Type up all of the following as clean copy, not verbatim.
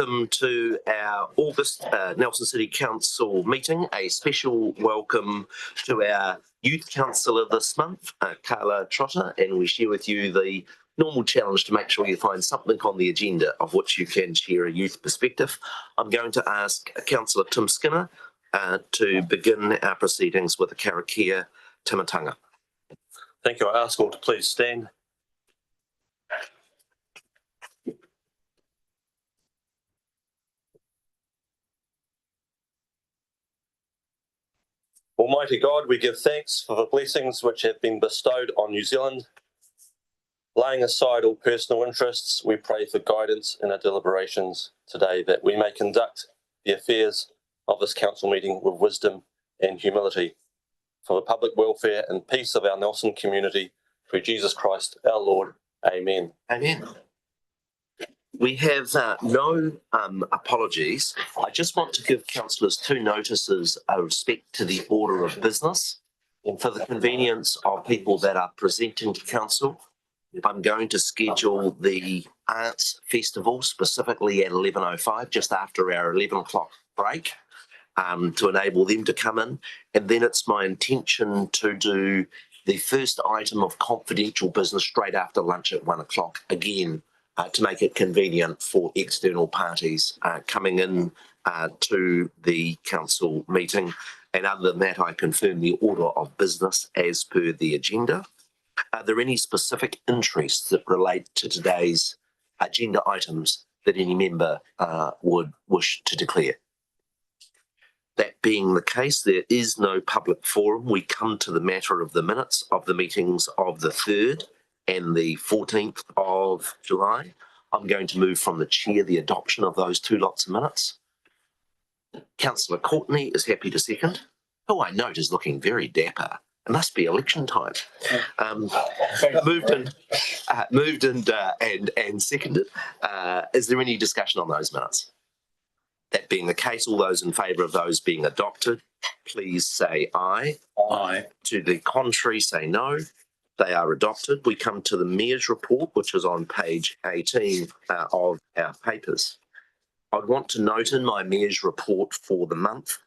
welcome to our August Nelson City Council meeting. A special welcome to our Youth Councillor this month, Carla Trotter, and we share with you the normal challenge to make sure you find something on the agenda of which you can share a youth perspective. I'm going to ask Councillor Tim Skinner to begin our proceedings with a karakia timatanga. Thank you. I ask all to please stand. Almighty God, we give thanks for the blessings which have been bestowed on New Zealand. Laying aside all personal interests, we pray for guidance in our deliberations today, that we may conduct the affairs of this council meeting with wisdom and humility, for the public welfare and peace of our Nelson community, through Jesus Christ our Lord. Amen. Amen. We have no apologies. I just want to give councillors two notices of respect to the order of business and for the convenience of people that are presenting to council. I'm going to schedule the Arts Festival specifically at 11:05, just after our 11 o'clock break, to enable them to come in. And then it's my intention to do the first item of confidential business straight after lunch at 1 o'clock, again, to make it convenient for external parties coming in to the council meeting. And other than that, I confirm the order of business as per the agenda. Are there any specific interests that relate to today's agenda items that any member would wish to declare? That being the case, there is no public forum. We come to the matter of the minutes of the meetings of the 3rd and the 14th of July. I'm going to move from the chair the adoption of those two lots of minutes. Councillor Courtney is happy to second, who I note is looking very dapper. It must be election time. Moved and seconded. Is there any discussion on those minutes? That being the case, all those in favour of those being adopted, please say aye. Aye. To the contrary, say no. They are adopted. We come to the Mayor's report, which is on page 18 of our papers. I'd want to note in my Mayor's report for the month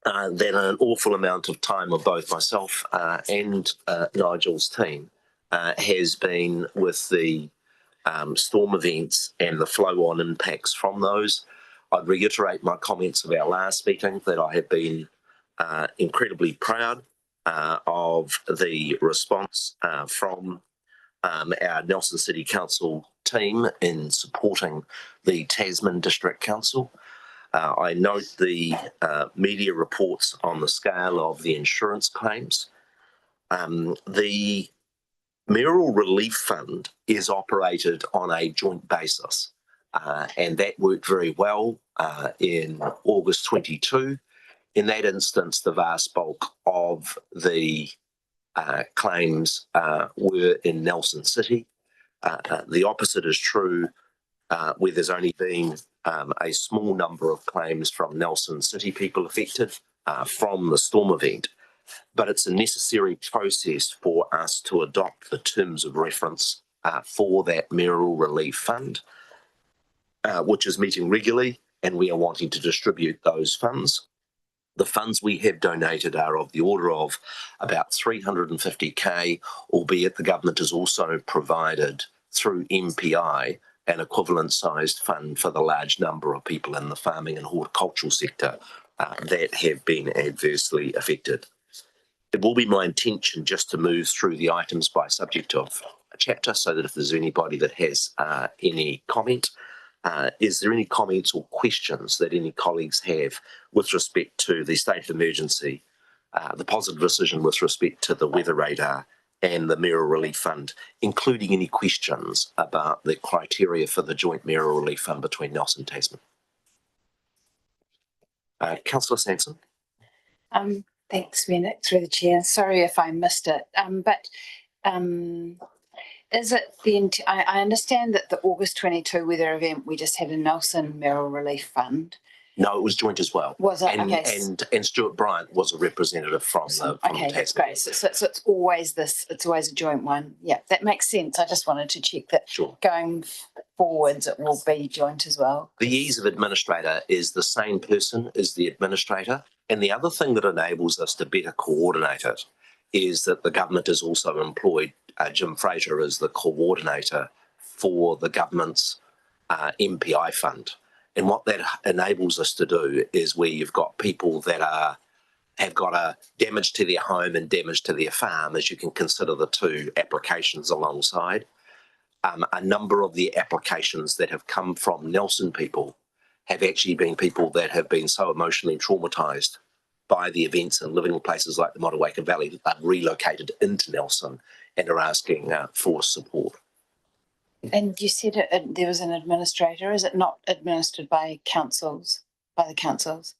that an awful amount of time of both myself and Nigel's team has been with the storm events and the flow-on impacts from those. I'd reiterate my comments of our last meeting that I have been incredibly proud of the response from our Nelson City Council team in supporting the Tasman District Council. I note the media reports on the scale of the insurance claims. The Mayoral Relief Fund is operated on a joint basis, and that worked very well in August 22. In that instance, the vast bulk of the claims were in Nelson City. The opposite is true where there's only been a small number of claims from Nelson City people affected from the storm event. But it's a necessary process for us to adopt the terms of reference for that Mayoral Relief Fund, which is meeting regularly, and we are wanting to distribute those funds. The funds we have donated are of the order of about 350k, albeit the government has also provided through MPI an equivalent sized fund for the large number of people in the farming and horticultural sector that have been adversely affected. It will be my intention just to move through the items by subject of a chapter, so that if there's anybody that has any comment, is there any comments or questions that any colleagues have with respect to the state of emergency, the positive decision with respect to the weather radar and the Mayoral Relief Fund, including any questions about the criteria for the joint Mayoral Relief Fund between Nelson and Tasman? Councillor Sanson. Thanks, Rennick, through the chair. Sorry if I missed it, is it the? I understand that the August 22 weather event, we just had a Nelson Mayoral Relief Fund. No, it was joint as well. Was it? And, okay. And Stuart Bryant was a representative from the okay, that's great. So it's always this. It's always a joint one. Yeah, that makes sense. I just wanted to check that. Sure. Going forwards, it will be joint as well? The ease of administrator is the same person as the administrator. And the other thing that enables us to better coordinate it is that the government has also employed Jim Fraser as the coordinator for the government's MPI fund. And what that enables us to do is where you've got people that have got a damage to their home and damage to their farm, as you can consider the two applications alongside. A number of the applications that have come from Nelson people have actually been people that have been so emotionally traumatised by the events and living in places like the Motueka Valley that they've relocated into Nelson and are asking for support. And you said there was an administrator. Is it not administered by councils, by the councils?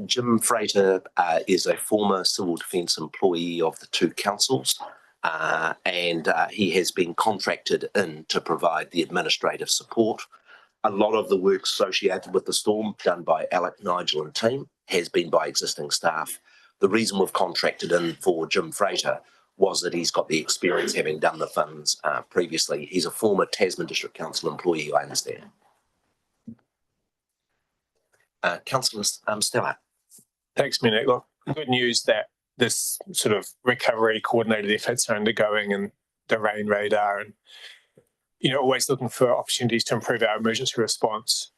Jim Frater is a former civil defence employee of the two councils, and he has been contracted in to provide the administrative support. A lot of the work associated with the storm done by Alec, Nigel and team has been by existing staff. The reason we've contracted in for Jim Frater was that he's got the experience having done the funds previously. He's a former Tasman District Council employee, I understand. Councillor Stella. Thanks, Minik. Look, good news that this sort of recovery coordinated efforts are undergoing and the rain radar and, always looking for opportunities to improve our emergency response.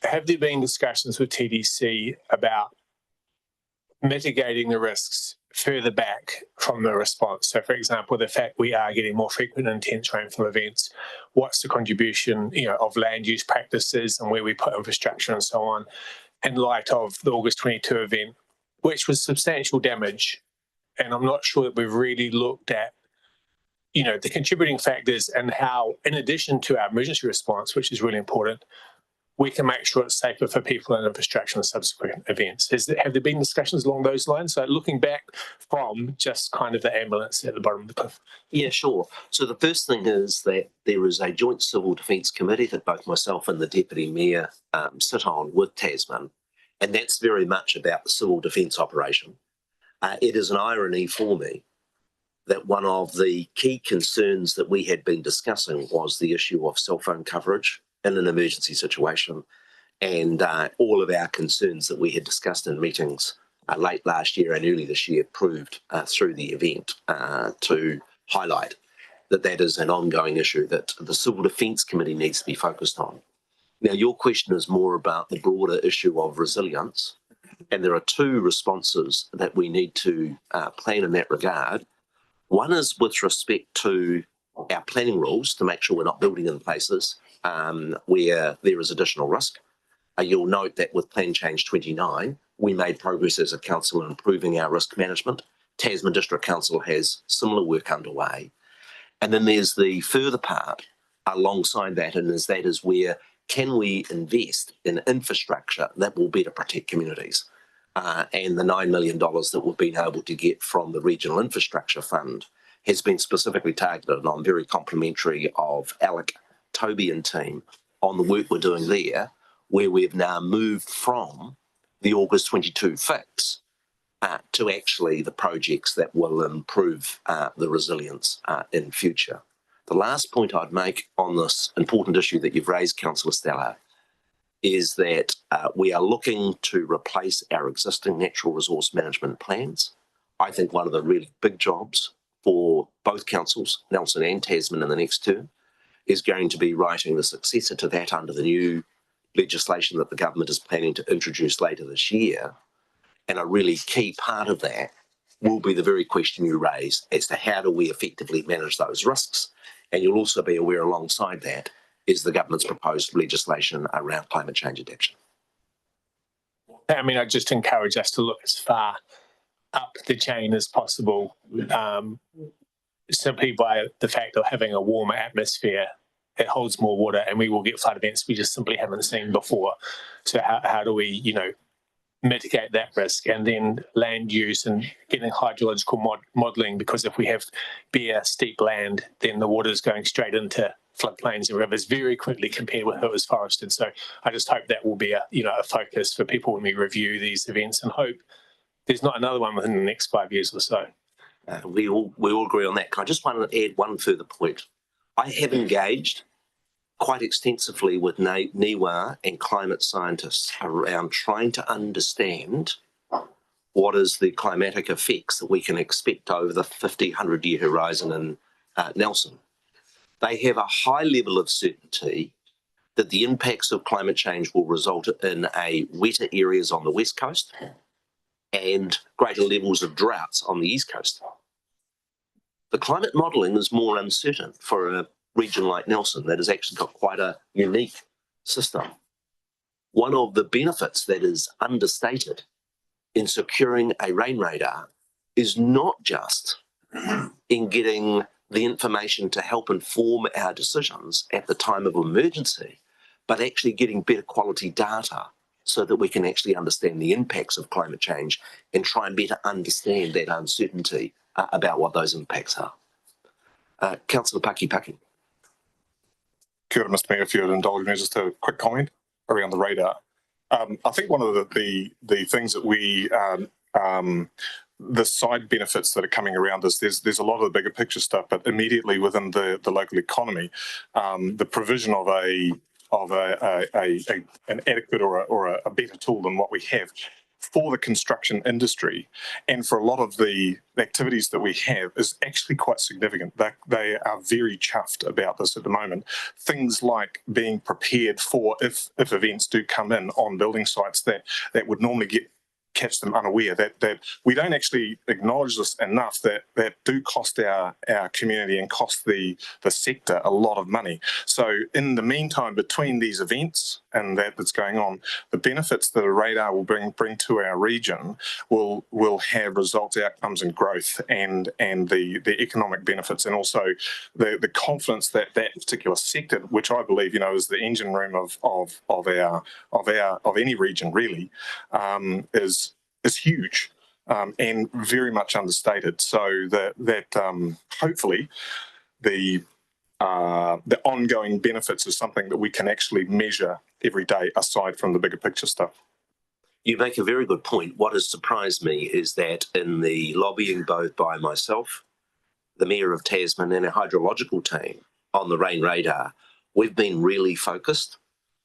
Have there been discussions with TDC about mitigating the risks further back from the response? So, for example, the fact we are getting more frequent and intense rainfall events, what's the contribution, of land use practices and where we put infrastructure and so on, in light of the August 22 event, which was substantial damage. And I'm not sure that we've really looked at, the contributing factors and how, in addition to our emergency response, which is really important, we can make sure it's safer for people and infrastructure in subsequent events. Have there been discussions along those lines? So looking back from just kind of the ambulance at the bottom of the cliff. Yeah, sure. So the first thing is that there is a joint civil defence committee that both myself and the Deputy Mayor sit on with Tasman, and that's very much about the civil defence operation. It is an irony for me that one of the key concerns that we had been discussing was the issue of cell phone coverage in an emergency situation, and all of our concerns that we had discussed in meetings late last year and early this year proved through the event to highlight that that is an ongoing issue that the Civil Defence Committee needs to be focused on. Now, your question is more about the broader issue of resilience, and there are two responses that we need to plan in that regard. One is with respect to our planning rules to make sure we're not building in places where there is additional risk. You'll note that with Plan Change 29, we made progress as a council in improving our risk management. Tasman District Council has similar work underway. And then there's the further part alongside that, and that is where can we invest in infrastructure that will better protect communities? And the $9 million that we've been able to get from the Regional Infrastructure Fund has been specifically targeted, and I'm very complimentary of Alec, Toby and team on the work we're doing there, where we've now moved from the August 22 fix to actually the projects that will improve the resilience in future. The last point I'd make on this important issue that you've raised, Councillor Stella, is that we are looking to replace our existing natural resource management plans. I think one of the really big jobs for both councils, Nelson and Tasman, in the next term is going to be writing the successor to that under the new legislation that the government is planning to introduce later this year. And a really key part of that will be the very question you raised as to how do we effectively manage those risks. And you'll also be aware alongside that is the government's proposed legislation around climate change adaptation. I mean, I just encourage us to look as far up the chain as possible, simply by the fact of having a warmer atmosphere. It holds more water and we will get flood events we just simply haven't seen before. So how do we, mitigate that risk? And then land use and getting hydrological modelling, because if we have bare, steep land, then the water is going straight into floodplains and rivers very quickly compared with if it was forested. So I just hope that will be a focus for people when we review these events, and hope there's not another one within the next 5 years or so. We all agree on that. I just want to add one further point. I have engaged quite extensively with NIWA and climate scientists around trying to understand what is the climatic effects that we can expect over the 50, 100-year horizon in Nelson. They have a high level of certainty that the impacts of climate change will result in wetter areas on the west coast and greater levels of droughts on the east coast. The climate modelling is more uncertain for a region like Nelson that has actually got quite a unique system. One of the benefits that is understated in securing a rain radar is not just in getting the information to help inform our decisions at the time of emergency, but actually getting better quality data so that we can actually understand the impacts of climate change and try and better understand that uncertainty about what those impacts are. Councillor Paki. Kia ora, Mr. Mayor, if you would indulge me, just a quick comment around the radar. I think one of the things that we the side benefits that are coming around us, there's a lot of the bigger picture stuff, but immediately within the local economy, the provision of an adequate or a better tool than what we have for the construction industry and for a lot of the activities that we have is actually quite significant. They are very chuffed about this at the moment. Things like being prepared for if events do come in on building sites that would normally catch them unaware, that we don't actually acknowledge this enough, that do cost our community and cost the sector a lot of money. So in the meantime, between these events and that's going on, the benefits that a radar will bring to our region will have results, outcomes and growth and the economic benefits and also the confidence that particular sector, which I believe, is the engine room of any region really, is huge and very much understated. So that hopefully the ongoing benefits is something that we can actually measure every day aside from the bigger picture stuff. You make a very good point. What has surprised me is that in the lobbying both by myself, the Mayor of Tasman and our hydrological team on the rain radar, we've been really focused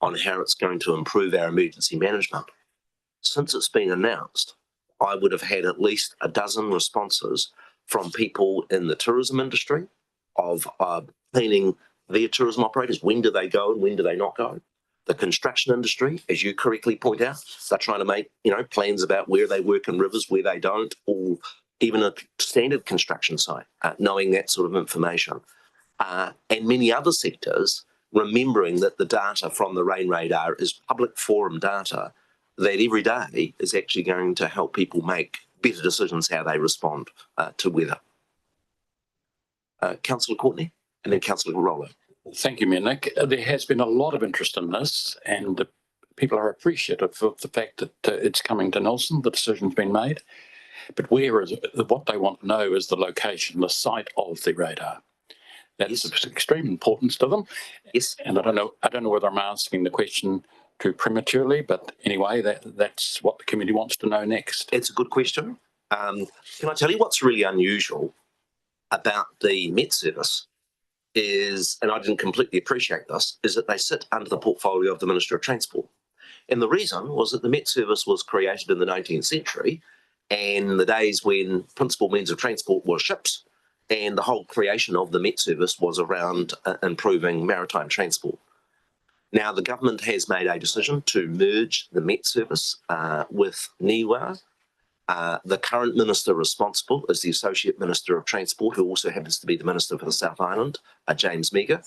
on how it's going to improve our emergency management. Since it's been announced, I would have had at least a dozen responses from people in the tourism industry of planning their tourism operators. When do they go and when do they not go? The construction industry, as you correctly point out, they're trying to make plans about where they work in rivers, where they don't, or even a standard construction site, knowing that sort of information. And many other sectors, remembering that the data from the rain radar is public forum data that every day is actually going to help people make better decisions how they respond to weather. Councillor Courtney and then Councillor Rollo. Thank you, Mayor Nick. There has been a lot of interest in this and people are appreciative of the fact that it's coming to Nelson, the decision's been made. But what they want to know is the location, the site of the radar. That's of extreme importance to them. Yes. And I don't know whether I'm asking the question too prematurely, but anyway, that's what the committee wants to know next. It's a good question. Can I tell you what's really unusual about the Met Service is, and I didn't completely appreciate this, is that they sit under the portfolio of the Minister of Transport. And the reason was that the Met Service was created in the 19th century and the days when principal means of transport were ships, and the whole creation of the Met Service was around improving maritime transport. Now, the government has made a decision to merge the Met Service with NIWA. The current minister responsible is the Associate Minister of Transport, who also happens to be the Minister for the South Island, James Meagher,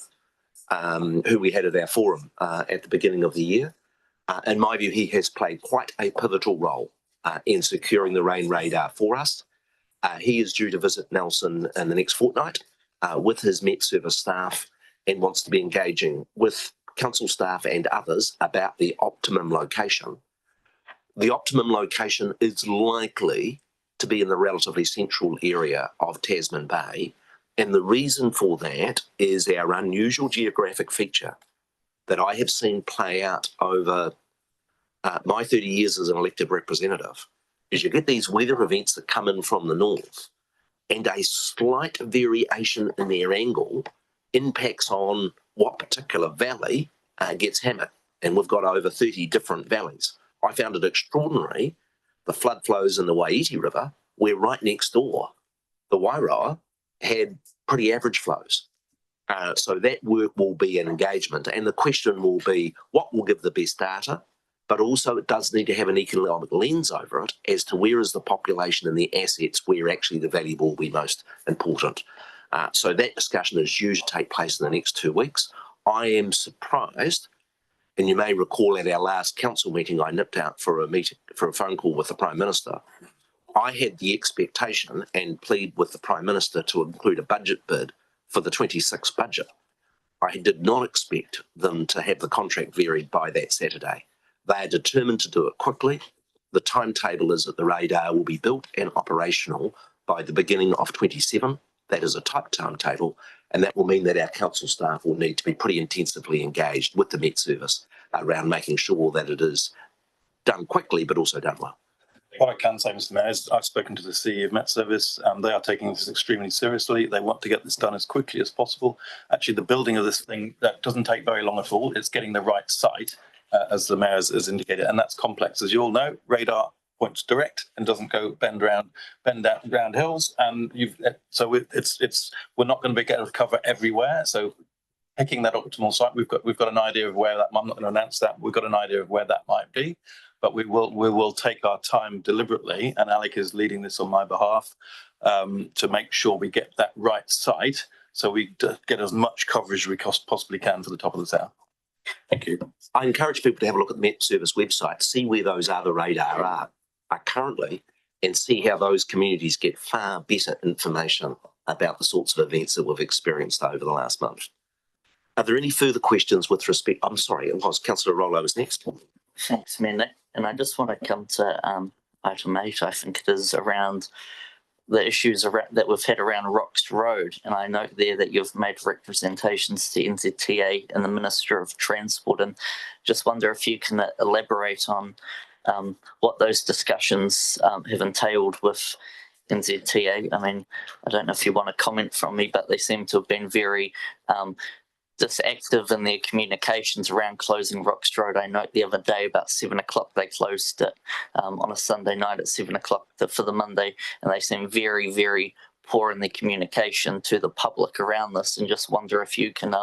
who we had at our forum at the beginning of the year. In my view, he has played quite a pivotal role in securing the rain radar for us. He is due to visit Nelson in the next fortnight with his Met Service staff and wants to be engaging with council staff and others about the optimum location. The optimum location is likely to be in the relatively central area of Tasman Bay. And the reason for that is our unusual geographic feature that I have seen play out over my 30 years as an elected representative, is you get these weather events that come in from the north and a slight variation in their angle impacts on what particular valley gets hammered. And we've got over 30 different valleys. I found it extraordinary, the flood flows in the Waiheke River, where right next door, the Wairoa had pretty average flows. So that work will be an engagement. And the question will be, what will give the best data? But also it does need to have an economic lens over it as to where is the population and the assets where actually the value will be most important. So that discussion is due to take place in the next 2 weeks. I am surprised, and you may recall at our last council meeting, I nipped out for a phone call with the Prime Minister. I had the expectation and plead with the Prime Minister to include a budget bid for the 26 budget. I did not expect them to have the contract varied by that Saturday. They are determined to do it quickly. The timetable is that the radar will be built and operational by the beginning of 27. That is a tight timetable, and that will mean that our council staff will need to be pretty intensively engaged with the Met Service around making sure that it is done quickly but also done well. What I can say, Mr. Mayor, is I've spoken to the CEO of Met Service. They are taking this extremely seriously. They want to get this done as quickly as possible. Actually, the building of this thing, that doesn't take very long at all. It's getting the right site, as the Mayor has indicated, and that's complex. As you all know, radar points direct and doesn't go bend down round hills. And we're not going to be able to cover everywhere. So picking that optimal site, we've got an idea of where that. I'm not going to announce that. We've got an idea of where that might be, but we will take our time deliberately. And Alec is leading this on my behalf to make sure we get that right site, so we get as much coverage as we possibly can for the top of the town. Thank you. I encourage people to have a look at the Met Service website, see where those other radar are currently, and see how those communities get far better information about the sorts of events that we've experienced over the last month. Are there any further questions with respect? I'm sorry, it was Councillor Rollo was next. Thanks, Mayor. And I just want to come to item 8, I think it is, around the issues that we've had around Rocks Road. And I note there that you've made representations to NZTA and the Minister of Transport, and just wonder if you can elaborate on what those discussions have entailed with NZTA. I mean, I don't know if you want to comment from me, but they seem to have been very active in their communications around closing Rocks Road. I note the other day about 7 o'clock they closed it on a Sunday night at 7 o'clock for the Monday, and they seem very, very poor in their communication to the public around this, and just wonder if you can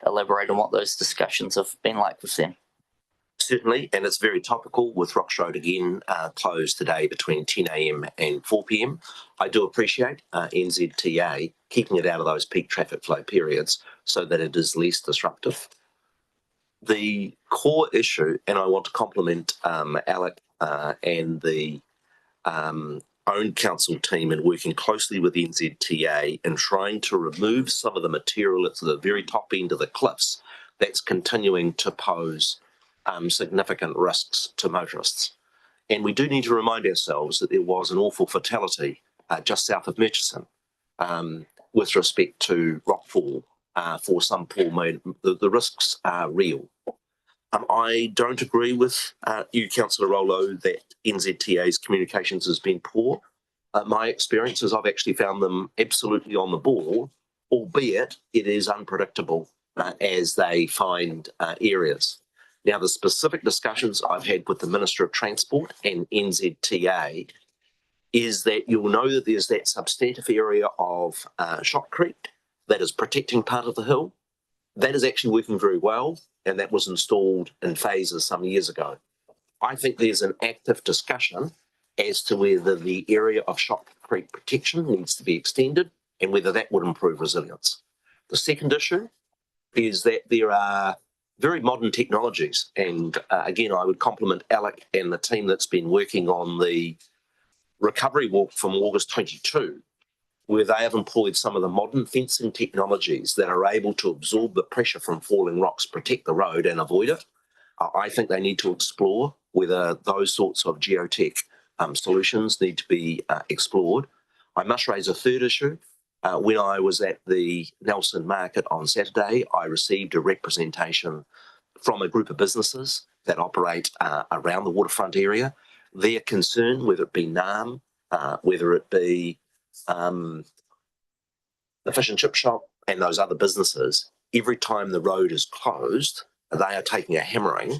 elaborate on what those discussions have been like with them. Certainly, and it's very topical with Rocks Road again closed today between 10 a.m. and 4 p.m. I do appreciate NZTA keeping it out of those peak traffic flow periods so that it is less disruptive. The core issue, and I want to compliment Alec and the own council team in working closely with NZTA in trying to remove some of the material at the very top end of the cliffs that's continuing to pose significant risks to motorists. And we do need to remind ourselves that there was an awful fatality just south of Murchison with respect to rockfall for some poor man. The risks are real. I don't agree with you, Councillor Rollo, that NZTA's communications has been poor. My experience is I've actually found them absolutely on the ball, albeit it is unpredictable as they find areas. Now, the specific discussions I've had with the Minister of Transport and NZTA is that you'll know that there's that substantive area of Shot Creek that is protecting part of the hill. That is actually working very well, and that was installed in phases some years ago. I think there's an active discussion as to whether the area of Shot Creek protection needs to be extended and whether that would improve resilience. The second issue is that there are very modern technologies. And again, I would compliment Alec and the team that's been working on the recovery walk from August 22, where they have employed some of the modern fencing technologies that are able to absorb the pressure from falling rocks, protect the road and avoid it. I think they need to explore whether those sorts of geotech solutions need to be explored. I must raise a third issue. When I was at the Nelson Market on Saturday, I received a representation from a group of businesses that operate around the waterfront area. Their concern, whether it be NAM, whether it be the fish and chip shop and those other businesses, every time the road is closed, they are taking a hammering.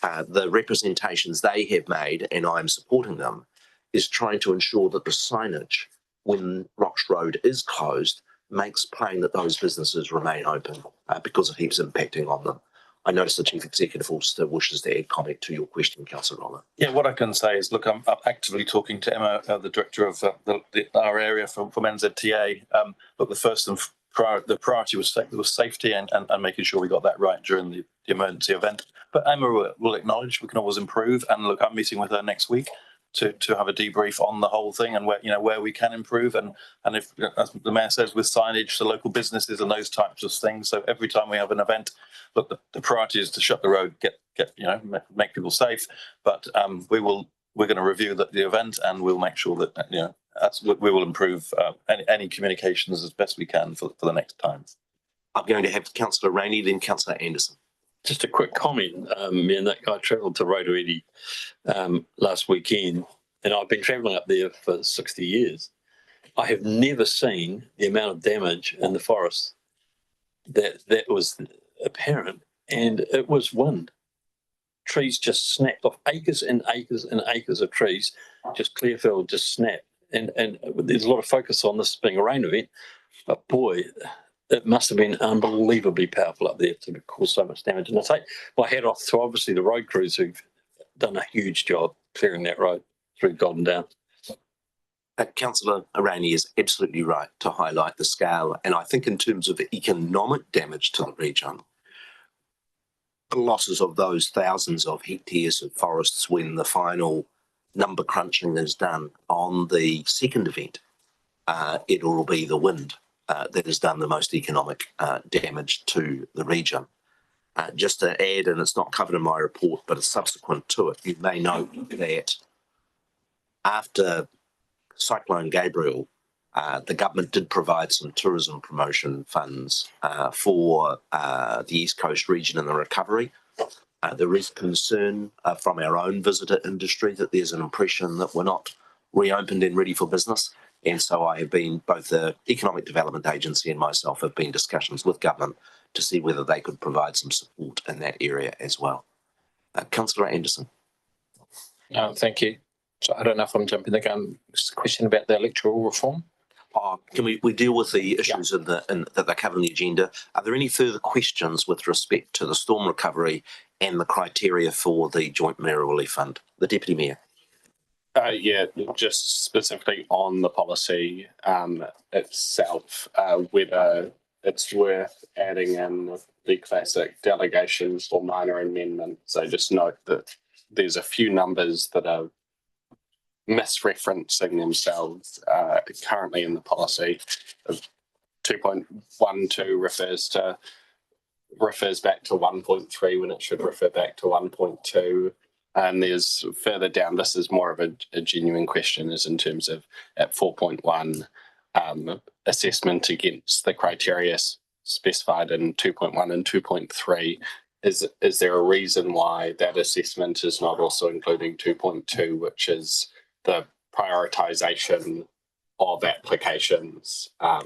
The representations they have made, and I'm supporting them, is trying to ensure that the signage when Rocks Road is closed makes plain that those businesses remain open because it keeps impacting on them. I notice the Chief Executive also wishes to add comment to your question, Councillor Roller. Yeah, what I can say is, look, I'm actively talking to Emma, the director of our area from NZTA. Look, the priority was safety and making sure we got that right during the emergency event. But Emma will acknowledge we can always improve. And look, I'm meeting with her next week to have a debrief on the whole thing and where we can improve. And if, as the mayor says, with signage, the local businesses and those types of things. So every time we have an event, look, the priority is to shut the road, make people safe. But we're going to review the event, and we'll make sure that we will improve any communications as best we can for the next time. I'm going to have Councillor Rainey, then Councillor Anderson. Just a quick comment. Me and that guy travelled to Rotorua last weekend, and I've been travelling up there for 60 years. I have never seen the amount of damage in the forest that was apparent, and it was wind. Trees just snapped off, acres and acres and acres of trees, just Clearfield just snapped. And there's a lot of focus on this being a rain event, but boy, it must have been unbelievably powerful up there to cause so much damage. And I take my hat off to obviously the road crews who've done a huge job clearing that road through Golden Downs. Councillor Rainey is absolutely right to highlight the scale. And I think in terms of economic damage to the region, the losses of those thousands of hectares of forests when the final number crunching is done on the second event, it will be the wind that has done the most economic damage to the region. Just to add, and it's not covered in my report, but it's subsequent to it, you may note that after Cyclone Gabriel, the government did provide some tourism promotion funds for the East Coast region and the recovery. There is concern from our own visitor industry that there's an impression that we're not reopened and ready for business. And so I have been, both the Economic Development Agency and myself have been discussions with government to see whether they could provide some support in that area as well. Councillor Anderson. Thank you. So I don't know if I'm jumping the gun. Just a question about the electoral reform. Can we deal with the issues that they cover in the agenda? Are there any further questions with respect to the storm recovery and the criteria for the Joint Mayoral Relief Fund? The Deputy Mayor. Yeah, just specifically on the policy itself, whether it's worth adding in the classic delegations or minor amendments. So just note that there's a few numbers that are misreferencing themselves currently in the policy. 2.12 refers back to 1.3 when it should refer back to 1.2. And there's further down, this is more of a genuine question, is in terms of at 4.1 assessment against the criteria specified in 2.1 and 2.3. Is there a reason why that assessment is not also including 2.2, which is the prioritization of applications? I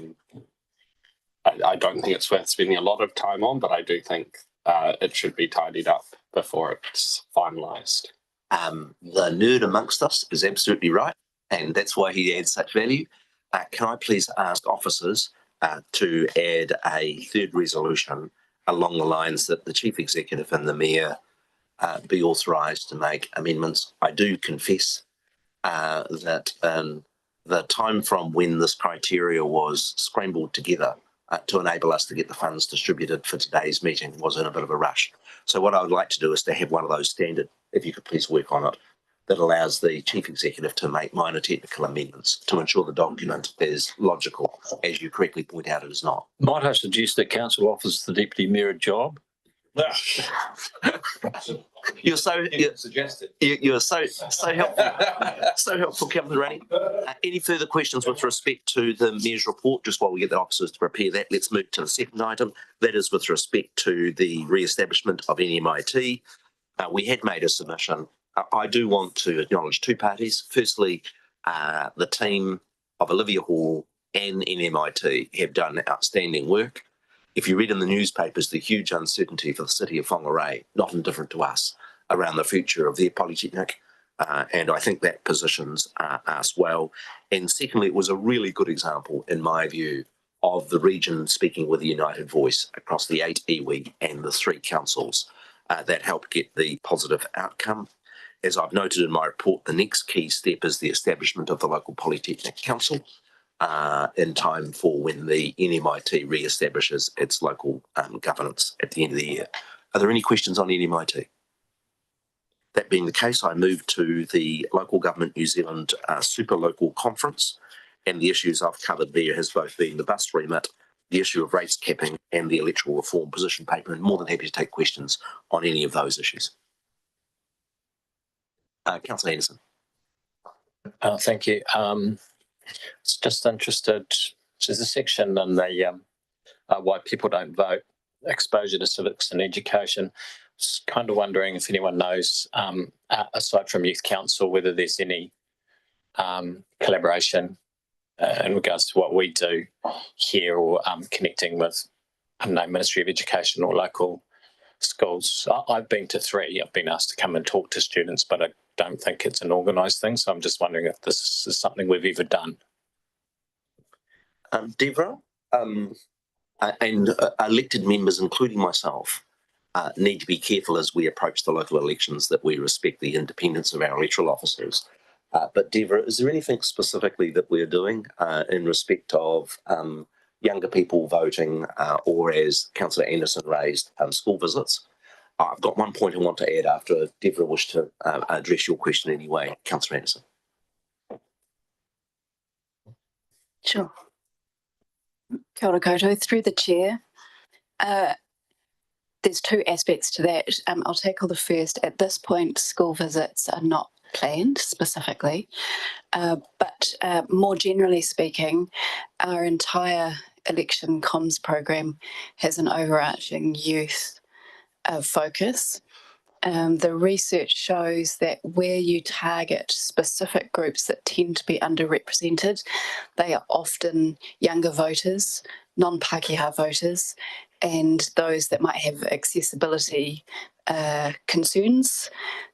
don't think it's worth spending a lot of time on, but I do think it should be tidied up before it's finalised. The nerd amongst us is absolutely right, and that's why he adds such value. Can I please ask officers to add a third resolution along the lines that the Chief Executive and the Mayor be authorised to make amendments? I do confess that the time from when this criteria was scrambled together to enable us to get the funds distributed for today's meeting was in a bit of a rush. So what I would like to do is to have one of those standard, if you could please work on it, that allows the Chief Executive to make minor technical amendments to ensure the document is logical. As you correctly point out, it is not. Might I suggest that council offers the Deputy Mayor a job? You're so helpful, Councillor Rainey. Any further questions with respect to the Mayor's report? Just while we get the officers to prepare that, let's move to the second item. That is with respect to the re-establishment of NMIT. We had made a submission. I do want to acknowledge two parties. Firstly, the team of Olivia Hall and NMIT have done outstanding work. if you read in the newspapers the huge uncertainty for the city of Whangarei, not indifferent to us, around the future of their polytechnic. And I think that positions us well. And secondly, it was a really good example, in my view, of the region speaking with a united voice across the 8 iwi and the 3 councils that helped get the positive outcome. As I've noted in my report, the next key step is the establishment of the local Polytechnic Council in time for when the NMIT re-establishes its local governance at the end of the year. Are there any questions on NMIT? That being the case, I move to the Local Government New Zealand Super Local Conference, and the issues I've covered there has both been the bus remit, the issue of rates capping, and the electoral reform position paper, and more than happy to take questions on any of those issues. Councillor Anderson. Thank you. It's just interested, there's a section in the why people don't vote, exposure to civics and education. Just kind of wondering if anyone knows, aside from Youth Council, whether there's any collaboration in regards to what we do here, or connecting with, I don't know, Ministry of Education or local schools. I've been to 3. I've been asked to come and talk to students, but I don't think it's an organised thing. So I'm just wondering if this is something we've ever done. Deborah, and elected members, including myself, need to be careful as we approach the local elections that we respect the independence of our electoral officers. But Deborah, is there anything specifically that we're doing in respect of younger people voting, or as Councillor Anderson raised, school visits? I've got one point I want to add after Deborah wished to address your question anyway. Councillor Anderson. Sure. Kia ora koutou, through the chair. There's 2 aspects to that. I'll tackle the first. At this point, school visits are not planned specifically, but more generally speaking, our entire election comms program has an overarching youth focus. The research shows that where you target specific groups that tend to be underrepresented, they are often younger voters, non-Pākehā voters, and those that might have accessibility concerns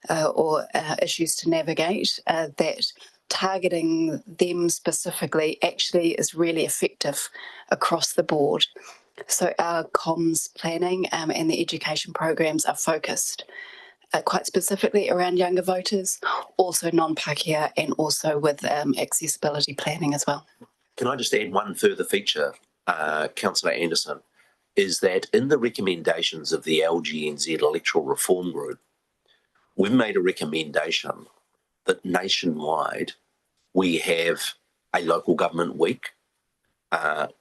or issues to navigate, that targeting them specifically actually is really effective across the board. So our comms planning and the education programs are focused quite specifically around younger voters, also non-Pākehā, and also with accessibility planning as well. Can I just add one further feature, Councillor Anderson, is that in the recommendations of the LGNZ Electoral Reform Group, we've made a recommendation that nationwide we have a local government week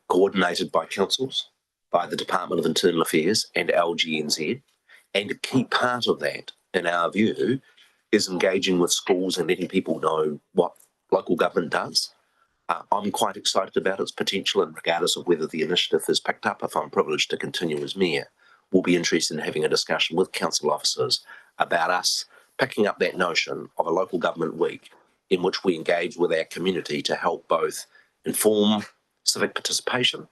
coordinated by councils, by the Department of Internal Affairs and LGNZ, and a key part of that, in our view, is engaging with schools and letting people know what local government does. I'm quite excited about its potential, and regardless of whether the initiative is picked up, if I'm privileged to continue as mayor, we'll be interested in having a discussion with council officers about us picking up that notion of a local government week in which we engage with our community to help both inform civic participation,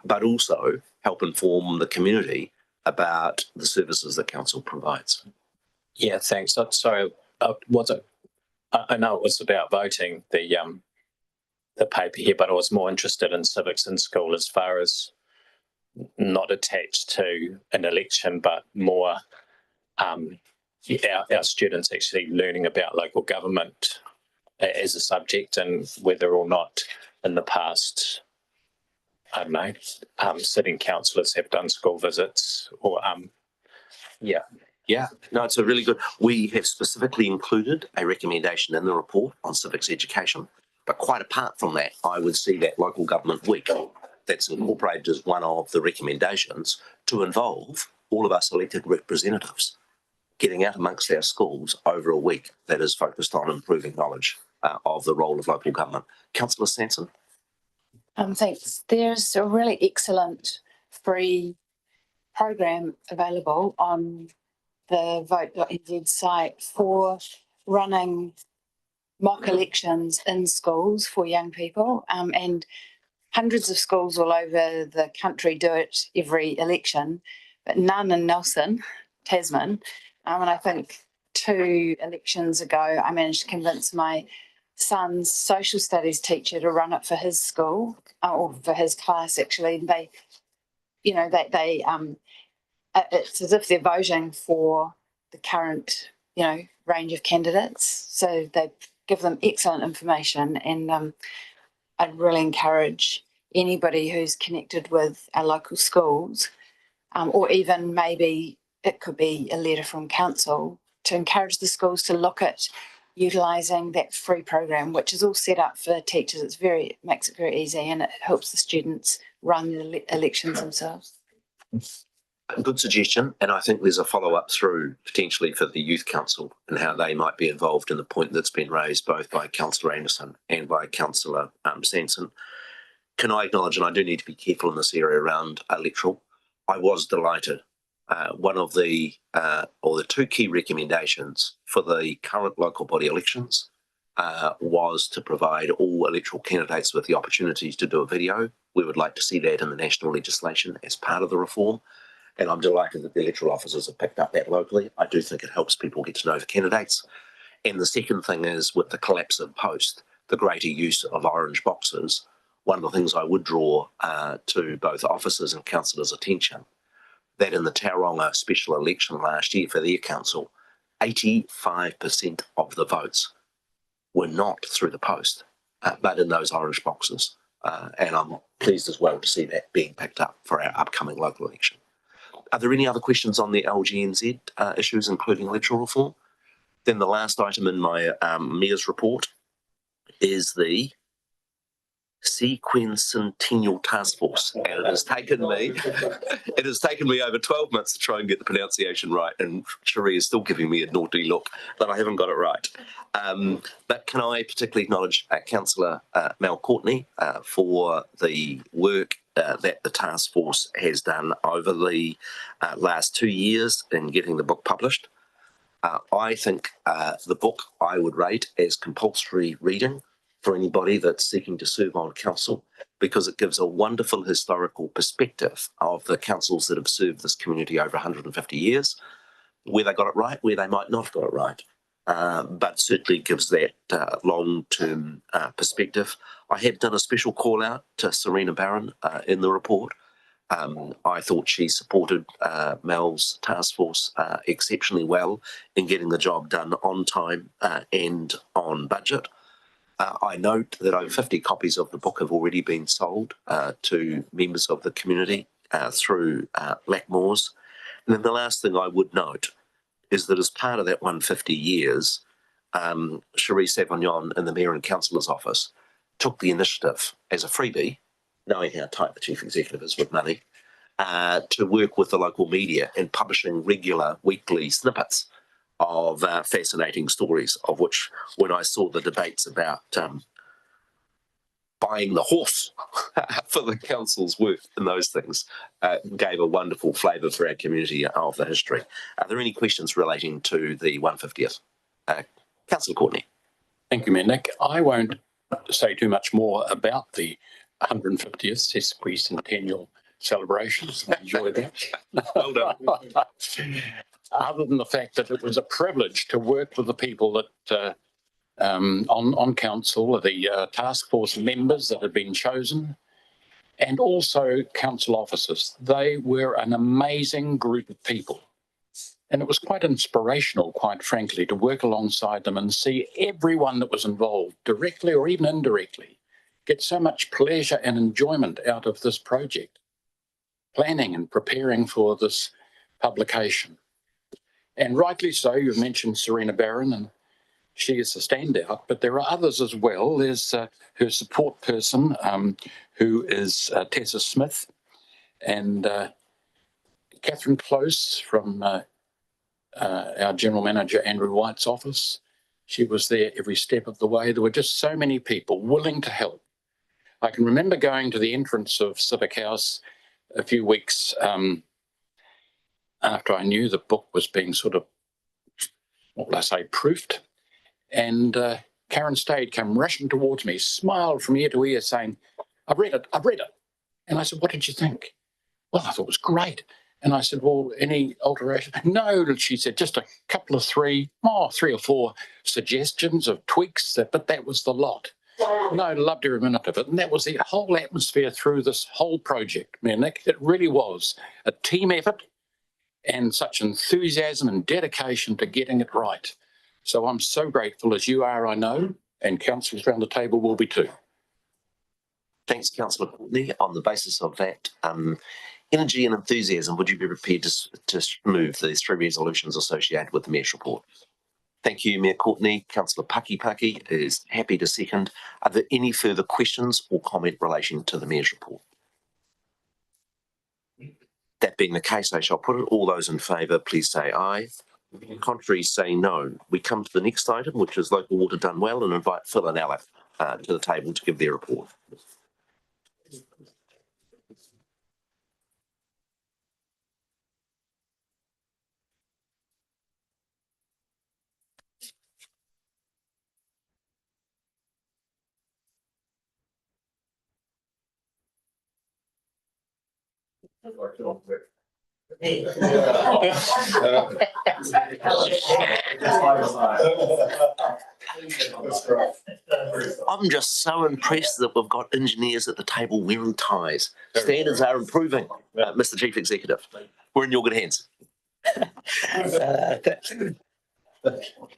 but also help inform the community about the services that council provides. Yeah, thanks. Sorry, was it? I know it was about voting, the paper here, but I was more interested in civics in school, as far as not attached to an election, but more our students actually learning about local government as a subject, and whether or not in the past, I don't know, sitting councillors have done school visits, or Yeah, no, it's a really good. We have specifically included a recommendation in the report on civics education, but quite apart from that, I would see that local government week that's incorporated as one of the recommendations to involve all of us elected representatives getting out amongst our schools over a week that is focused on improving knowledge of the role of local government. Councillor Sanson. Thanks. There's a really excellent free program available on the vote.nz site for running mock elections in schools for young people, and hundreds of schools all over the country do it every election, but none in Nelson, Tasman. And I think 2 elections ago, I managed to convince my son's social studies teacher to run it for his school, or for his class actually. And they, it's as if they're voting for the current, range of candidates. So they give them excellent information, and I'd really encourage anybody who's connected with our local schools, or even maybe it could be a letter from council, to encourage the schools to look at utilising that free program, which is all set up for teachers. It makes it very easy, and it helps the students run the elections themselves. A good suggestion, and I think there's a follow-up through potentially for the Youth Council and how they might be involved in the point that's been raised both by Councillor Anderson and by Councillor Sanson. Can I acknowledge, and I do need to be careful in this area around electoral, I was delighted. One of the 2 key recommendations for the current local body elections was to provide all electoral candidates with the opportunities to do a video. We would like to see that in the national legislation as part of the reform. And I'm delighted that the electoral officers have picked up that locally. I do think it helps people get to know the candidates. And the second thing is, with the collapse of Post, the greater use of orange boxes, one of the things I would draw to both officers and councillors' attention, that in the Tauranga special election last year for their council, 85% of the votes were not through the post, but in those orange boxes. And I'm pleased as well to see that being picked up for our upcoming local election. Are there any other questions on the LGNZ issues, including electoral reform? Then the last item in my Mayor's report is the Sequencentennial Task Force, and it has taken me over 12 months to try and get the pronunciation right, and Cherie is still giving me a naughty look that I haven't got it right. But can I particularly acknowledge Councillor Mel Courtney for the work that the task force has done over the last 2 years in getting the book published. I think the book I would rate as compulsory reading for anybody that's seeking to serve on council, because it gives a wonderful historical perspective of the councils that have served this community over 150 years, where they got it right, where they might not have got it right, but certainly gives that long-term perspective. I have done a special call out to Serena Barron in the report. I thought she supported Mel's task force exceptionally well in getting the job done on time and on budget. I note that over 50 copies of the book have already been sold to members of the community through Blackmores. And then the last thing I would note is that as part of that 150 years, Cherie Savignon in the Mayor and Councillor's office took the initiative as a freebie, knowing how tight the Chief Executive is with money, to work with the local media in publishing regular weekly snippets of fascinating stories, of which, when I saw the debates about buying the horse for the council's work and those things, gave a wonderful flavour for our community of the history. Are there any questions relating to the 150th? Councillor Courtney. Thank you, Mayor Nick. I won't say too much more about the 150th sesquicentennial celebrations. I enjoyed that. Well done. Other than the fact that it was a privilege to work with the people that on council, the task force members that had been chosen, and also council officers. They were an amazing group of people. And it was quite inspirational, quite frankly, to work alongside them and see everyone that was involved, directly or even indirectly, get so much pleasure and enjoyment out of this project, planning and preparing for this publication. And rightly so, you've mentioned Serena Barron, and she is a standout, but there are others as well. There's her support person, who is Tessa Smith, and Catherine Close from our General Manager, Andrew White's office. She was there every step of the way. There were just so many people willing to help. I can remember going to the entrance of Civic House a few weeks after I knew the book was being sort of, what will I say, proofed. And Karen Stade came rushing towards me, smiled from ear to ear, saying, I've read it. And I said, what did you think? Well, I thought it was great. And I said, well, any alteration? No, she said, just a couple of three or four suggestions of tweaks, but that was the lot. No, I loved every minute of it. And that was the whole atmosphere through this whole project, man, Nick. It really was a team effort and such enthusiasm and dedication to getting it right. So I'm so grateful, as you are, I know, and councillors around the table will be too. Thanks, Councillor Courtney. On the basis of that energy and enthusiasm, would you be prepared to move the 3 resolutions associated with the Mayor's report? Thank you, Mayor Courtney. Councillor Paki is happy to second. Are there any further questions or comment relating to the Mayor's report? That being the case, I shall put it. All those in favour, please say aye. Contrary, say no. We come to the next item, which is local water done well, and invite Phil and Alec to the table to give their report. I'm just so impressed that we've got engineers at the table wearing ties. Standards are improving, Mr. Chief Executive. We're in your good hands.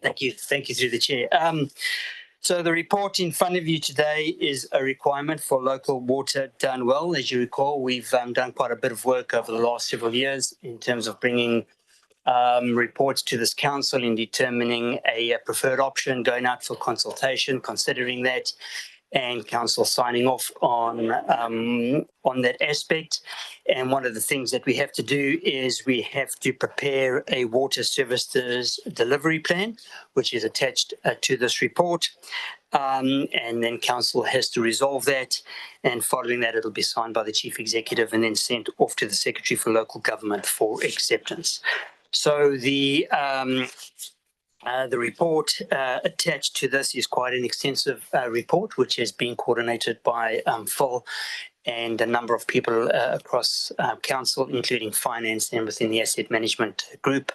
Thank you through the chair. So the report in front of you today is a requirement for local water done well. As you recall, we've done quite a bit of work over the last several years in terms of bringing reports to this council in determining a preferred option, going out for consultation, considering that, and council signing off on that aspect. And one of the things that we have to do is we have to prepare a water services delivery plan, which is attached to this report. And then council has to resolve that. And following that, it'll be signed by the chief executive and then sent off to the secretary for local government for acceptance. So the report attached to this is quite an extensive report, which has been coordinated by Phil and a number of people across council, including finance and within the asset management group.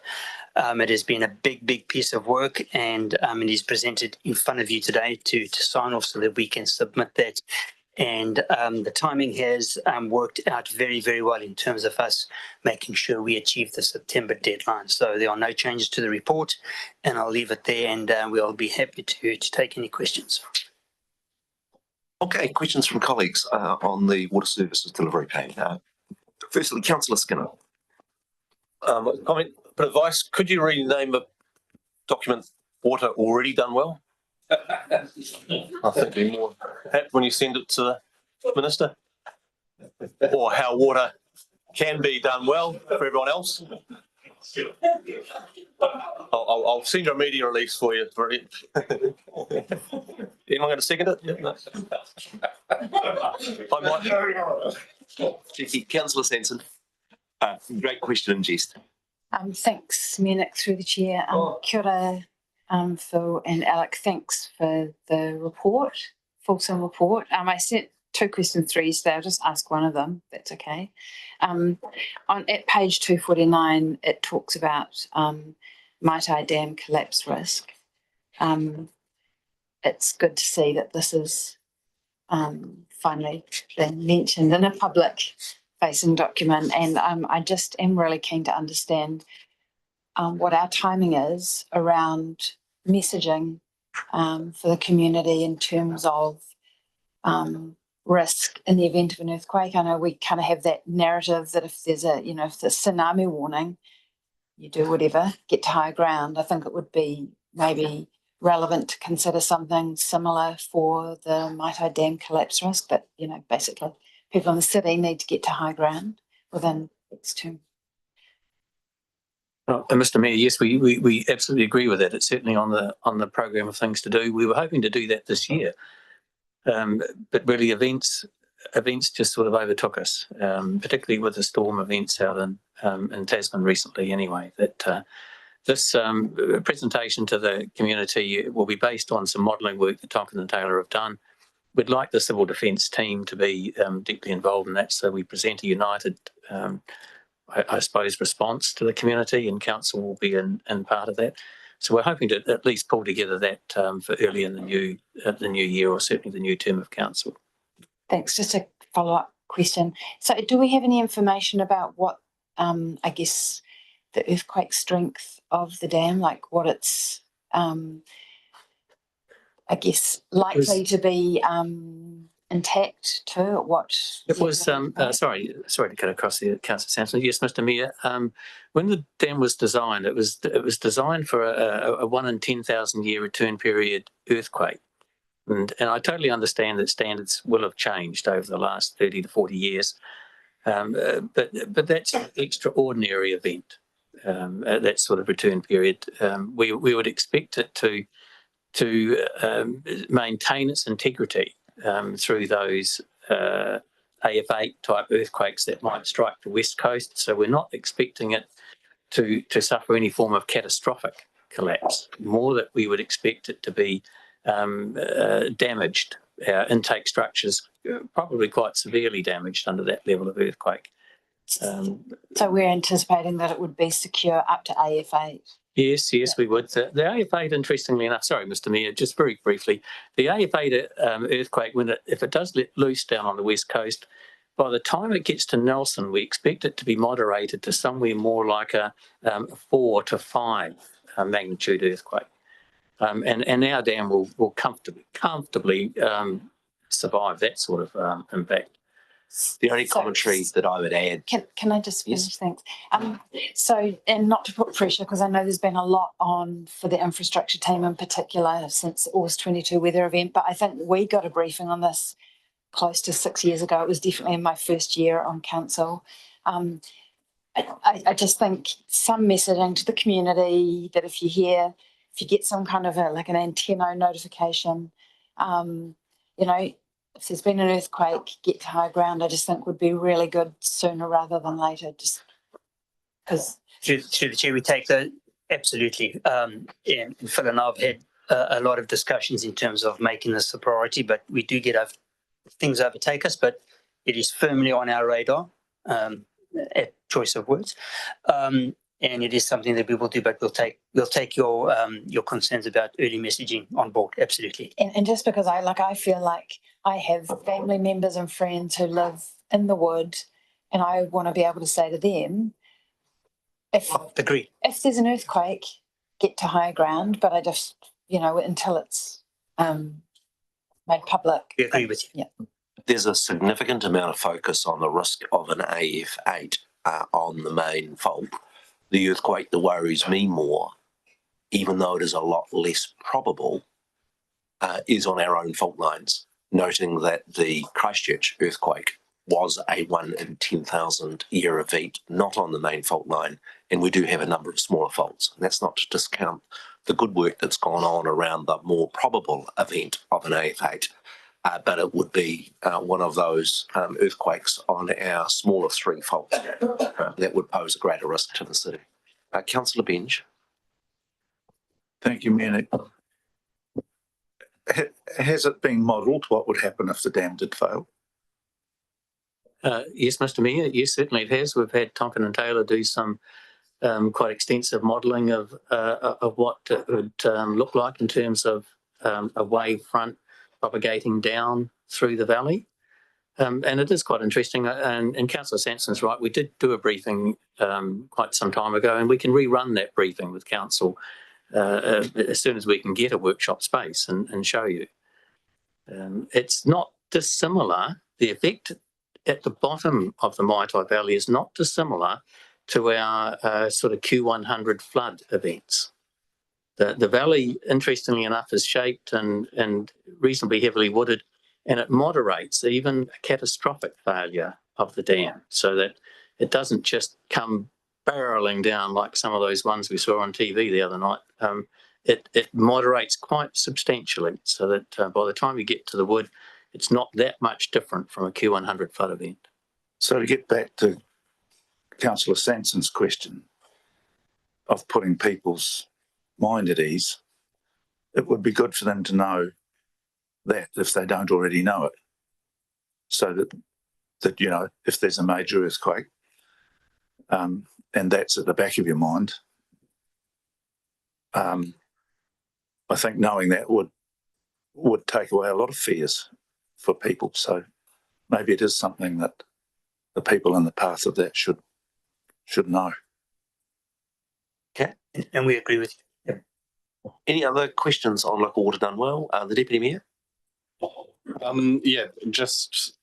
It has been a big piece of work, and it is presented in front of you today to sign off so that we can submit that. And the timing has worked out very well in terms of us making sure we achieve the September deadline. So there are no changes to the report, and I'll leave it there, and we'll be happy to take any questions. Okay, questions from colleagues on the water services delivery plan. Firstly, Councillor Skinner. Comment, but advice, could you rename a document water already done well? I think it'd be more apt when you send it to the minister, or how water can be done well for everyone else. I'll send you a media release for you. Anyone going to second it? No. Councillor Sanson. Great question and jest. Thanks, Mayor Nick, through the chair. Kia ora, Phil and Alec. Thanks for the report, fulsome report. I sent 2 questions, 3 today. I'll just ask one of them. That's okay. At page 249, it talks about Maitai Dam collapse risk. It's good to see that this is finally been mentioned in a public-facing document, and I just am really keen to understand what our timing is around messaging for the community in terms of risk in the event of an earthquake. I know we kind of have that narrative that if there's a, if there's tsunami warning, you do whatever, get to high ground. I think it would be maybe relevant to consider something similar for the Maitai Dam collapse risk, that, basically people in the city need to get to high ground within X term. Mr. Mayor, yes, we absolutely agree with that. It's certainly on the program of things to do. We were hoping to do that this year, but really events just sort of overtook us, particularly with the storm events out in Tasman recently. Anyway, that this presentation to the community will be based on some modelling work that Tonkin and Taylor have done, we'd like the civil defence team to be deeply involved in that, so we present a united, I suppose, response to the community, and council will be in part of that. So we're hoping to at least pull together that for early in the new year, or certainly the new term of council. Thanks. Just a follow-up question. So do we have any information about what, I guess, the earthquake strength of the dam, like what it's, I guess, likely to be intact to? What it was? Sorry to cut across the Councillor Sampson. Yes, Mr. Mayor. When the dam was designed, it was designed for a 1 in 10,000 year return period earthquake, and I totally understand that standards will have changed over the last 30 to 40 years, but that's an extraordinary event. That sort of return period, we would expect it to maintain its integrity through those AF8 type earthquakes that might strike the west coast. So we're not expecting it to suffer any form of catastrophic collapse. More that we would expect it to be damaged. Our intake structures probably quite severely damaged under that level of earthquake. So we're anticipating that it would be secure up to AF8. Yes, we would. The AF8, interestingly enough, sorry, Mr. Mayor, just very briefly, the AF8 earthquake, if it does let loose down on the west coast, by the time it gets to Nelson, we expect it to be moderated to somewhere more like a 4 to 5 magnitude earthquake, and our dam will comfortably survive that sort of impact. The only commentary that I would add. Can I just finish? Thanks. So, and not to put pressure, because I know there's been a lot on for the infrastructure team in particular since the August 22 weather event, but I think we got a briefing on this close to 6 years ago. It was definitely in my first year on council. I just think some messaging to the community that if you get some kind of like an antenna notification, if there's been an earthquake, get to high ground, I just think would be really good sooner rather than later, just because. Through the chair, we take that absolutely. And Phil and I have had a lot of discussions in terms of making this a priority, but we do get things overtake us, but it is firmly on our radar, at choice of words. And it is something that we will do, but we'll take your concerns about early messaging on board. Absolutely. And just because I feel like I have family members and friends who live in the wood, and I want to be able to say to them, if there's an earthquake, get to higher ground. But I just, until it's made public. We agree with you. Yeah. There's a significant amount of focus on the risk of an AF8 on the main fault. The earthquake that worries me more, even though it is a lot less probable, is on our own fault lines, noting that the Christchurch earthquake was a 1 in 10,000 year event, not on the main fault line, and we do have a number of smaller faults. And that's not to discount the good work that's gone on around the more probable event of an AF8, but it would be one of those earthquakes on our smaller 3 faults that would pose a greater risk to the city. Councillor Benj. Thank you, Mayor. Has it been modelled what would happen if the dam did fail? Yes, Mr. Mayor. Yes, certainly it has. We've had Tonkin and Taylor do some quite extensive modelling of what it would look like in terms of a wave front propagating down through the valley. And it is quite interesting. And Councillor Sampson's right. We did do a briefing quite some time ago, and we can rerun that briefing with council as soon as we can get a workshop space and show you. It's not dissimilar. The effect at the bottom of the Maitai Valley is not dissimilar to our sort of Q100 flood events. The valley, interestingly enough, is shaped and reasonably heavily wooded, and it moderates even a catastrophic failure of the dam, so that it doesn't just come barreling down like some of those ones we saw on TV the other night. It moderates quite substantially, so that by the time you get to the wood, it's not that much different from a Q100 flood event. So to get back to Councillor Sampson's question of putting people's mind at ease, it would be good for them to know that if they don't already know it. So that you know, if there's a major earthquake, and that's at the back of your mind, I think knowing that would take away a lot of fears for people. So maybe it is something that the people in the path of that should know. Okay. And we agree with you. Any other questions on local water done well? The Deputy Mayor? Yeah, just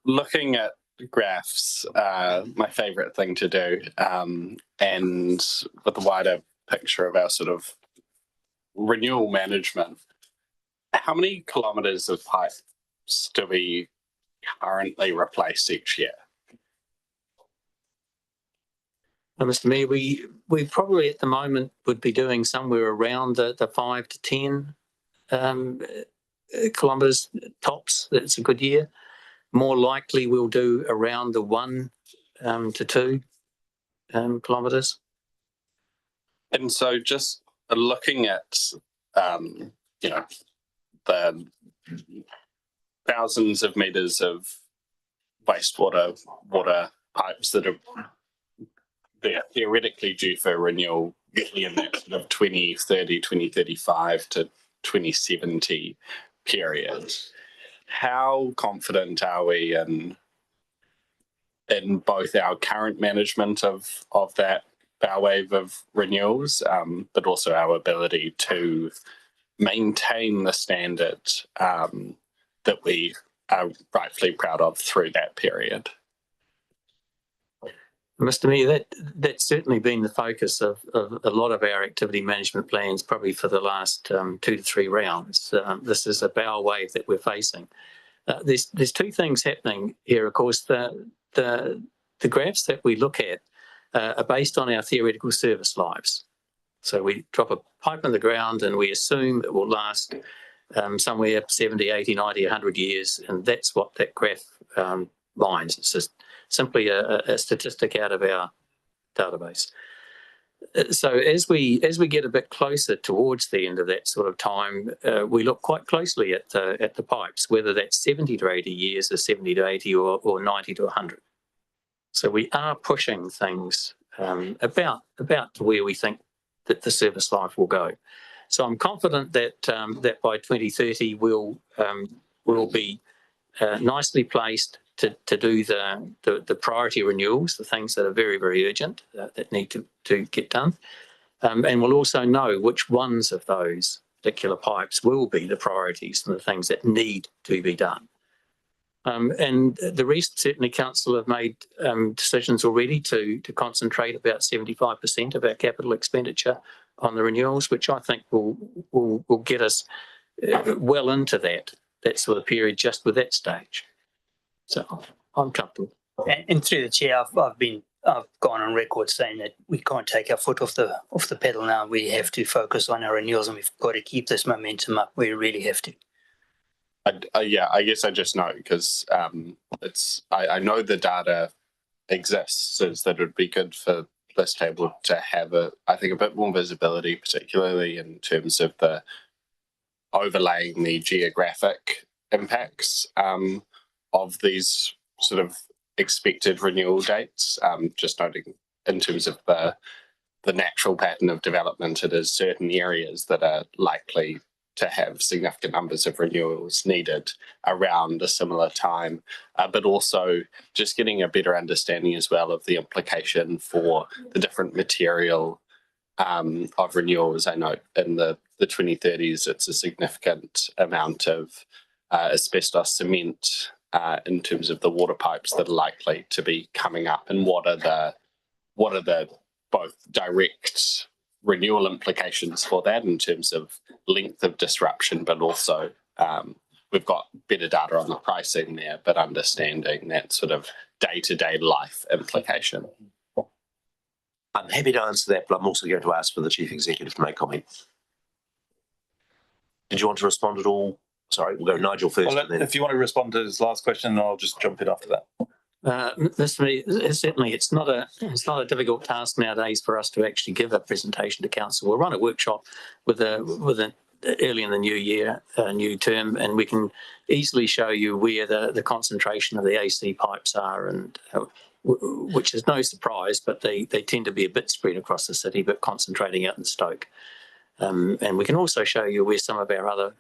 looking at graphs, my favourite thing to do, and with the wider picture of our sort of renewal management, how many kilometres of pipes do we currently replace each year? Mr. Mayor, we probably at the moment would be doing somewhere around the 5 to 10 kilometres tops. That's a good year. More likely we'll do around the 1 to 2 kilometres. And so just looking at, you know, the thousands of metres of wastewater water pipes that are theoretically due for renewal in that sort of 2030, 2035 to 2070 period. How confident are we in both our current management of that bow wave of renewals, but also our ability to maintain the standard that we are rightfully proud of through that period? Mr. Mayor, that's certainly been the focus of a lot of our activity management plans, probably for the last 2 to 3 rounds. This is a bow wave that we're facing. There's 2 things happening here. Of course, the graphs that we look at are based on our theoretical service lives. So we drop a pipe in the ground and we assume it will last somewhere 70, 80, 90, 100 years, and that's what that graph lines. It's just simply a statistic out of our database. So as we get a bit closer towards the end of that sort of time, we look quite closely at the pipes, whether that's 70 to 80 years or 70 to 80 or 90 to 100. So we are pushing things about to where we think that the service life will go. So I'm confident that that by 2030 we'll be nicely placed to do the priority renewals, the things that are very, very urgent that need to get done. And we'll also know which ones of those particular pipes will be the priorities and the things that need to be done. And the rest, certainly council have made decisions already to concentrate about 75% of our capital expenditure on the renewals, which I think will get us well into that sort of period just with that stage. So I'm comfortable. And through the chair, I've gone on record saying that we can't take our foot off the pedal now. We have to focus on our renewals, and we've got to keep this momentum up. We really have to. Yeah, I guess I just know because I know the data exists, so that it would be good for this table to have I think a bit more visibility, particularly in terms of the overlaying the geographic impacts of these sort of expected renewal dates. Just noting in terms of the natural pattern of development, it is certain areas that are likely to have significant numbers of renewals needed around a similar time, but also just getting a better understanding as well of the implication for the different material of renewals. I know in the 2030s, it's a significant amount of asbestos cement in terms of the water pipes that are likely to be coming up, and what are the both direct renewal implications for that in terms of length of disruption, but also we've got better data on the pricing there, but understanding that sort of day-to-day life implication. I'm happy to answer that, but I'm also going to ask for the Chief Executive to make comment. Did you want to respond at all? Sorry, we'll go Nigel first. Well, if you want to respond to his last question, I'll just jump in after that. Certainly, it's not a difficult task nowadays for us to actually give a presentation to council. We'll run a workshop with early in the new year, new term, and we can easily show you where the concentration of the AC pipes are, and which is no surprise, but they tend to be a bit spread across the city, but concentrating out in Stoke. And we can also show you where some of our other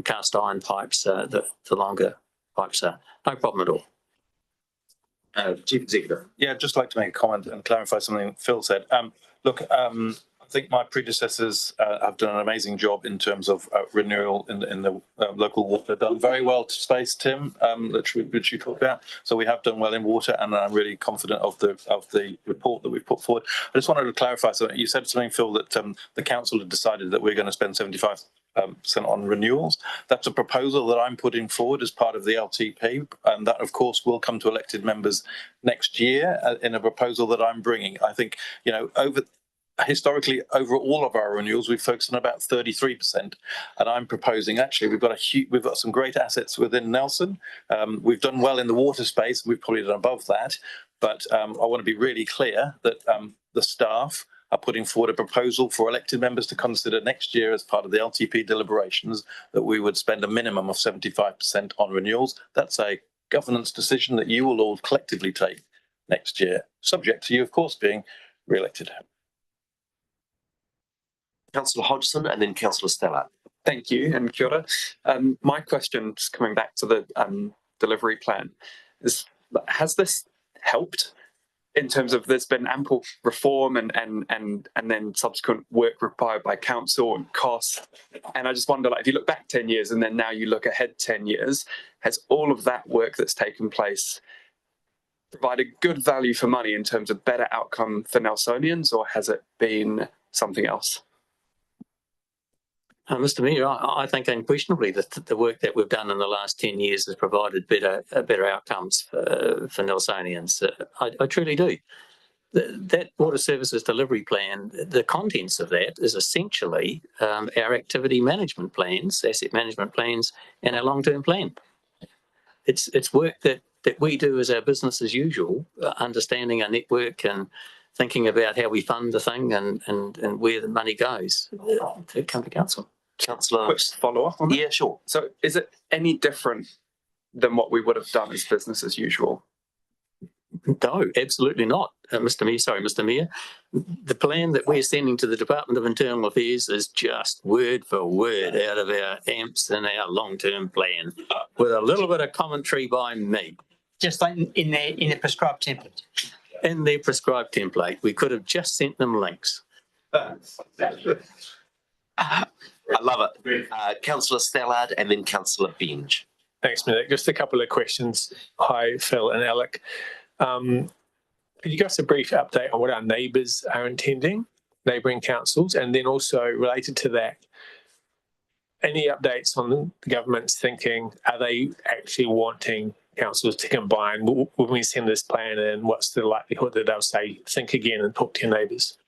cast iron pipes, the longer pipes are. No problem at all. Chief Executive. Yeah, I'd just like to make a comment and clarify something Phil said. Look, I think my predecessors have done an amazing job in terms of renewal in the local water. Done very well to space, Tim, which you talked about. So we have done well in water, and I'm really confident of the report that we've put forward. I just wanted to clarify something. You said something, Phil, that the council had decided that we're going to spend 75% on renewals. That's a proposal that I'm putting forward as part of the LTP, and that, of course, will come to elected members next year in a proposal that I'm bringing. I think, historically, over all of our renewals, we've focused on about 33%, and I'm proposing, actually, we've got some great assets within Nelson. We've done well in the water space. We've probably done above that, but I want to be really clear that the staff are putting forward a proposal for elected members to consider next year as part of the LTP deliberations that we would spend a minimum of 75% on renewals. That's a governance decision that you will all collectively take next year, subject to you, of course, being re-elected. Councillor Hodgson and then Councillor Stallard. Thank you, and kia ora. My question, just coming back to the delivery plan, is has this helped in terms of there's been ample reform and then subsequent work required by council and costs? And I just wonder, like, if you look back 10 years and then now you look ahead 10 years, has all of that work that's taken place provided good value for money in terms of better outcome for Nelsonians, or has it been something else? Mr. Mayor, I think unquestionably that the work that we've done in the last 10 years has provided better outcomes for Nelsonians. I truly do. That water services delivery plan, the contents of that is essentially our activity management plans, asset management plans, and our long-term plan. It's work that we do as our business as usual, understanding our network and thinking about how we fund the thing and where the money goes to come to council. Councillor. Quick follow-up on that? Yeah, sure. So is it any different than what we would have done as business as usual? No, absolutely not, Mr. Mayor. The plan that we're sending to the Department of Internal Affairs is just word for word out of our AMPS and our long-term plan, with a little bit of commentary by me. Just like in the prescribed template. In their prescribed template, we could have just sent them links. I love it. Councillor Stallard and then Councillor Benge. Thanks, Mick. Just a couple of questions. Hi, Phil and Alec. Could you give us a brief update on what our neighbours are intending, neighbouring councils, and then also related to that, any updates on the government's thinking? Are they actually wanting councils to combine? When we send this plan in, what's the likelihood that they'll say, think again and talk to your neighbours?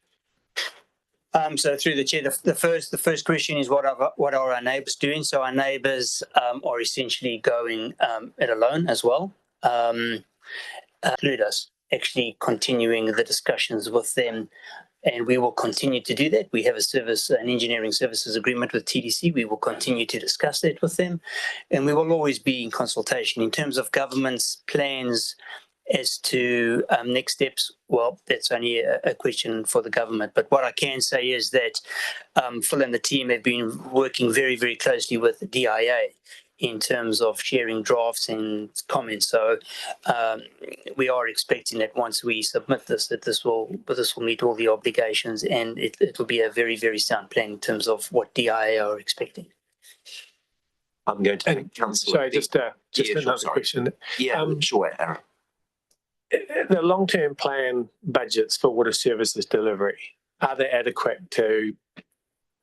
So through the chair, the first question is what are our neighbours doing? So our neighbours are essentially going it alone as well. Include us actually continuing the discussions with them, and we will continue to do that. We have an engineering services agreement with TDC. We will continue to discuss that with them, and we will always be in consultation. In terms of government's plans as to next steps, well, that's only a question for the government. But what I can say is that Phil and the team have been working very, very closely with the DIA in terms of sharing drafts and comments. So we are expecting that once we submit this, that this will meet all the obligations, and it will be a very, very sound plan in terms of what DIA are expecting. I'm going to take Councillor. Sorry, just another question. Yeah, sure, Aaron. The long-term plan budgets for water services delivery, are they adequate to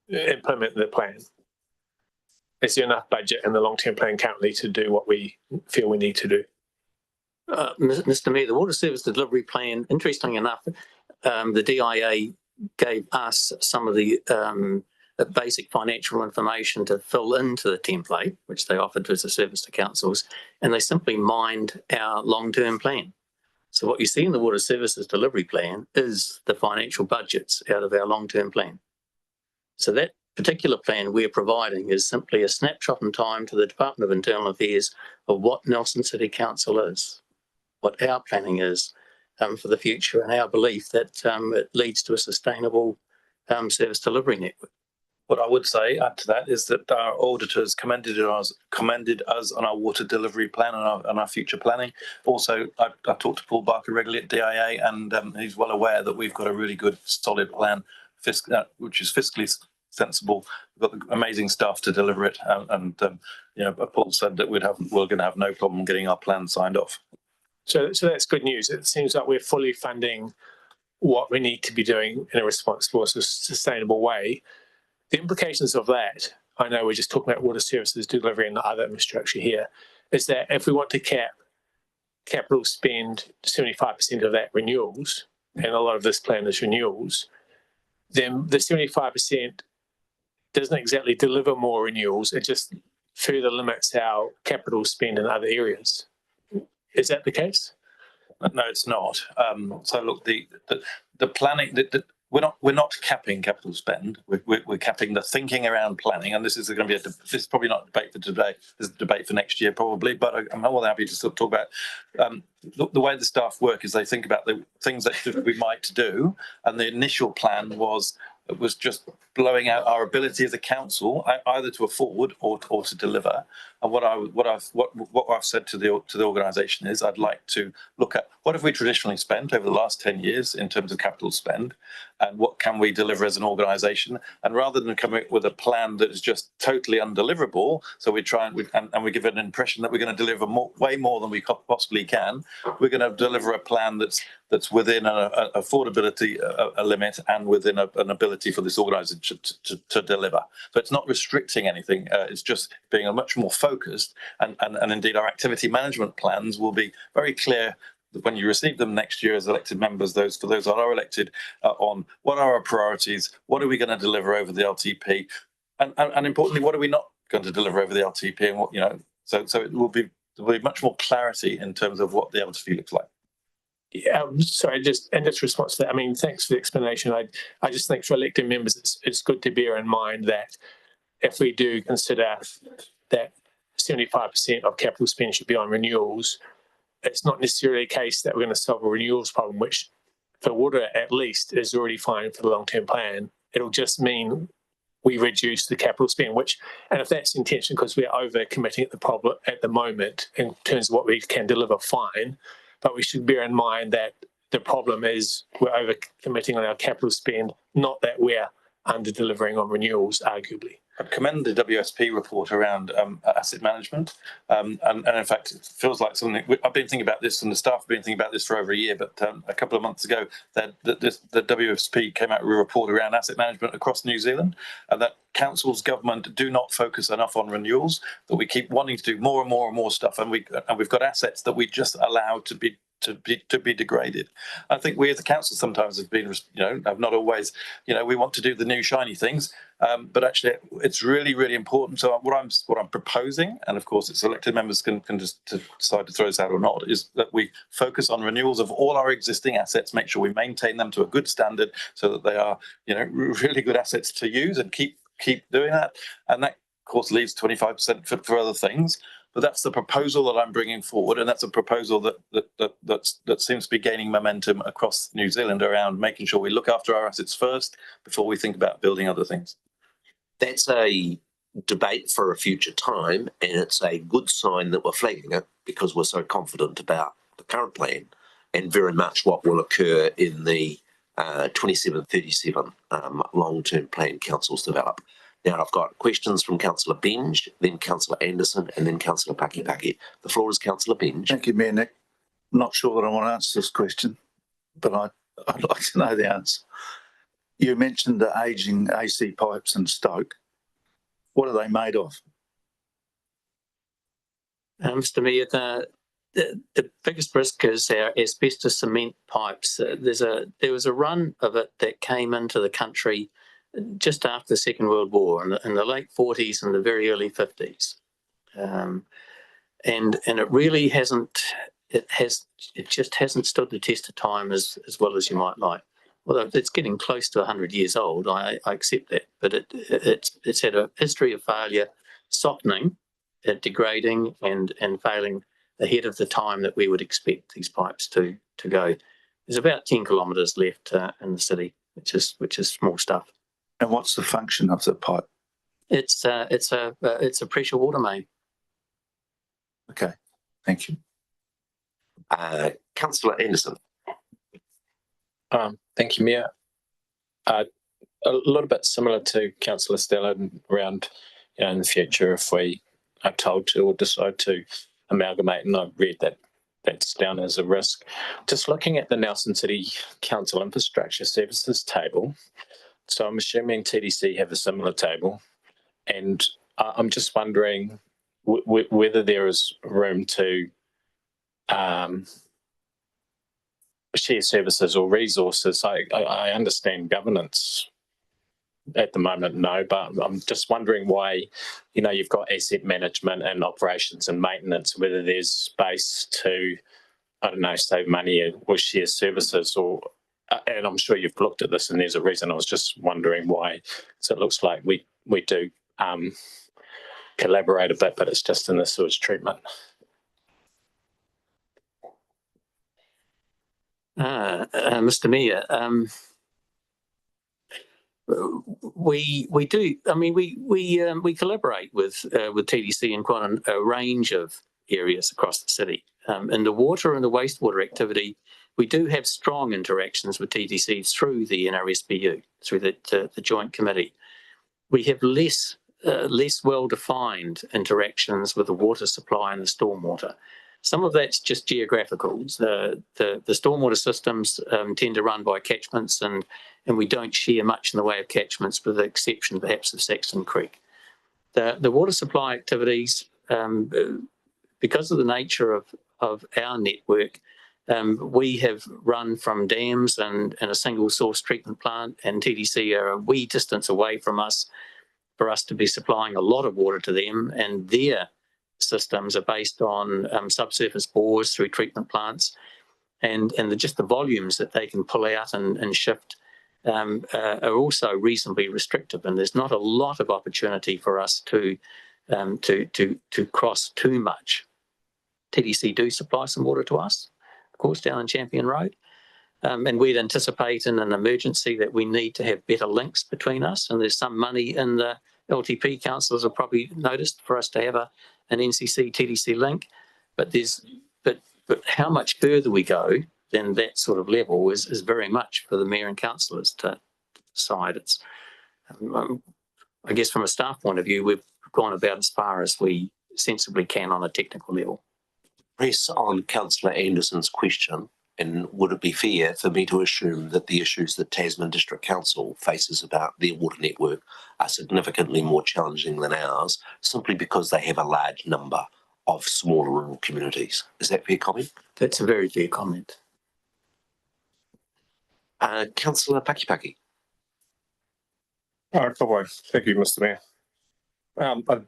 implement the plan? Is there enough budget in the long-term plan currently to do what we feel we need to do? Mr. Mayor, the water service delivery plan, interestingly enough, the DIA gave us some of the basic financial information to fill into the template, which they offered as a service to councils, and they simply mined our long-term plan. So what you see in the water services delivery plan is the financial budgets out of our long-term plan. So that particular plan we're providing is simply a snapshot in time to the Department of Internal Affairs of what Nelson City Council is, what our planning is for the future, and our belief that it leads to a sustainable service delivery network. What I would say, add to that, is that our auditors commended us on our water delivery plan and our future planning. Also, I talked to Paul Barker regularly at DIA, and he's well aware that we've got a really good, solid plan, which is fiscally sensible. We've got amazing staff to deliver it, Paul said that we're going to have no problem getting our plan signed off. So that's good news. It seems like we're fully funding what we need to be doing in a responsible, sustainable way. The implications of that, I know we're just talking about water services delivery and other infrastructure here, is that if we want to cap capital spend 75% of that renewals, and a lot of this plan is renewals, then the 75% doesn't exactly deliver more renewals. It just further limits our capital spend in other areas. Is that the case? No, it's not. So look, the planning, we're not capping capital spend. We're capping the thinking around planning, and this is going to be this is probably not a debate for today. This is a debate for next year probably. But I'm more than happy to sort of talk about the way the staff work. Is they think about the things that we might do, and the initial plan was just blowing out our ability as a council either to afford or to deliver. And what I've said to the organisation is I'd like to look at what have we traditionally spent over the last 10 years in terms of capital spend, and what can we deliver as an organisation. And rather than coming up with a plan that is just totally undeliverable, so we try and we give an impression that we're going to deliver way more than we possibly can. We're going to deliver a plan that's within an affordability limit and within an ability for this organisation to deliver. So it's not restricting anything. It's just being a much more focused, and indeed our activity management plans will be very clear when you receive them next year as elected members, for those that are elected, on what are our priorities, what are we going to deliver over the LTP, and importantly, what are we not going to deliver over the LTP, and what, so it will be, there'll be much more clarity in terms of what the LTP looks like. Yeah, sorry, just in this response to that, I mean, thanks for the explanation. I just think for elected members, it's good to bear in mind that if we do consider that 75% of capital spend should be on renewals, it's not necessarily a case that we're going to solve a renewals problem, which for water at least is already fine for the long-term plan. It'll just mean we reduce the capital spend, and if that's the intention, because we're over committing at the moment in terms of what we can deliver, fine. But we should bear in mind that the problem is we're over committing on our capital spend, not that we're under delivering on renewals, arguably. I commend the WSP report around asset management, and in fact, it feels like something I've been thinking about this, and the staff have been thinking about this for over a year. But a couple of months ago, the WSP came out with a report around asset management across New Zealand, and that councils, government do not focus enough on renewals. That we keep wanting to do more and more and more stuff, and we've got assets that we just allow to be degraded. I think we as a council sometimes have been, have not always, we want to do the new shiny things, but actually it's really, really important. So what I'm proposing, and of course it's elected members can just decide to throw this out or not, is that we focus on renewals of all our existing assets, make sure we maintain them to a good standard so that they are, really good assets to use, and keep doing that. And that of course leaves 25% for other things. But that's the proposal that I'm bringing forward, and that's a proposal that seems to be gaining momentum across New Zealand around making sure we look after our assets first before we think about building other things. That's a debate for a future time, and it's a good sign that we're flagging it because we're so confident about the current plan and very much what will occur in the 27-37 long-term plan councils develop. Now, I've got questions from Councillor Benge, then Councillor Anderson, and then Councillor Pakipaki. The floor is Councillor Benge. Thank you, Mayor Nick. I'm not sure that I want to answer this question, but I'd like to know the answer. You mentioned the ageing AC pipes in Stoke. What are they made of? Mr. Mayor, the biggest risk is our asbestos cement pipes. There was a run of it that came into the country just after the Second World War in the late 40s and the very early 50s. And it really hasn't, it just hasn't stood the test of time as well as you might like. Although it's getting close to 100 years old, I accept that, but it's had a history of failure, softening, degrading, and failing ahead of the time that we would expect these pipes to go. There's about 10 kilometres left in the city, which is small stuff. And what's the function of the pipe? It's a pressure water main. Okay, thank you. Councillor Anderson. Thank you, Mayor. A little bit similar to Councillor Stella around, in the future, if we are told to or decide to amalgamate, and I've read that that's down as a risk. Just looking at the Nelson City Council Infrastructure Services table, so I'm assuming TDC have a similar table, and I'm just wondering whether there is room to share services or resources. I understand governance at the moment, no, but I'm just wondering why, you've got asset management and operations and maintenance, whether there's space to, I don't know, save money or share services, or, and I'm sure you've looked at this and there's a reason. I was just wondering why. So it looks like we do collaborate a bit, but it's just in the sewage treatment. Mr. Mayor, we do. I mean, we collaborate with TDC in quite a range of areas across the city. In the water and the wastewater activity, we do have strong interactions with TDC through the NRSPU, through the Joint Committee. We have less well-defined interactions with the water supply and the stormwater. Some of that's just geographical. The stormwater systems tend to run by catchments, and we don't share much in the way of catchments, with the exception perhaps of Saxon Creek. The water supply activities, because of the nature of our network, we have run from dams and a single source treatment plant, and TDC are a wee distance away from us for us to be supplying a lot of water to them, and their systems are based on subsurface bores through treatment plants, and just the volumes that they can pull out and shift are also reasonably restrictive, and there's not a lot of opportunity for us to cross too much. TDC do supply some water to us, of course, down in Champion Road, and we'd anticipate in an emergency that we need to have better links between us, and there's some money in the LTP. Councillors have probably noticed for us to have an NCC TDC link, but how much further we go than that sort of level is very much for the mayor and councillors to decide. It's, I guess, from a staff point of view, we've gone about as far as we sensibly can on a technical level. Press on Councillor Anderson's question, and would it be fair for me to assume that the issues that Tasman District Council faces about their water network are significantly more challenging than ours, simply because they have a large number of smaller rural communities? Is that a fair comment? That's a very fair comment. Councillor Pakipaki. Thank you, Mr. Mayor. I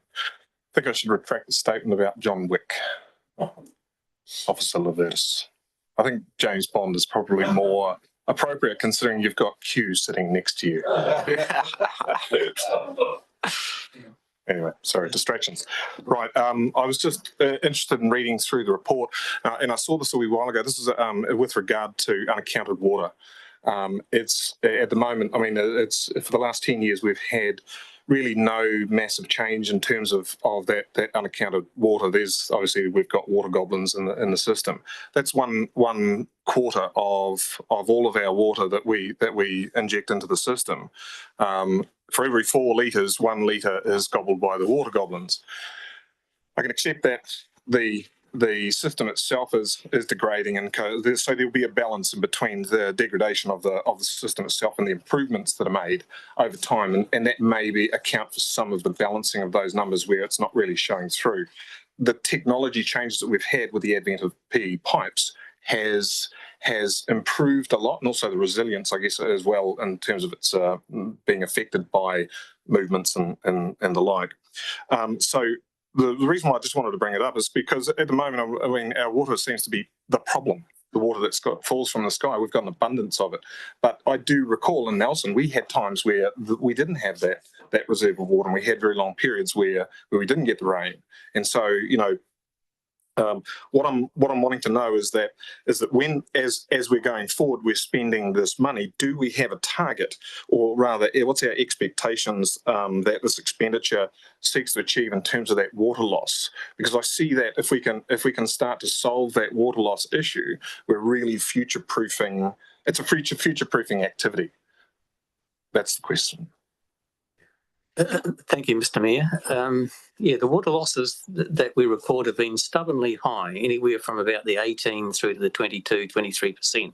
think I should retract the statement about John Wick, Officer Levertis. I think James Bond is probably more appropriate, considering you've got Q sitting next to you. Anyway, sorry, distractions. Right, I was just interested in reading through the report, and I saw this a wee while ago. This is with regard to unaccounted water. It's at the moment, I mean, it's for the last 10 years we've had really no massive change in terms of that unaccounted water. There's obviously, we've got water goblins in the system. That's one quarter of all of our water that we inject into the system. For every 4 litres, 1 litre is gobbled by the water goblins. I can accept that the system itself is degrading, and so there'll be a balance in between the degradation of the system itself and the improvements that are made over time, and that maybe account for some of the balancing of those numbers where it's not really showing through. The technology changes that we've had with the advent of PE pipes has improved a lot, and also the resilience, I guess, as well, in terms of its being affected by movements and the like. So the reason why I just wanted to bring it up is because at the moment, I mean, our water seems to be the problem the water falls from the sky. We've got an abundance of it. But I do recall in Nelson, we had times where we didn't have that reserve of water, and we had very long periods where we didn't get the rain. And so, what I'm wanting to know is that when as we're going forward, we're spending this money, do we have a target, or rather, what's our expectations that this expenditure seeks to achieve in terms of that water loss? Because I see that if we can start to solve that water loss issue, we're really future-proofing. It's a future-proofing activity. That's the question. Thank you, Mr. Mayor. The water losses that we record have been stubbornly high, anywhere from about the 18 through to the 22, 23%.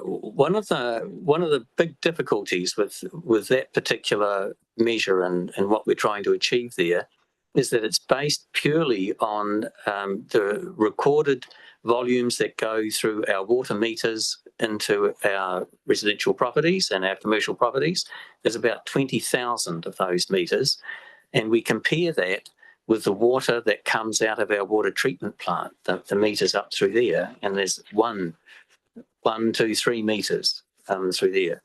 One of the big difficulties with that particular measure and what we're trying to achieve there is that it's based purely on the recorded volumes that go through our water meters into our residential properties and our commercial properties. There's about 20,000 of those meters, and we compare that with the water that comes out of our water treatment plant, the meters up through there, and there's 1, 2, 3 meters through there.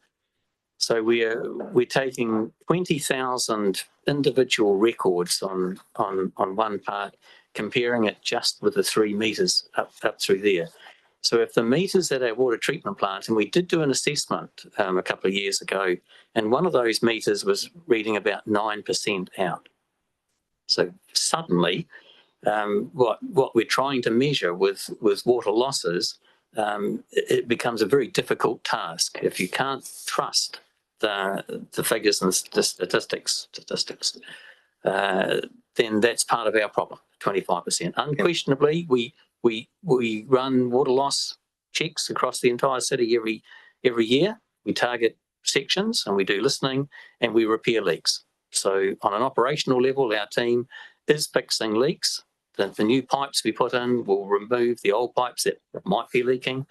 So we're taking 20,000 individual records on one part, comparing it just with the 3 meters up through there. So if the meters at our water treatment plant, and we did do an assessment a couple of years ago, and one of those meters was reading about 9% out. So suddenly, what we're trying to measure with water losses, it becomes a very difficult task if you can't trust the figures and the statistics. Then that's part of our problem. 25%. Unquestionably, we run water loss checks across the entire city every year. We target sections and we do listening and we repair leaks. So on an operational level, our team is fixing leaks. The new pipes we put in will remove the old pipes that might be leaking,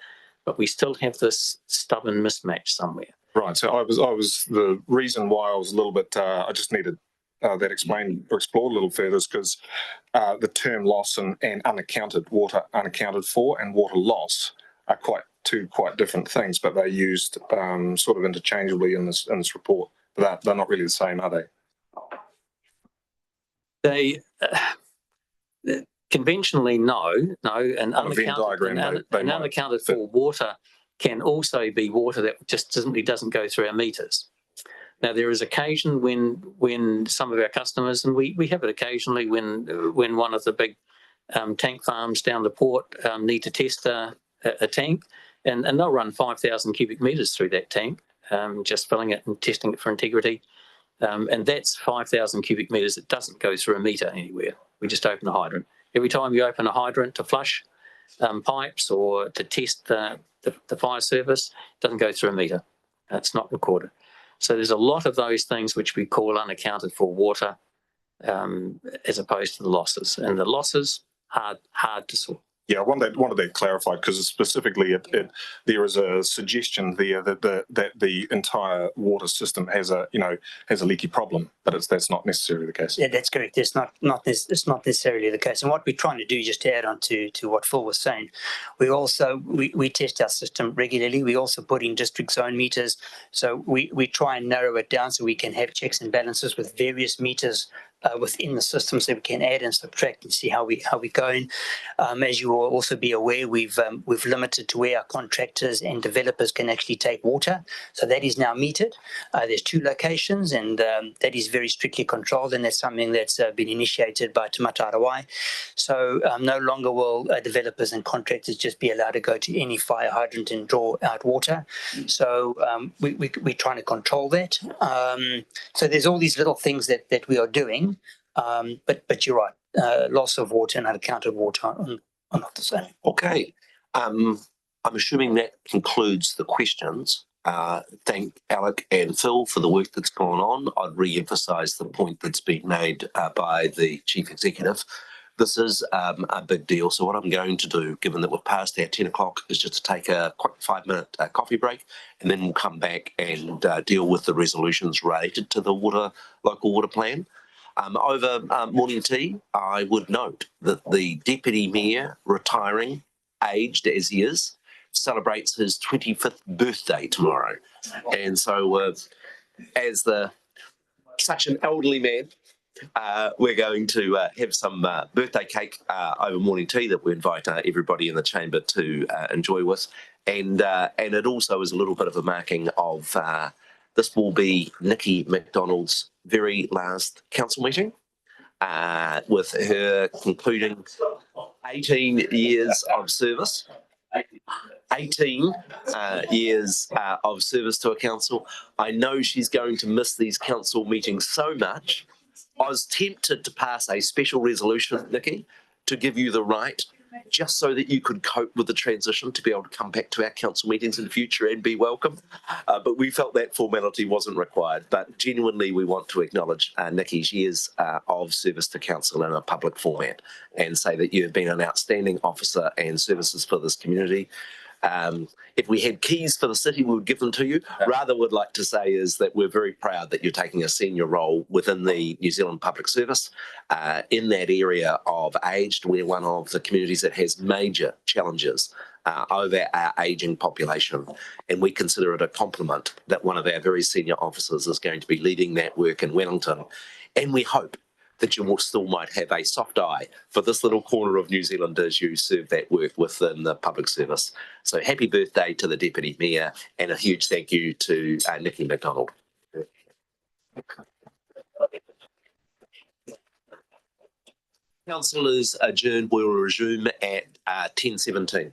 but we still have this stubborn mismatch somewhere. Right. So I was the reason why I was a little bit. I just needed that explained or explored a little further is because the term loss and unaccounted for and water loss are two quite different things, but they're used sort of interchangeably in this report. But they're not really the same, are they? They conventionally no, and unaccounted for water can also be water that just simply doesn't go through our meters. Now, there is occasion when some of our customers, and we have it occasionally when one of the big tank farms down the port need to test a tank, and they'll run 5,000 cubic metres through that tank, just filling it and testing it for integrity. And that's 5,000 cubic metres that doesn't go through a meter anywhere. We just open a hydrant. Every time you open a hydrant to flush pipes or to test the fire service, it doesn't go through a meter. It's not recorded. So there's a lot of those things which we call unaccounted for water, as opposed to the losses. And the losses hard to sort. Yeah, I wanted that clarified because specifically there is a suggestion there that the entire water system has a leaky problem, but that's not necessarily the case. Yeah, that's correct. It's not necessarily the case. And what we're trying to do, just to add on to what Phil was saying, we test our system regularly. We also put in district zone meters, so we try and narrow it down so we can have checks and balances with various meters within the system, so we can add and subtract and see how we're going. As you will also be aware, we've limited to where our contractors and developers can actually take water, so that is now metered. There's 2 locations, and that is very strictly controlled, and that's something that's been initiated by Te Mata Arawai. So no longer will developers and contractors just be allowed to go to any fire hydrant and draw out water. So we're trying to control that. So there's all these little things that we are doing. But you're right. Loss of water and unaccounted water are not the same. Okay. I'm assuming that concludes the questions. Thank Alec and Phil for the work that's gone on. I'd re-emphasise the point that's been made by the Chief Executive. This is a big deal. So what I'm going to do, given that we're past our 10 o'clock, is just to take a quick 5-minute coffee break, and then we'll come back and deal with the resolutions related to the local water plan. Over morning tea, I would note that the Deputy Mayor retiring aged as he is, celebrates his 25th birthday tomorrow. And so as such an elderly man, we're going to have some birthday cake over morning tea that we invite everybody in the chamber to enjoy with. And it also is a little bit of a marking of this will be Nikki McDonald's very last council meeting, with her concluding 18 years of service. 18 years of service to a council. I know she's going to miss these council meetings so much. I was tempted to pass a special resolution, Nikki, to give you the right, just so that you could cope with the transition, to be able to come back to our council meetings in the future and be welcome. But we felt that formality wasn't required. But genuinely, we want to acknowledge Nikki's years of service to council in a public format and say that you have been an outstanding officer and services for this community. If we had keys for the city, we would give them to you. Rather, would like to say is that we're very proud that you're taking a senior role within the New Zealand Public Service. In that area of aged, we're one of the communities that has major challenges over our ageing population. And we consider it a compliment that one of our very senior officers is going to be leading that work in Wellington. And we hope that you still might have a soft eye for this little corner of New Zealand as you serve that work within the public service. So happy birthday to the Deputy Mayor, and a huge thank you to Nikki McDonald. Council is adjourned. We will resume at 10:17.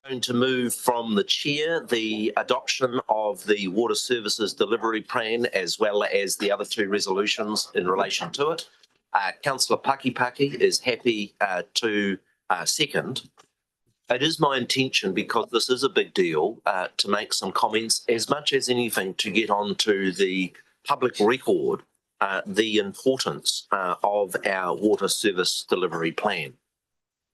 Going to move from the chair the adoption of the Water Services Delivery Plan as well as the other two resolutions in relation to it. Councillor Pakipaki is happy to second. It is my intention, because this is a big deal, to make some comments as much as anything to get onto the public record the importance of our Water Service Delivery Plan.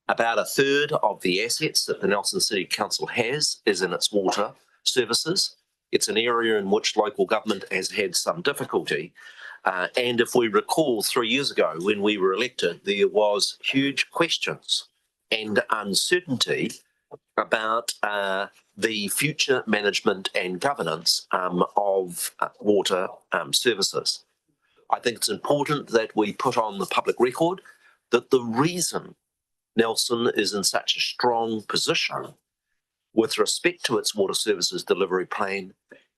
About a third of the assets that the Nelson City Council has is in its water services. It's an area in which local government has had some difficulty. And if we recall 3 years ago when we were elected, there was huge questions and uncertainty about the future management and governance of water services. I think it's important that we put on the public record that the reason Nelson is in such a strong position with respect to its water services delivery plan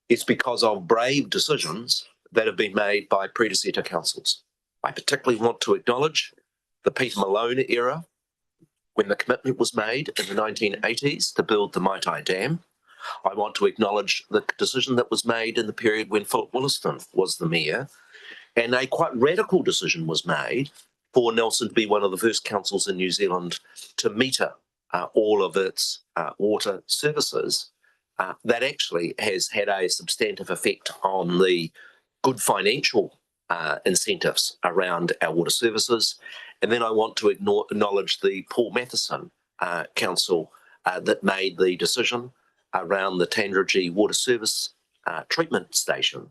is because of brave decisions that have been made by predecessor councils. I particularly want to acknowledge the Peter Malone era, when the commitment was made in the 1980s to build the Maitai Dam. I want to acknowledge the decision that was made in the period when Philip Williston was the mayor, and a quite radical decision was made for Nelson to be one of the first councils in New Zealand to meter all of its water services. That actually has had a substantive effect on the good financial incentives around our water services. And then I want to acknowledge the Paul Matheson Council that made the decision around the Tandragee Water Service treatment station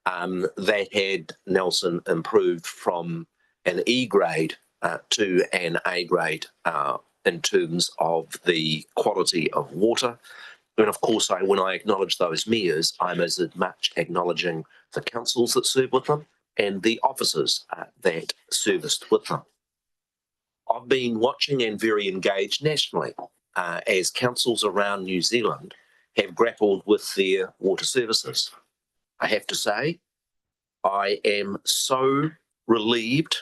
that had Nelson improved from an E grade to an A grade in terms of the quality of water. And of course, when I acknowledge those mayors, I'm as much acknowledging the councils that serve with them and the officers that serviced with them. I've been watching and very engaged nationally as councils around New Zealand have grappled with their water services. I have to say, I am so relieved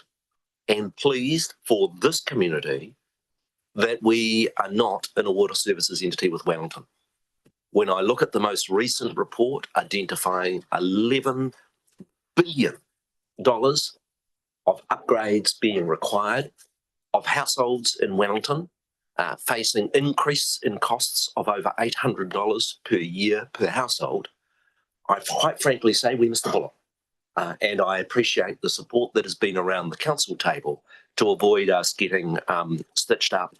and pleased for this community that we are not in a water services entity with Wellington. When I look at the most recent report identifying $11 billion of upgrades being required, of households in Wellington facing increase in costs of over $800 per year per household, I quite frankly say we missed the bullet. And I appreciate the support that has been around the council table to avoid us getting stitched up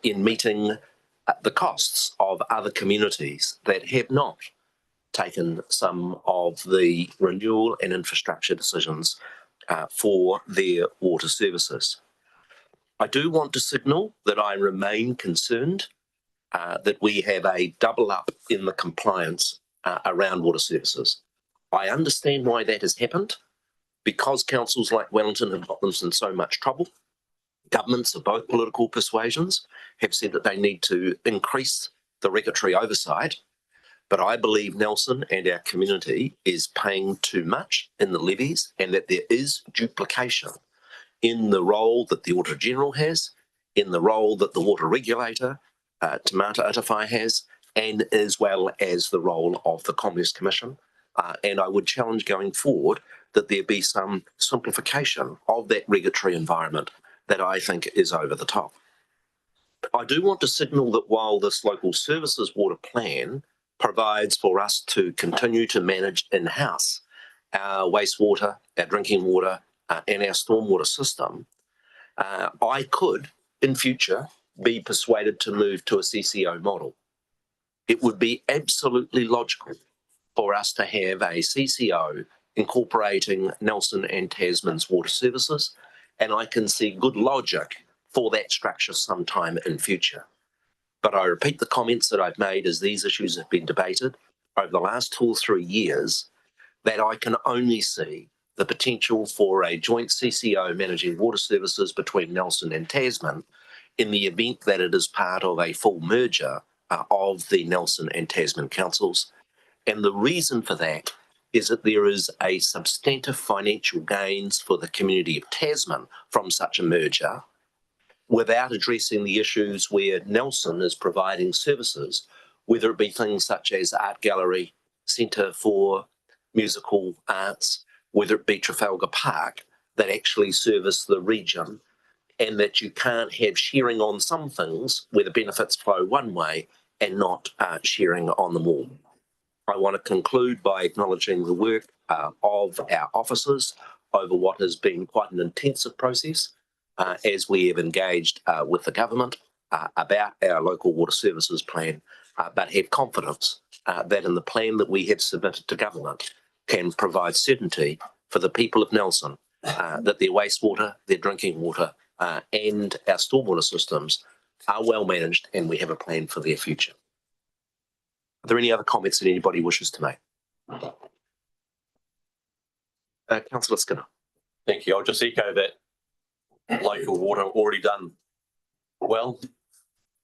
in meeting the costs of other communities that have not taken some of the renewal and infrastructure decisions for their water services. I do want to signal that I remain concerned that we have a double up in the compliance around water services. I understand why that has happened, because councils like Wellington have got them in so much trouble. Governments of both political persuasions have said that they need to increase the regulatory oversight, but I believe Nelson and our community is paying too much in the levies, and that there is duplication in the role that the Auditor General has, in the role that the water regulator, Te Mata Atawhai, has, and as well as the role of the Commerce Commission. And I would challenge going forward that there be some simplification of that regulatory environment that I think is over the top. I do want to signal that while this local services water plan provides for us to continue to manage in-house our wastewater, our drinking water, and our stormwater system, I could, in future, be persuaded to move to a CCO model. It would be absolutely logical for us to have a CCO incorporating Nelson and Tasman's water services, and I can see good logic for that structure sometime in future. But I repeat the comments that I've made as these issues have been debated over the last 2 or 3 years, that I can only see the potential for a joint CCO managing water services between Nelson and Tasman in the event that it is part of a full merger of the Nelson and Tasman councils. And the reason for that is that there is a substantive financial gains for the community of Tasman from such a merger. without addressing the issues where Nelson is providing services, whether it be things such as Art Gallery, Centre for Musical Arts, whether it be Trafalgar Park, that actually service the region, and that you can't have sharing on some things where the benefits flow one way and not sharing on them all. I want to conclude by acknowledging the work of our officers over what has been quite an intensive process as we have engaged with the government about our local water services plan, but have confidence that in the plan that we have submitted to government can provide certainty for the people of Nelson that their wastewater, their drinking water and our stormwater systems are well managed and we have a plan for their future. Are there any other comments that anybody wishes to make? Councillor Skinner. Thank you. I'll just echo that local water already done well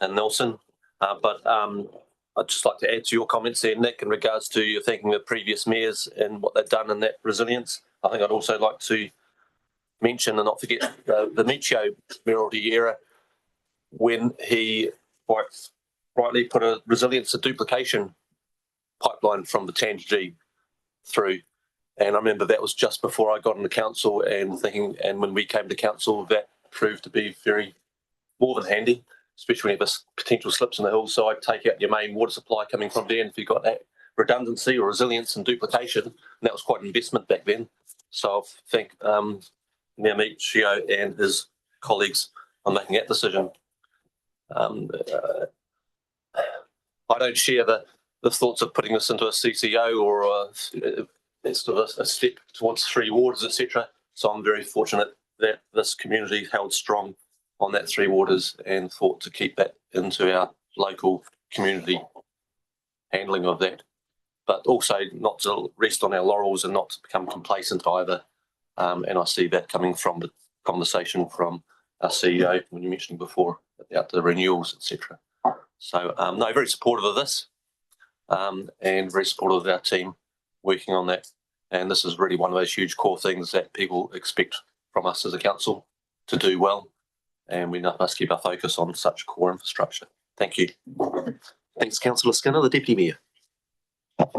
in Nelson, but I'd just like to add to your comments there, Nick, in regards to you thanking the previous mayors and what they've done in that resilience. I think I'd also like to mention and not forget the Michio mayoralty era, when he quite rightly put a resilience to duplication pipeline from the Tangi through. And I remember that was just before I got into council and thinking, and when we came to council, that proved to be very more than handy, especially when you have potential slips in the hills. So I'd take out your main water supply coming from there, and if you've got that redundancy or resilience and duplication, and that was quite an investment back then. So I think Mayor Michio and his colleagues on making that decision. I don't share the thoughts of putting this into a CCO or it's sort of a step towards 3 waters, etc. So I'm very fortunate that this community held strong on that 3 waters and thought to keep that into our local community handling of that. But also not to rest on our laurels and not to become complacent either. And I see that coming from the conversation from our CEO when you mentioned before about the renewals, etc. So no, very supportive of this and very supportive of our team working on that. And this is really one of those huge core things that people expect from us as a council to do well. And we must keep our focus on such core infrastructure. Thank you. Thanks, Councillor Skinner. The Deputy Mayor.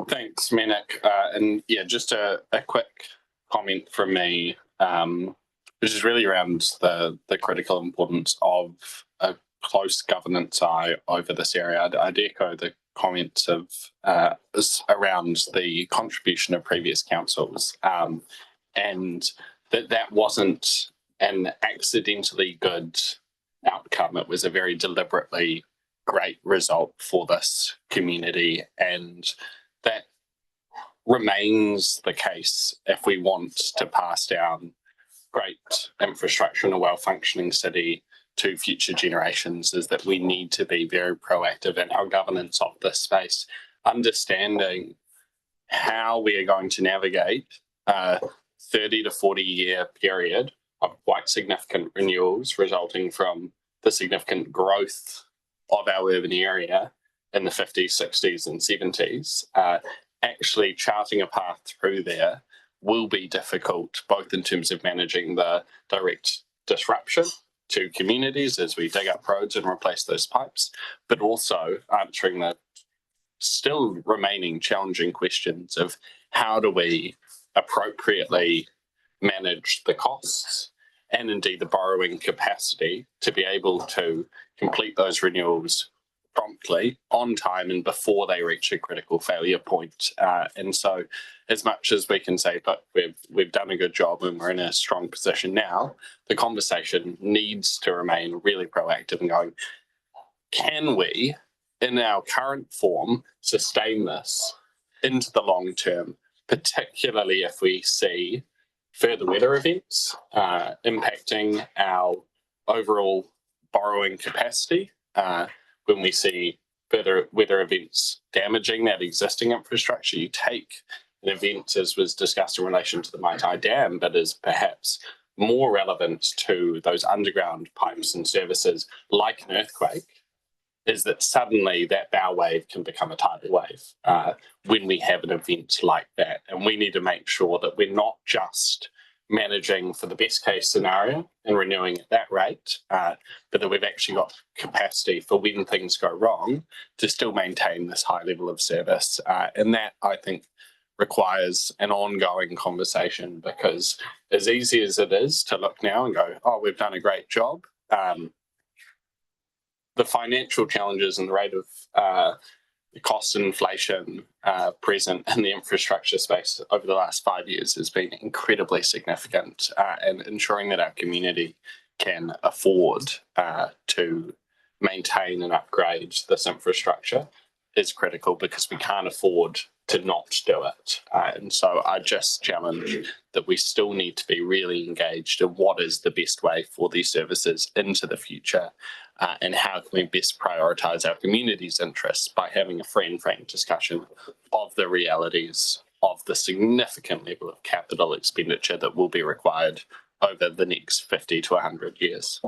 Thanks, Nick. And yeah, just a quick comment from me, which is really around the critical importance of a close governance eye over this area. I'd echo the comments of around the contribution of previous councils, and that wasn't an accidentally good outcome. It was a very deliberately great result for this community, and that remains the case if we want to pass down great infrastructure in a well-functioning city to future generations, is that we need to be very proactive in our governance of this space, understanding how we are going to navigate a 30 to 40 year period of quite significant renewals resulting from the significant growth of our urban area in the 50s, 60s and 70s. Actually charting a path through there will be difficult, both in terms of managing the direct disruption to communities as we dig up roads and replace those pipes, but also answering the still remaining challenging questions of how do we appropriately manage the costs and indeed the borrowing capacity to be able to complete those renewals promptly, on time and before they reach a critical failure point. And so as much as we can say, but we've done a good job and we're in a strong position now, the conversation needs to remain really proactive and going, can we, in our current form, sustain this into the long term, particularly if we see further weather events impacting our overall borrowing capacity, when we see further weather events damaging that existing infrastructure. You take an event, as was discussed in relation to the Maitai Dam, but is perhaps more relevant to those underground pipes and services like an earthquake, is that suddenly that bow wave can become a tidal wave when we have an event like that. And we need to make sure that we're not just managing for the best case scenario and renewing at that rate, but that we've actually got capacity for when things go wrong to still maintain this high level of service. And that, I think, requires an ongoing conversation, because as easy as it is to look now and go, oh, we've done a great job, the financial challenges and the rate of cost inflation present in the infrastructure space over the last 5 years has been incredibly significant, and ensuring that our community can afford to maintain and upgrade this infrastructure is critical, because we can't afford to not do it. And so I just challenge that we still need to be really engaged in what is the best way for these services into the future, and how can we best prioritise our community's interests by having a free and frank discussion of the realities of the significant level of capital expenditure that will be required over the next 50 to 100 years.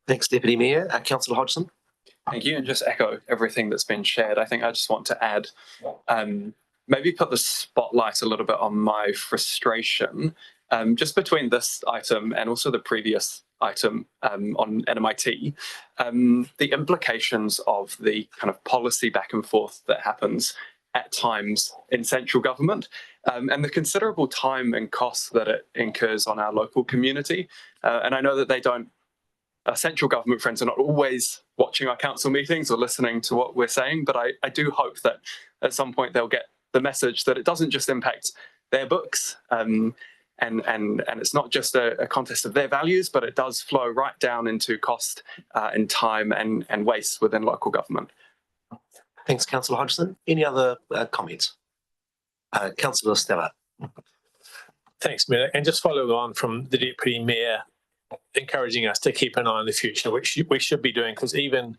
Thanks, Deputy Mayor. Councillor Hodgson. Thank you, and just echo everything that's been shared. I think I just want to add, maybe put the spotlight a little bit on my frustration, just between this item and also the previous item on NMIT, the implications of the kind of policy back and forth that happens at times in central government, and the considerable time and cost that it incurs on our local community. And I know that they don't, our central government friends are not always watching our council meetings or listening to what we're saying, but I do hope that at some point they'll get the message that it doesn't just impact their books, and it's not just a contest of their values, but it does flow right down into cost and time and waste within local government. Thanks, Councillor Hodgson. Any other comments? Councillor Stella. Thanks, Mayor. And just following on from the Deputy Mayor encouraging us to keep an eye on the future, which we should be doing, because even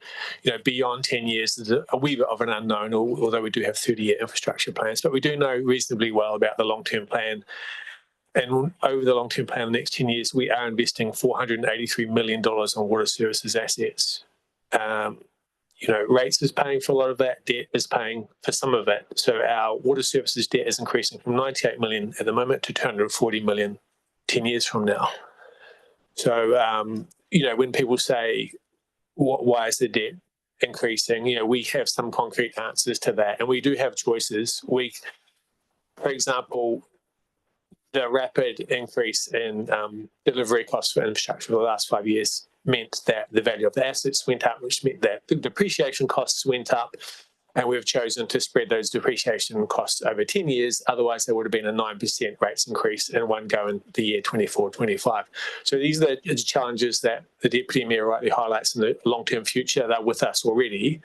beyond 10 years is a wee bit of an unknown, although we do have 30-year infrastructure plans, but we do know reasonably well about the long-term plan. And over the long-term plan, the next 10 years, we are investing $483 million on water services assets. Rates is paying for a lot of that, debt is paying for some of it. So our water services debt is increasing from 98 million at the moment to 240 million 10 years from now. So, when people say, why is the debt increasing? We have some concrete answers to that, and we do have choices. For example, the rapid increase in delivery costs for infrastructure for the last 5 years meant that the value of the assets went up, which meant that the depreciation costs went up, and we've chosen to spread those depreciation costs over 10 years. Otherwise, there would have been a 9% rates increase in one go in the year 24-25. So these are the challenges that the Deputy Mayor rightly highlights in the long-term future. They're with us already,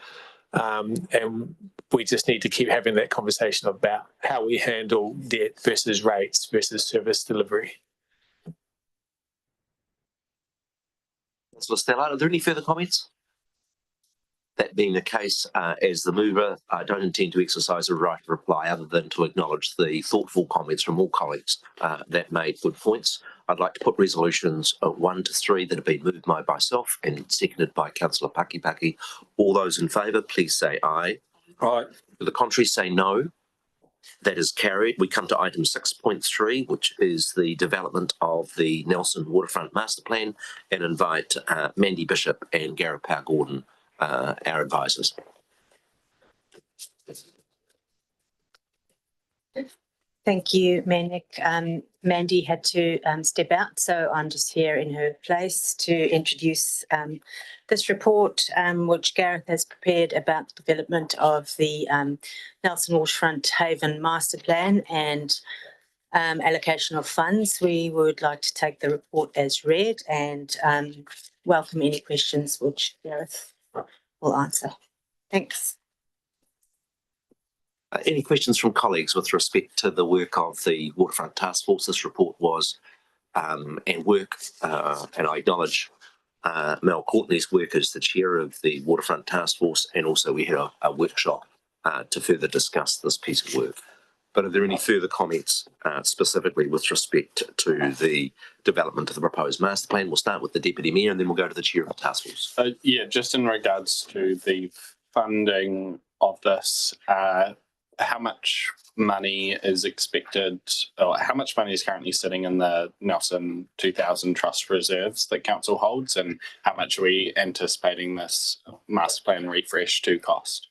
and we just need to keep having that conversation about how we handle debt versus rates versus service delivery. Councillor Stella, are there any further comments? That being the case, as the mover, I don't intend to exercise a right of reply other than to acknowledge the thoughtful comments from all colleagues that made good points. I'd like to put resolutions 1 to 3 that have been moved by myself and seconded by Councillor Pakipaki. All those in favour, please say aye. Aye. To the contrary, say no. That is carried. We come to item 6.3, which is the development of the Nelson Waterfront Master Plan, and invite Mandy Bishop and Gareth Power Gordon, our advisors. Thank you, Mayor Nick. Mandy had to step out, so I'm just here in her place to introduce this report, which Gareth has prepared about the development of the Nelson Waterfront Haven Master Plan and allocation of funds. We would like to take the report as read and welcome any questions which Gareth will answer. Thanks. Any questions from colleagues with respect to the work of the Waterfront Task Force? This report was and I acknowledge Mel Courtney's work as the chair of the Waterfront Task Force, and also we had a workshop to further discuss this piece of work. But are there any further comments specifically with respect to the development of the proposed master plan? We'll start with the Deputy Mayor and then we'll go to the chair of the task force. Yeah, just in regards to the funding of this, how much money is expected, or how much money is currently sitting in the Nelson 2000 Trust reserves that council holds, and how much are we anticipating this master plan refresh to cost?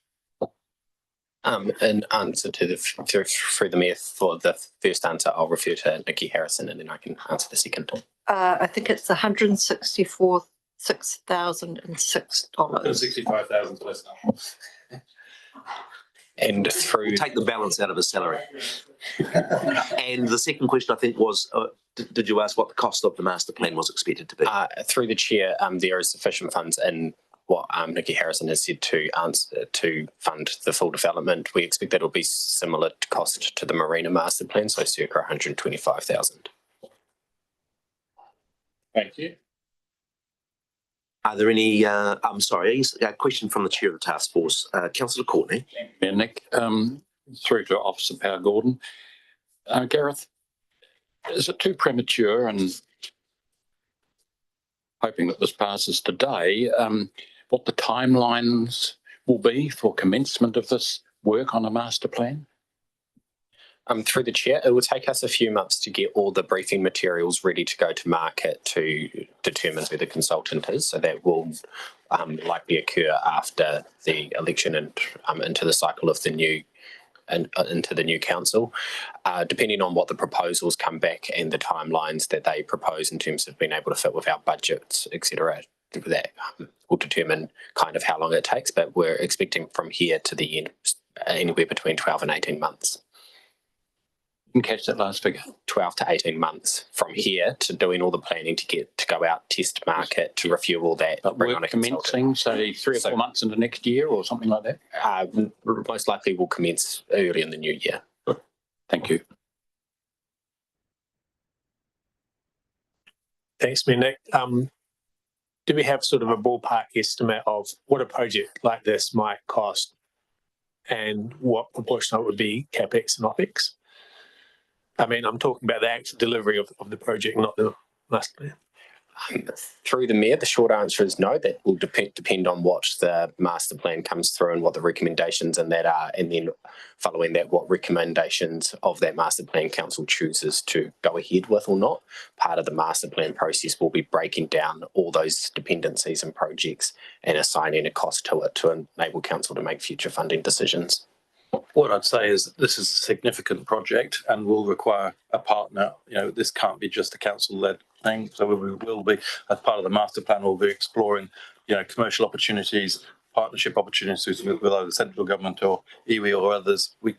In answer to through the mayor for the first answer, I'll refer to Nikki Harrison, and then I can answer the second. I think it's $164,606. $65,000 plus. And through We'll take the balance out of his salary. And the second question, I think, was did you ask what the cost of the master plan was expected to be? through the chair, there is sufficient funds in what Nikki Harrison has said to fund the full development. We expect that it will be similar to cost to the Marina master plan, so circa 125,000. Thank you. Are there any, I'm sorry, a question from the chair of the task force, Councillor Courtney. Yeah, Nick, through to Officer Power Gordon. Gareth, is it too premature, and hoping that this passes today, what the timelines will be for commencement of this work on a master plan? Through the chair, it will take us a few months to get all the briefing materials ready to go to market to determine who the consultant is. So that will likely occur after the election and into the cycle of the new into the new council, depending on what the proposals come back and the timelines that they propose in terms of being able to fit with our budgets, etc. That will determine kind of how long it takes, but we're expecting from here to the end anywhere between 12 and 18 months. Didn't catch that last figure. 12 to 18 months from here to doing all the planning to go out, test market, to review all that. But bring work on a commencing, say 3 or 4 months into next year or something like that? Most likely will commence early in the new year. Good. Thank you. Thanks, Nick. Do we have sort of a ballpark estimate of what a project like this might cost and what proportion of it would be CapEx and OpEx? I mean, I'm talking about the actual delivery of the project, not the master plan. Through the mayor, the short answer is no. That will depend on what the master plan comes through and what the recommendations in that are, and then following that, what recommendations of that master plan council chooses to go ahead with or not. Part of the master plan process will be breaking down all those dependencies and projects and assigning a cost to it to enable council to make future funding decisions. What I'd say is that this is a significant project and will require a partner. You know, this can't be just a council-led thing. So we will be, as part of the master plan, we'll be exploring, commercial opportunities, partnership opportunities with either the central government or iwi or others. We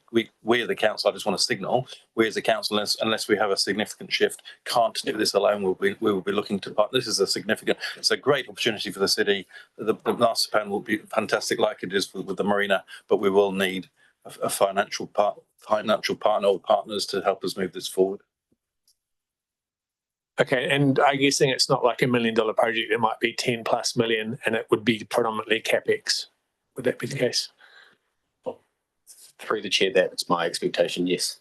as the council, I just want to signal, we as a council, unless we have a significant shift, can't do this alone. We will be looking to partner. This is it's a great opportunity for the city. The master plan will be fantastic, like it is with the marina, but we will need a financial partner or partners to help us move this forward. Okay, and I'm guessing it's not like $1 million project. It might be 10 plus million, and it would be predominantly CapEx. Would that be the case? Through the chair, that's my expectation, yes.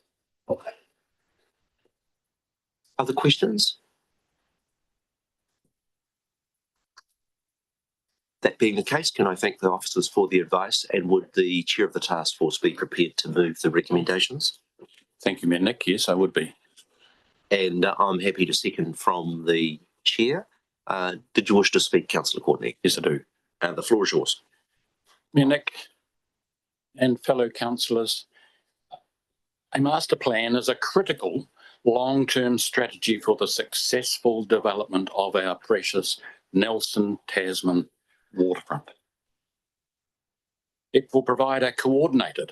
Okay. Other questions? That being the case, can I thank the officers for the advice, and would the chair of the task force be prepared to move the recommendations? Thank you, Mayor Nick. Yes, I would be. And I'm happy to second from the chair. Did you wish to speak, Councillor Courtney? Yes, I do. The floor is yours. Mayor Nick and fellow councillors, a master plan is a critical long-term strategy for the successful development of our precious Nelson Tasman waterfront. It will provide a coordinated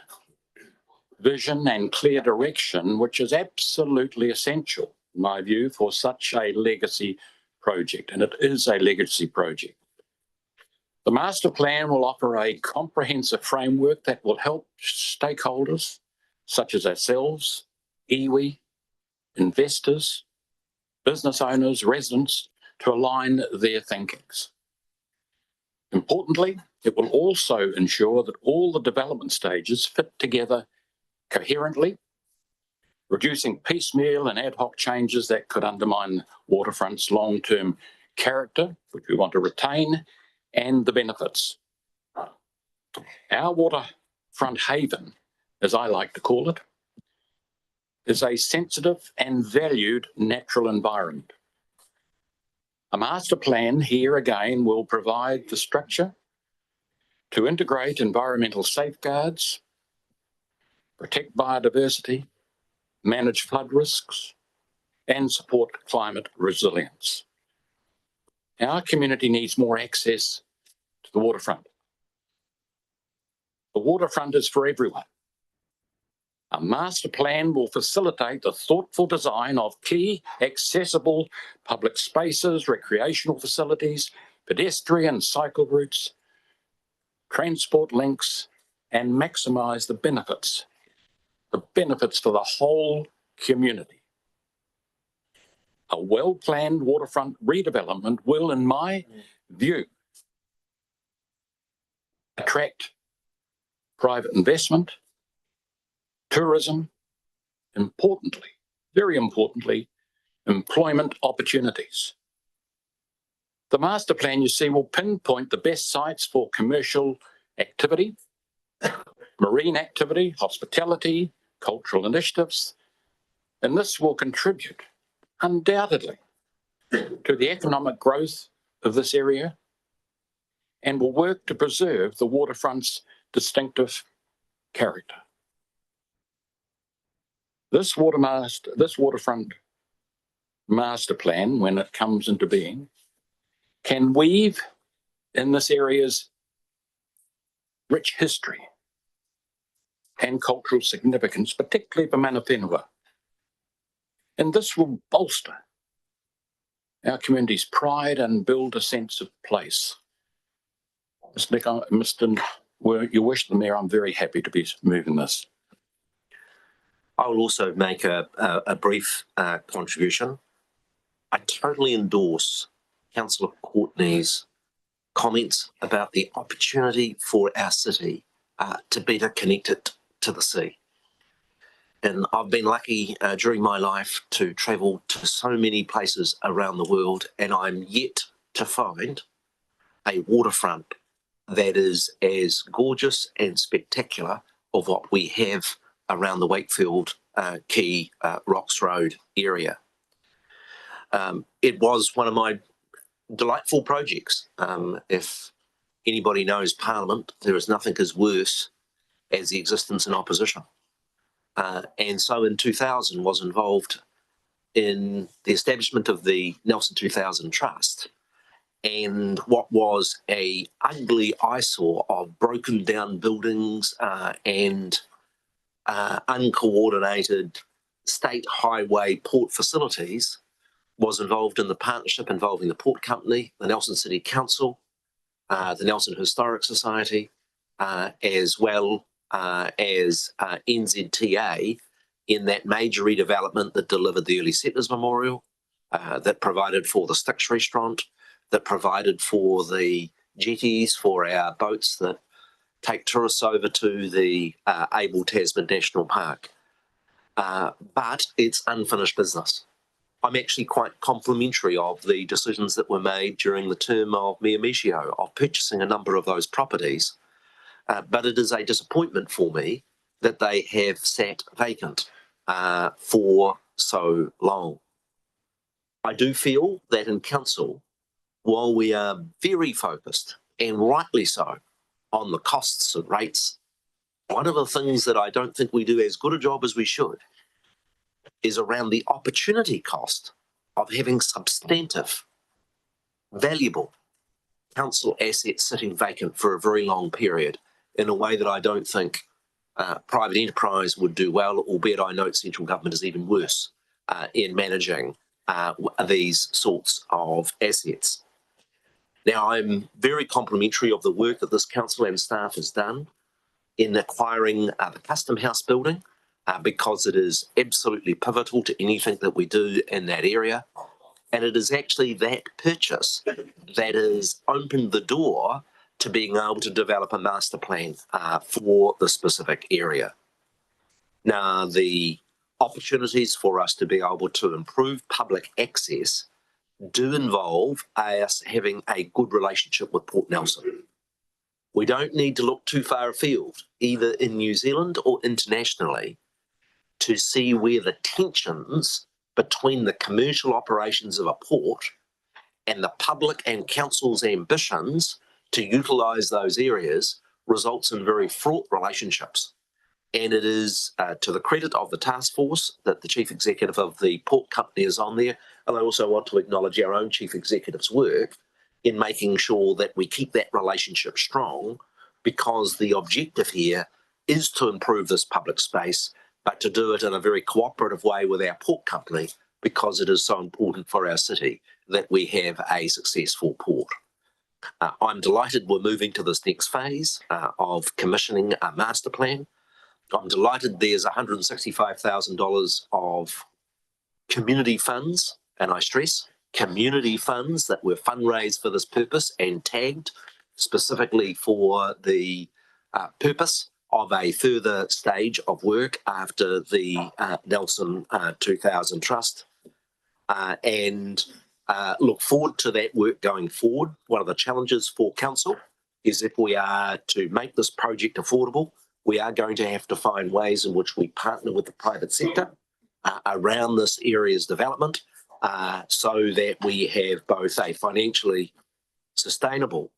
vision and clear direction, which is absolutely essential, in my view, for such a legacy project, and it is a legacy project. The master plan will offer a comprehensive framework that will help stakeholders such as ourselves, iwi, investors, business owners, residents, to align their thinkings. Importantly, it will also ensure that all the development stages fit together coherently, reducing piecemeal and ad hoc changes that could undermine waterfront's long-term character, which we want to retain, and the benefits. Our waterfront haven as I like to call it, is a sensitive and valued natural environment. A master plan here again will provide the structure to integrate environmental safeguards, protect biodiversity, manage flood risks, and support climate resilience. Our community needs more access to the waterfront. The waterfront is for everyone. A master plan will facilitate the thoughtful design of key accessible public spaces, recreational facilities, pedestrian cycle routes, transport links, and maximise the benefits for the whole community. A well-planned waterfront redevelopment will, in my view, attract private investment, tourism, importantly, very importantly, employment opportunities. The master plan, you see, will pinpoint the best sites for commercial activity, marine activity, hospitality, cultural initiatives, and this will contribute undoubtedly to the economic growth of this area and will work to preserve the waterfront's distinctive character. This waterfront master plan, when it comes into being, can weave in this area's rich history and cultural significance, particularly for Mana Whenua. And this will bolster our community's pride and build a sense of place. Mr. Your wish, the Mayor, I'm very happy to be moving this. I will also make a brief contribution. I totally endorse Councillor Courtney's comments about the opportunity for our city to better connect it to the sea. And I've been lucky during my life to travel to so many places around the world, and I'm yet to find a waterfront that is as gorgeous and spectacular of what we have around the Wakefield Quay Rocks Road area. It was one of my delightful projects. If anybody knows Parliament, there is nothing as worse as the existence in opposition. And so in 2000 was involved in the establishment of the Nelson 2000 Trust, and what was a ugly eyesore of broken down buildings and uncoordinated state highway port facilities was involved in the partnership involving the Port Company, the Nelson City Council, the Nelson Historic Society, as well as NZTA in that major redevelopment that delivered the Early Settlers Memorial, that provided for the Styx Restaurant, that provided for the jetties for our boats that take tourists over to the Abel Tasman National Park. But it's unfinished business. I'm actually quite complimentary of the decisions that were made during the term of Mayor Michio of purchasing a number of those properties. But it is a disappointment for me that they have sat vacant for so long. I do feel that in council, while we are very focused, and rightly so, on the costs and rates, one of the things that I don't think we do as good a job as we should is around the opportunity cost of having substantive, valuable council assets sitting vacant for a very long period in a way that I don't think private enterprise would do well, albeit I note central government is even worse in managing these sorts of assets. Now, I'm very complimentary of the work that this council and staff has done in acquiring the Custom House building because it is absolutely pivotal to anything that we do in that area. And it is actually that purchase that has opened the door to being able to develop a master plan for the specific area. Now, the opportunities for us to be able to improve public access do involve us having a good relationship with Port Nelson. We don't need to look too far afield, either in New Zealand or internationally, to see where the tensions between the commercial operations of a port and the public and council's ambitions to utilise those areas results in very fraught relationships. And it is to the credit of the task force that the chief executive of the port company is on there. And I also want to acknowledge our own chief executive's work in making sure that we keep that relationship strong, because the objective here is to improve this public space, but to do it in a very cooperative way with our port company, because it is so important for our city that we have a successful port. I'm delighted we're moving to this next phase of commissioning a master plan. I'm delighted there's $165,000 of community funds, and I stress community funds that were fundraised for this purpose and tagged specifically for the purpose of a further stage of work after the Nelson 2000 Trust, and look forward to that work going forward. One of the challenges for council is, if we are to make this project affordable, we are going to have to find ways in which we partner with the private sector around this area's development, so that we have both a financially sustainable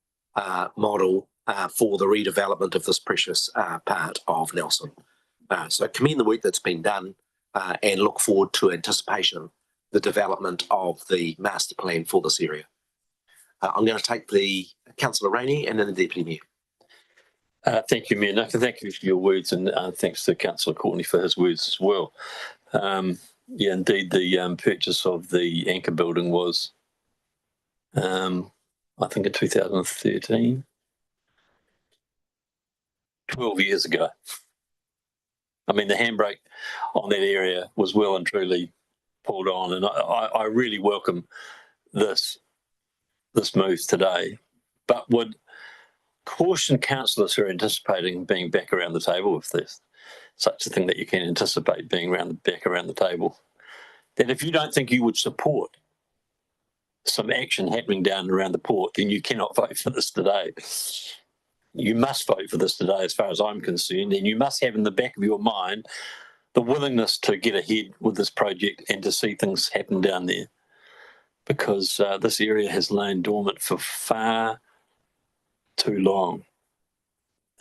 model for the redevelopment of this precious part of Nelson. So commend the work that's been done and look forward to anticipation the development of the master plan for this area. I'm going to take the Councillor Rainey and then the Deputy Mayor. Thank you, Mayor Nick, and thank you for your words, and thanks to Councillor Courtney for his words as well. Yeah, indeed, the purchase of the Anchor building was, I think, in 2013, 12 years ago. I mean, the handbrake on that area was well and truly pulled on, and I really welcome this move today, but would caution councillors who are anticipating being back around the table with this, such a thing that you can anticipate being back around the table, that if you don't think you would support some action happening down around the port, then you cannot vote for this today. You must vote for this today, as far as I'm concerned, and you must have in the back of your mind the willingness to get ahead with this project and to see things happen down there, because this area has lain dormant for far too long.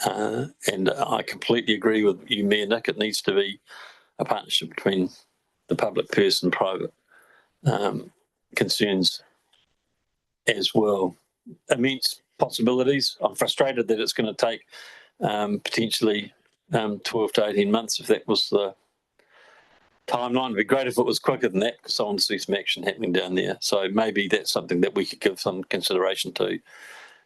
And I completely agree with you, Mayor Nick. It needs to be a partnership between the public purse and private concerns as well. Immense possibilities. I'm frustrated that it's going to take potentially 12 to 18 months, if that was the timeline. It'd be great if it was quicker than that, because I want to see some action happening down there. So maybe that's something that we could give some consideration to,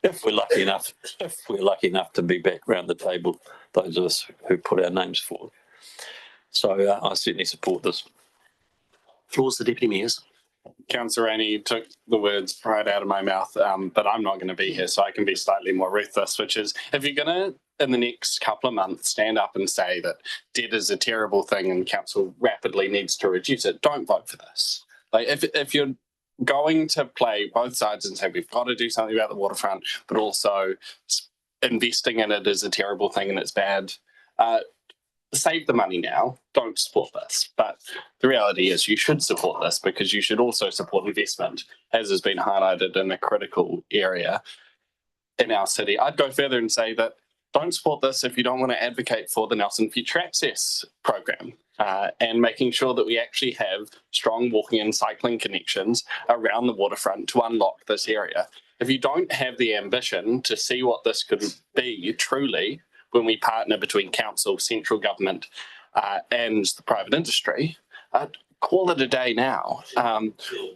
if we're lucky enough to be back around the table, those of us who put our names forward. So I certainly support this. Floor's the Deputy Mayor's. Councillor Rainey took the words right out of my mouth, but I'm not going to be here, so I can be slightly more ruthless, which is, if you're going to, in the next couple of months, stand up and say that debt is a terrible thing and council rapidly needs to reduce it, don't vote for this. Like, if you're going to play both sides and say we've got to do something about the waterfront, but also investing in it is a terrible thing and it's bad, save the money now, don't support this. But the reality is you should support this, because you should also support investment, as has been highlighted in a critical area in our city. I'd go further and say that don't support this if you don't want to advocate for the Nelson Future Access program and making sure that we actually have strong walking and cycling connections around the waterfront to unlock this area. If you don't have the ambition to see what this could be truly, when we partner between council, central government and the private industry, call it a day now.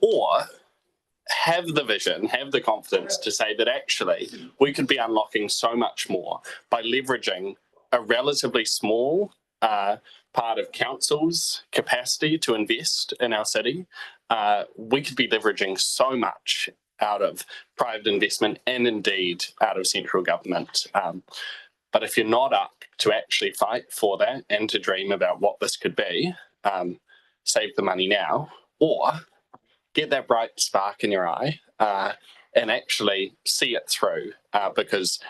Or have the vision, have the confidence to say that actually we could be unlocking so much more by leveraging a relatively small part of council's capacity to invest in our city. We could be leveraging so much out of private investment and indeed out of central government. But if you're not up to actually fight for that and to dream about what this could be, save the money now, or get that bright spark in your eye and actually see it through, because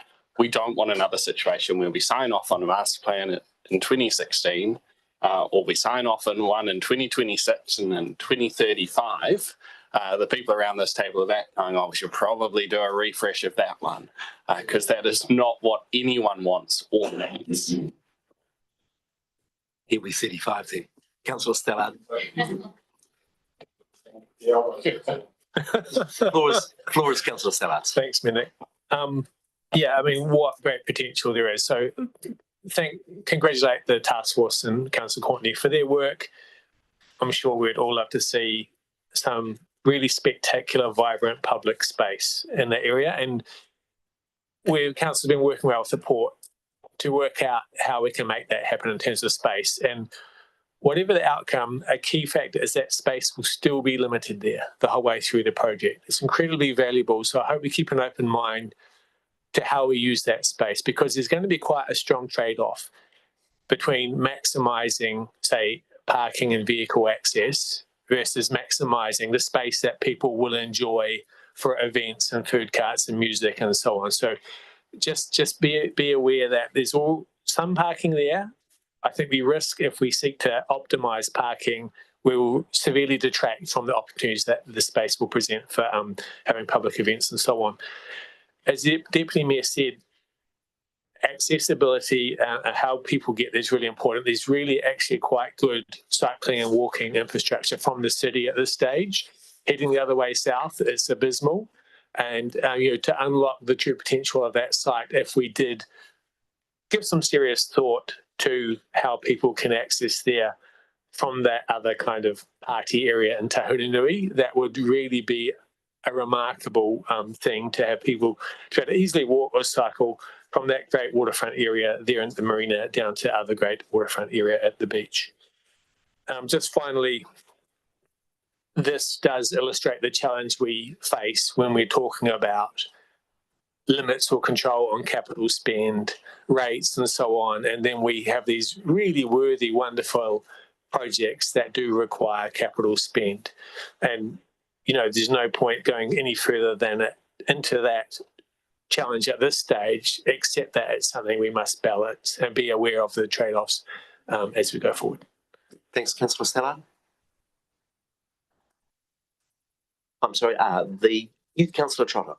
we don't want another situation where we sign off on a master plan in 2016, or we sign off on one in 2026 and in 2035. The people around this table are that going, oh, we should probably do a refresh of that one, because that is not what anyone wants or needs. He'll be 35 then. Councillor Stallard. Floor is Councillor Stallard. Thanks, Minik. Yeah, I mean, what great potential there is. So congratulate the task force and Councillor Courtney for their work. I'm sure we'd all love to see some really spectacular, vibrant public space in that area. And Council's been working well with the Port to work out how we can make that happen in terms of space. And whatever the outcome, a key factor is that space will still be limited there the whole way through the project. It's incredibly valuable. So I hope we keep an open mind to how we use that space, because there's going to be quite a strong trade-off between maximising, say, parking and vehicle access versus maximising the space that people will enjoy for events and food carts and music and so on. So just be aware that there's some parking there. I think we risk, if we seek to optimise parking, we will severely detract from the opportunities that the space will present for having public events and so on. As the Deputy Mayor said, accessibility and how people get there is really important. There's really actually quite good cycling and walking infrastructure from the city at this stage. Heading the other way south is abysmal. And to unlock the true potential of that site, if we did give some serious thought to how people can access there from that other kind of party area in Tahunanui, that would really be a remarkable thing to have people try to easily walk or cycle from that great waterfront area there in the marina down to other great waterfront area at the beach. Just finally, this does illustrate the challenge we face when we're talking about limits or control on capital spend, rates and so on. And then we have these really worthy, wonderful projects that do require capital spend. And, there's no point going any further than into that challenge at this stage, except that it's something we must balance and be aware of the trade-offs as we go forward. Thanks, Councillor Stella. I'm sorry, the Youth Councillor Trotter.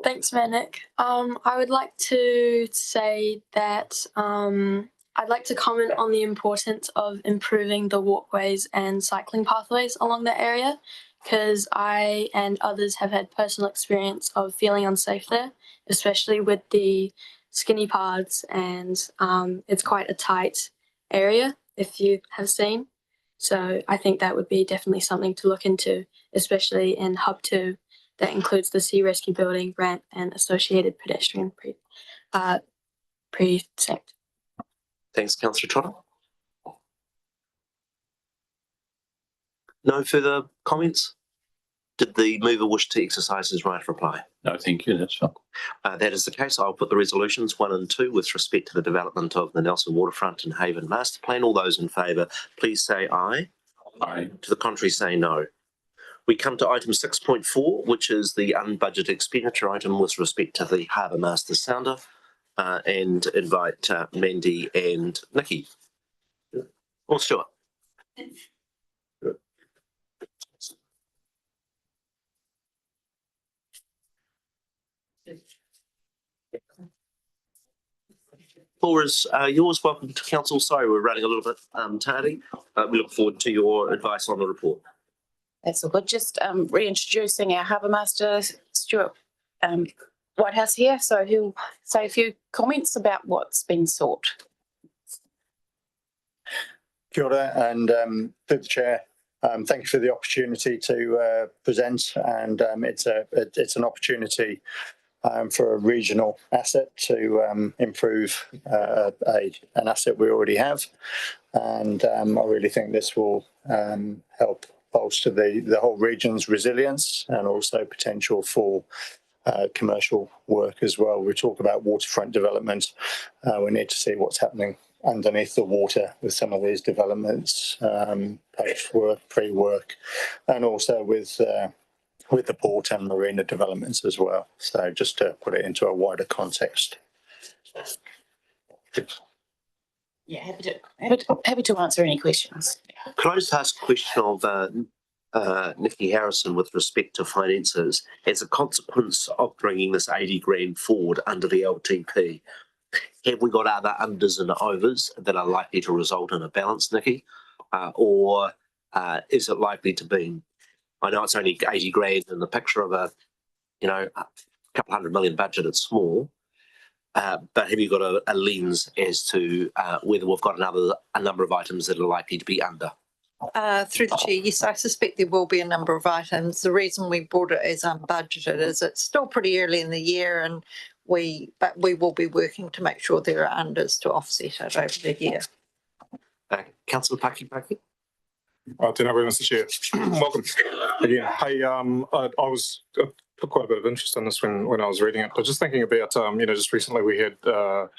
Thanks, Minik. I would like to say that I'd like to comment on the importance of improving the walkways and cycling pathways along that area, because I and others have had personal experience of feeling unsafe there, especially with the skinny paths, and it's quite a tight area if you have seen. So I think that would be definitely something to look into, especially in Hub 2, that includes the Sea Rescue Building, ramp and associated pedestrian precinct. Thanks, Councillor Trotter. No further comments? Did the mover wish to exercise his right of reply? No, thank you. That's fine. That is the case. I'll put the resolutions 1 and 2 with respect to the development of the Nelson Waterfront and Haven Master Plan. All those in favour, please say aye. Aye. To the contrary, say no. We come to item 6.4, which is the unbudgeted expenditure item with respect to the Harbour Master Sounder, and invite Mandy and Nikki. Or Stuart. Floor is yours. Welcome to council. Sorry, we're running a little bit tardy. We look forward to your advice on the report. That's all good. Just reintroducing our Harbour Master, Stuart Whitehouse here. So he'll say a few comments about what's been sought. Kia ora, and through the chair, thank you for the opportunity to present. And it's an opportunity for a regional asset to improve an asset we already have, and I really think this will help bolster the whole region's resilience and also potential for commercial work as well. We talk about waterfront development. We need to see what's happening underneath the water with some of these developments, post-work, pre-work, and also with with the port and marina developments as well. So just to put it into a wider context. Yeah, happy to answer any questions. Could I just ask a question of Nikki Harrison with respect to finances? As a consequence of bringing this 80 grand forward under the LTP, have we got other unders and overs that are likely to result in a balance, Nikki? Or is it likely to be, I know it's only 80 grand in the picture of a couple $100 million budget, it's small. But have you got a lens as to whether we've got a number of items that are likely to be under? Through the chair, yes, I suspect there will be a number of items. The reason we brought it as unbudgeted is it's still pretty early in the year, and we will be working to make sure there are unders to offset it over the year. Councillor Paki. Tēnā koe, Mr. Chair. Welcome again. Hey, I took quite a bit of interest in this when I was reading it. But just thinking about, just recently we had a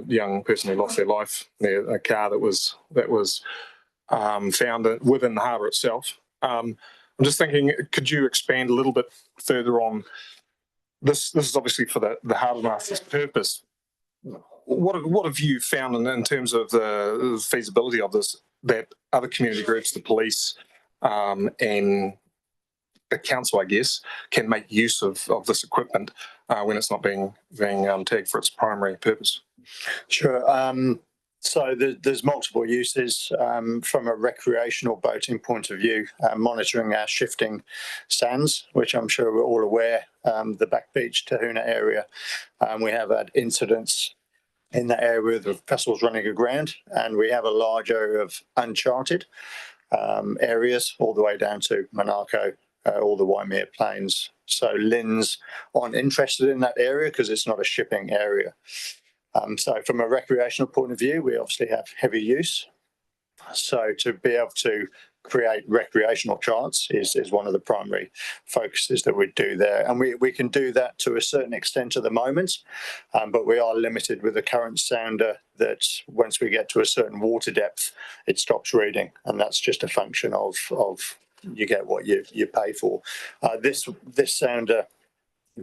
young person who lost their life near a car that was found within the harbour itself. I'm just thinking, could you expand a little bit further on this? This is obviously for the harbour master's purpose. What have you found in terms of the feasibility of this, that other community groups, the police, and the council, I guess, can make use of this equipment when it's not being tagged for its primary purpose? Sure. So there's multiple uses from a recreational boating point of view, monitoring our shifting sands, which I'm sure we're all aware, the Back Beach, Tahuna area. We have had incidents in that area with vessels running aground, and we have a large area of uncharted areas all the way down to Monaco, all the Waimea Plains. So LINs aren't interested in that area because it's not a shipping area. So from a recreational point of view, we obviously have heavy use. So to be able to create recreational charts is one of the primary focuses that we do there. And we can do that to a certain extent at the moment, but we are limited with the current sounder that once we get to a certain water depth, it stops reading. And that's just a function of you get what you pay for. This sounder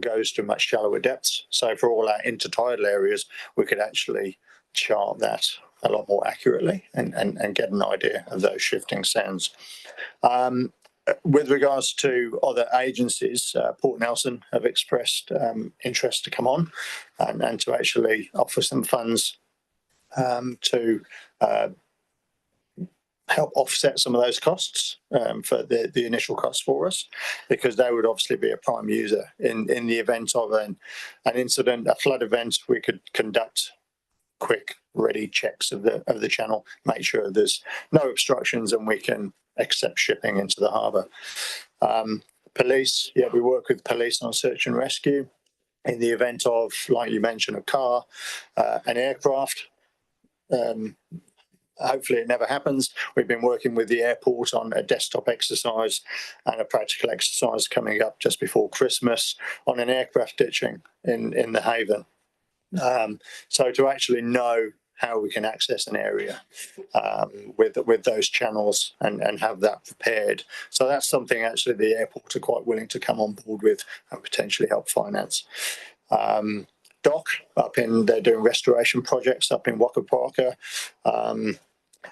goes to much shallower depths. So for all our intertidal areas, we could actually chart that a lot more accurately and get an idea of those shifting sands. With regards to other agencies, Port Nelson have expressed interest to come on and to actually offer some funds to help offset some of those costs for the initial costs for us, because they would obviously be a prime user in the event of an incident, a flood event. We could conduct quick, ready checks of the channel, make sure there's no obstructions, and we can accept shipping into the harbour. Police, we work with police on search and rescue in the event of, like you mentioned, a car, an aircraft. Hopefully it never happens. We've been working with the airport on a desktop exercise and a practical exercise coming up just before Christmas on an aircraft ditching in the haven. So to actually know how we can access an area with those channels and have that prepared. So that's something actually the airport are quite willing to come on board with and potentially help finance. Dock they're doing restoration projects up in Waka Parka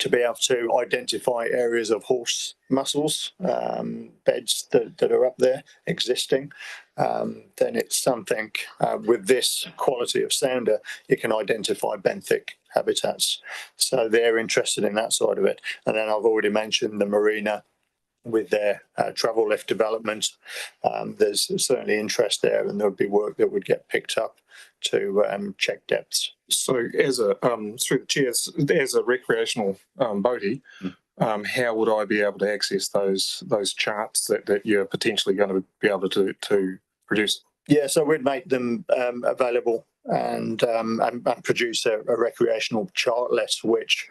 to be able to identify areas of horse mussels, beds that are up there existing. Then it's something with this quality of sounder, you can identify benthic habitats. So they're interested in that side of it. And then I've already mentioned the marina with their travel lift development. There's certainly interest there, and there would be work that would get picked up to check depths. So as through the chair, as a recreational boatie, how would I be able to access those charts that you're potentially going to be able to produce? Yeah, so we'd make them available and produce a recreational chart list, which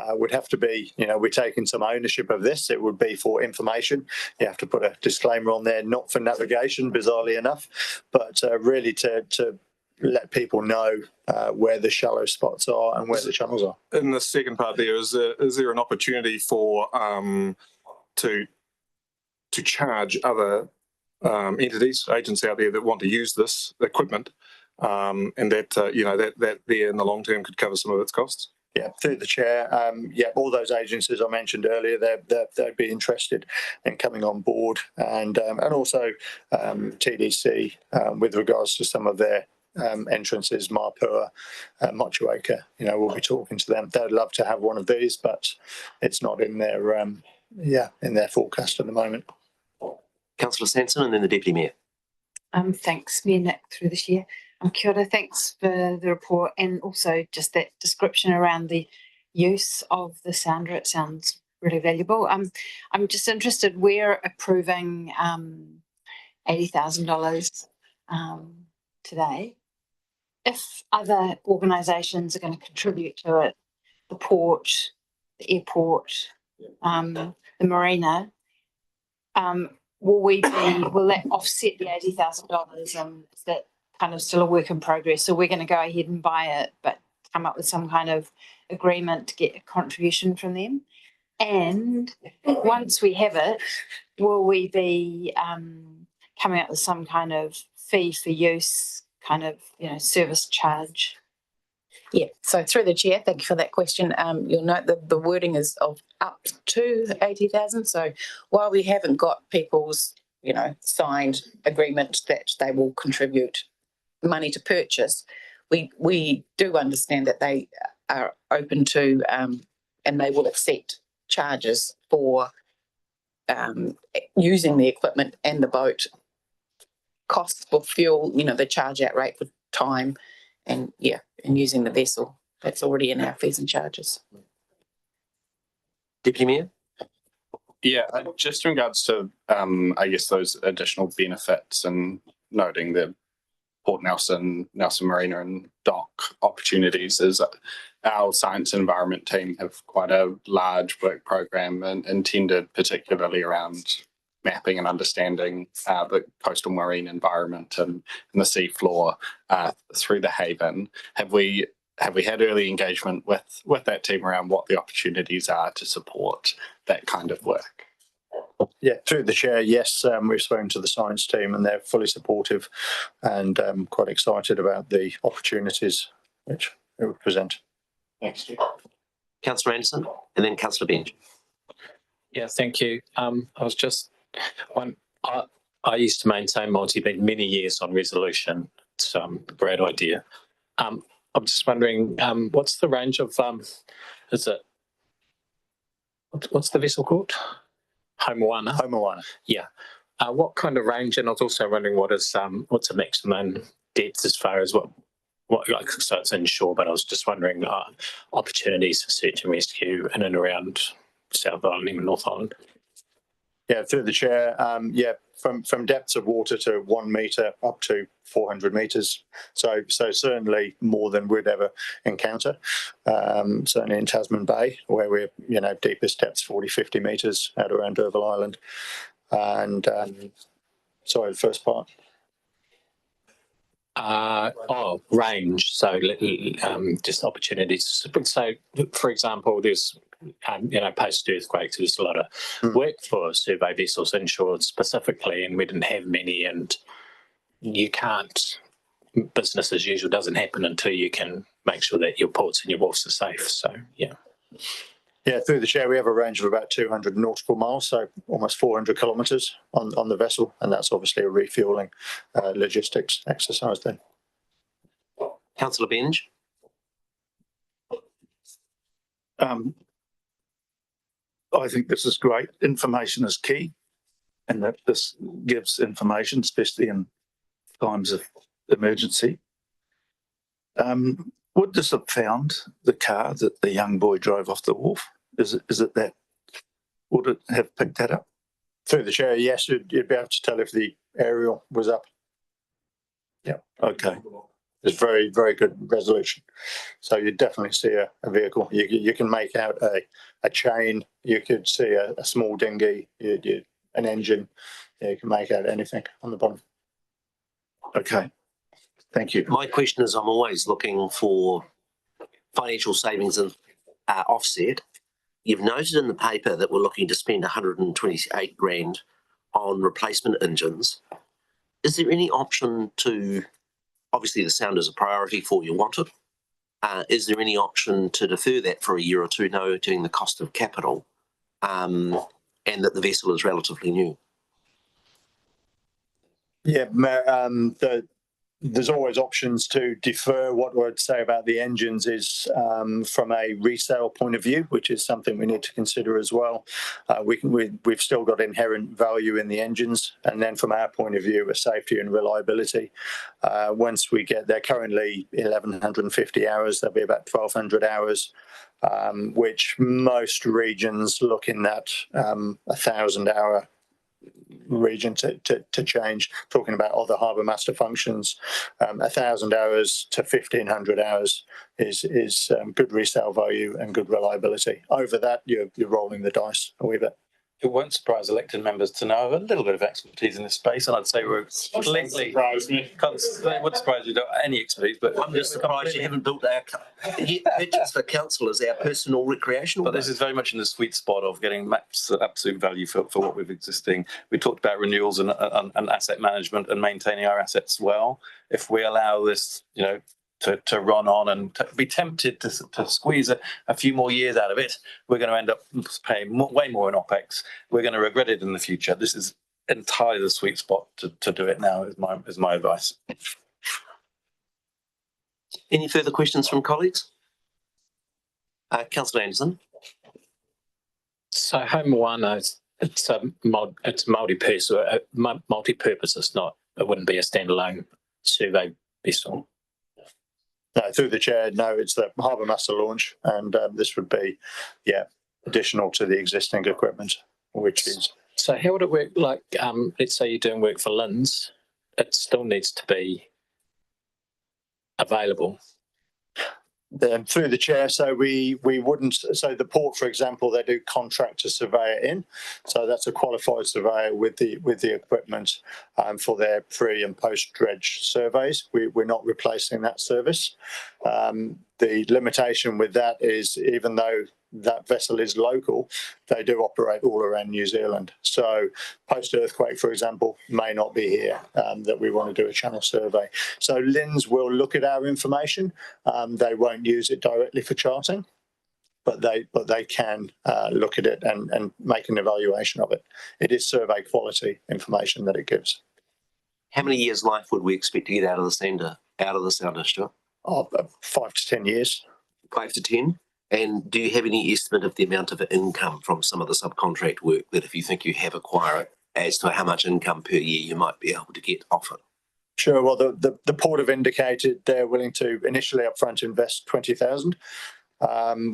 would have to be, we're taking some ownership of this. It would be for information. You have to put a disclaimer on there, not for navigation, bizarrely enough, but really to let people know where the shallow spots are and where the channels are. In the second part there, is there an opportunity for to charge other entities, agents out there that want to use this equipment, and that that there in the long term could cover some of its costs. Yeah, through the chair. All those agencies I mentioned earlier, they'd be interested in coming on board, and also TDC with regards to some of their entrances, Mapua, Motueka. We'll be talking to them. They'd love to have one of these, but it's not in their in their forecast at the moment. Councillor Sanson, and then the Deputy Mayor. Thanks, Mayor Nick, through this year. Kia ora, thanks for the report and also just that description around the use of the sounder. It sounds really valuable. I'm just interested, we're approving $80,000 today. If other organisations are going to contribute to it, the port, the airport, the marina, will that offset the $80,000, and is that kind of still a work in progress? So we're going to go ahead and buy it, but come up with some kind of agreement to get a contribution from them. And once we have it, will we be coming up with some kind of fee for use, kind of service charge? Yeah, so through the chair, thank you for that question. You'll note that the wording is of up to 80,000. So while we haven't got people's, signed agreement that they will contribute money to purchase, we do understand that they are open to and they will accept charges for using the equipment and the boat, costs for fuel, the charge out rate for time, and using the vessel. That's already in our fees and charges. Deputy Mayor? Yeah, just in regards to, I guess, those additional benefits and noting the Port Nelson, Nelson Marina and dock opportunities, is our science and environment team have quite a large work program and intended particularly around mapping and understanding the coastal marine environment and the sea floor through the haven. Have we had early engagement with that team around what the opportunities are to support that kind of work? Yeah, through the chair, yes, we've spoken to the science team and they're fully supportive and quite excited about the opportunities which it would present. Thanks, Councillor Anderson, and then Councillor Benj. Yeah, thank you. I was just I used to maintain multi-beam many years on resolution. It's a great idea. I'm just wondering, what's the range of what's the vessel called? Homoana. Homoana. Yeah. What kind of range? And I was also wondering what's a maximum depth as far as what so it's inshore, but I was just wondering opportunities for search and rescue in and around South Island, even North Island. Yeah, through the chair, from depths of water to 1 metre up to 400 metres. So certainly more than we'd ever encounter. Certainly in Tasman Bay, where we're, deepest depths 40, 50 metres out around D'Urville Island. And sorry, the first part. Range. So just opportunities. So, for example, there's post earthquakes, there's a lot of work for survey vessels inshore specifically, and we didn't have many. And you can't. Business as usual doesn't happen until you can make sure that your ports and your wharfs are safe. So yeah. Yeah, through the chair, we have a range of about 200 nautical miles, so almost 400 kilometres on the vessel, and that's obviously a refuelling logistics exercise then. Councillor Benj. I think this is great. Information is key, and that this gives information, especially in times of emergency. Would this have found the car that the young boy drove off the wharf? Is it that? Would it have picked that up? Through the chair, yes, you'd be able to tell if the aerial was up. Yeah. Okay. It's very, very good resolution. So you definitely see a vehicle. You can make out a chain. You could see a small dinghy, an engine. You can make out anything on the bottom. Okay. Thank you. My question is, I'm always looking for financial savings and offset. You've noted in the paper that we're looking to spend 128 grand on replacement engines, is there any option to, obviously the sound is a priority for you want it, is there any option to defer that for a year or two, noting the cost of capital and that the vessel is relatively new? Yeah, there's always options to defer. What I'd say about the engines is from a resale point of view, which is something we need to consider as well. We've still got inherent value in the engines. And then from our point of view, a safety and reliability. Once we get there, currently 1,150 hours, there'll be about 1,200 hours, which most regions looking at 1,000-hour region to change. Talking about other harbour master functions, 1,000 hours to 1,500 hours is good resale value and good reliability. Over that, you're rolling the dice a wee bit. It won't surprise elected members to know I have a little bit of expertise in this space, and I'd say we're completely. It would surprise you, don't any expertise, but I'm just surprised you haven't built our pitches for councillors, our personal recreational. But this is very much in the sweet spot of getting absolute value for what we've existing. We talked about renewals and asset management and maintaining our assets well. If we allow this, to run on and be tempted to squeeze a few more years out of it, we're going to end up paying way more in OPEX. We're going to regret it in the future. This is entirely the sweet spot to do it now, is my advice. Any further questions from colleagues? Councillor Anderson. So Home One, it's multi-purpose. It's not. It wouldn't be a standalone survey vessel. No, through the chair, no, it's the Harbour Master launch, and this would be, additional to the existing equipment, which is. So how would it work? Like, let's say you're doing work for Linz, it still needs to be available. Through the chair, so we wouldn't. So the port, for example, they do contract a surveyor in, so that's a qualified surveyor with the equipment for their pre and post dredge surveys. We're not replacing that service. The limitation with that is, even though that vessel is local, they do operate all around New Zealand. So post-earthquake, for example, may not be here, that we want to do a channel survey. So Linz will look at our information. They won't use it directly for charting, but they can look at it and make an evaluation of it. It is survey quality information that it gives. How many years' life would we expect to get out of the sounder, Stuart? 5 to 10 years. 5 to 10? And do you have any estimate of the amount of income from some of the subcontract work that, if you think you have acquired, as to how much income per year you might be able to get off it? Sure. Well, the port have indicated they're willing to initially upfront invest 20,000.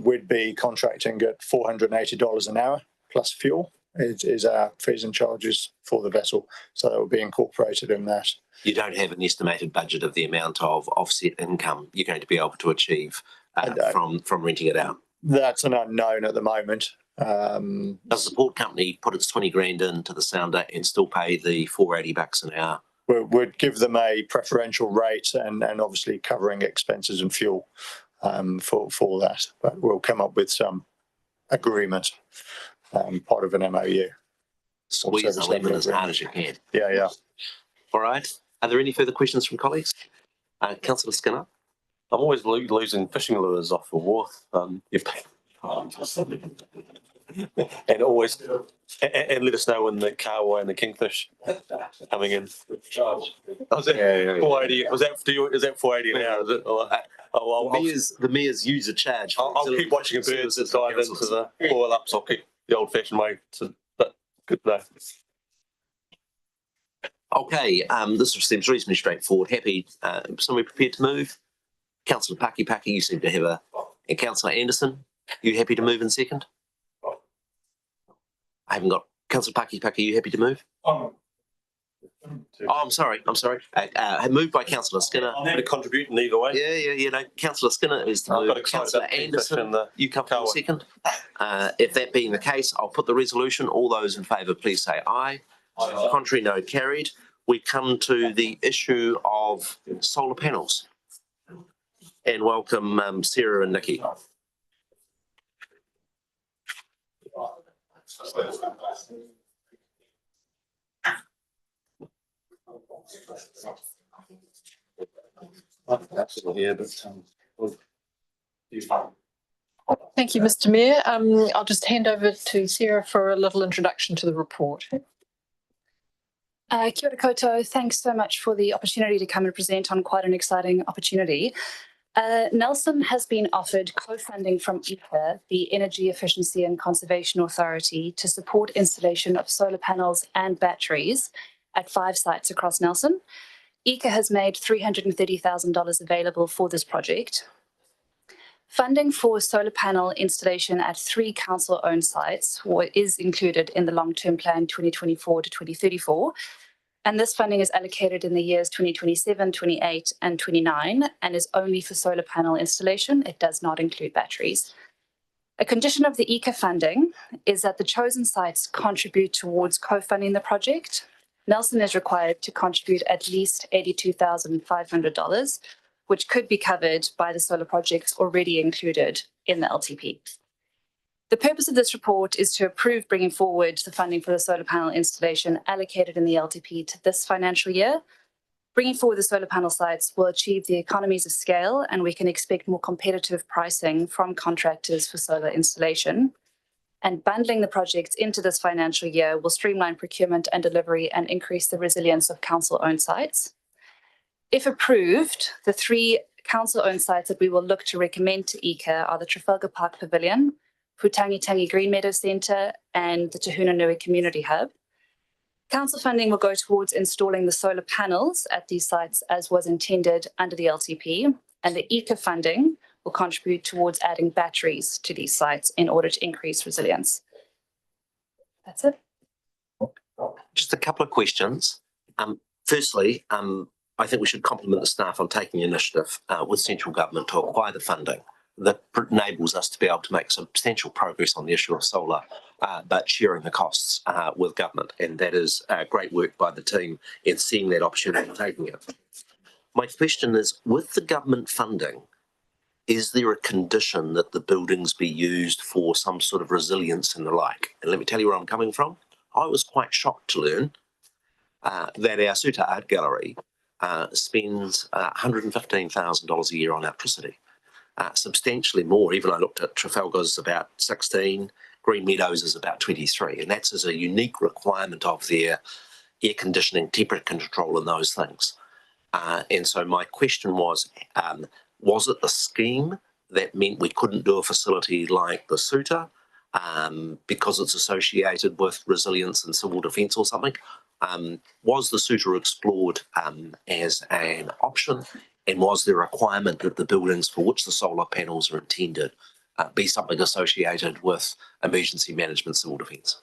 We'd be contracting at $480 an hour plus fuel is our fees and charges for the vessel. So that will be incorporated in that. You don't have an estimated budget of the amount of offset income you're going to be able to achieve from renting it out? That's an unknown at the moment. Does the port company put its 20 grand into the sounder and still pay the $480 an hour? We'd give them a preferential rate and obviously covering expenses and fuel for that. But we'll come up with some agreement, part of an MOU. Squeeze the lemon as hard as you can. Yeah. All right. Are there any further questions from colleagues? Councillor Skinner. I'm always losing fishing lures off the wharf. And always and let us know when the Kawa and the kingfish coming in. Was it 480? Was that is that 480 an hour? Is it? The mayor's user charge. I'll keep watching the birds that dive into the boil ups. I'll keep the old-fashioned way. But good to know. Okay, this seems reasonably straightforward. Happy. Somebody prepared to move? Councillor Paki, you seem to have and Councillor Anderson, you happy to move in second? I haven't got Councillor Paki, you happy to move? Oh, I'm sorry. Moved by Councillor Skinner. I'm going to contribute in either way. Yeah. No, Councillor Skinner is to move. Councillor Anderson, you come for a second. If that being the case, I'll put the resolution. All those in favour, please say aye. Contrary, no, carried. We come to the issue of solar panels. And welcome Sarah and Nikki. Thank you, Mr. Mayor. I'll just hand over to Sarah for a little introduction to the report. Kia ora koutou. Thanks so much for the opportunity to come and present on quite an exciting opportunity. Nelson has been offered co-funding from EECA, the Energy Efficiency and Conservation Authority, to support installation of solar panels and batteries at 5 sites across Nelson. EECA has made $330,000 available for this project. Funding for solar panel installation at 3 council-owned sites is included in the long-term plan 2024 to 2034. And this funding is allocated in the years 2027, 28 and 29 and is only for solar panel installation. It does not include batteries. A condition of the EECA funding is that the chosen sites contribute towards co-funding the project. Nelson is required to contribute at least $82,500, which could be covered by the solar projects already included in the LTP. The purpose of this report is to approve bringing forward the funding for the solar panel installation allocated in the LTP to this financial year. Bringing forward the solar panel sites will achieve the economies of scale, and we can expect more competitive pricing from contractors for solar installation. And bundling the projects into this financial year will streamline procurement and delivery and increase the resilience of council-owned sites. If approved, the 3 council-owned sites that we will look to recommend to EECA are the Trafalgar Park Pavilion, Putangitangi Green Meadows Centre and the Te Hunanui Community Hub. Council funding will go towards installing the solar panels at these sites as was intended under the LTP, and the EECA funding will contribute towards adding batteries to these sites in order to increase resilience. That's it. Just a couple of questions. Firstly, I think we should compliment the staff on taking the initiative with central government to acquire the funding that enables us to be able to make substantial progress on the issue of solar, but sharing the costs with government. And that is great work by the team in seeing that opportunity and taking it. My question is, with the government funding, is there a condition that the buildings be used for some sort of resilience and the like? And let me tell you where I'm coming from. I was quite shocked to learn that our Suta Art Gallery spends $115,000 a year on electricity. Substantially more. Even I looked at Trafalgar's about 16, Green Meadows is about 23, and that's as a unique requirement of their air conditioning, temperature control and those things. And so my question was it the scheme that meant we couldn't do a facility like the Suta because it's associated with resilience and civil defence or something? Was the Suta explored as an option? And was there a requirement that the buildings for which the solar panels are intended be something associated with emergency management, civil defence?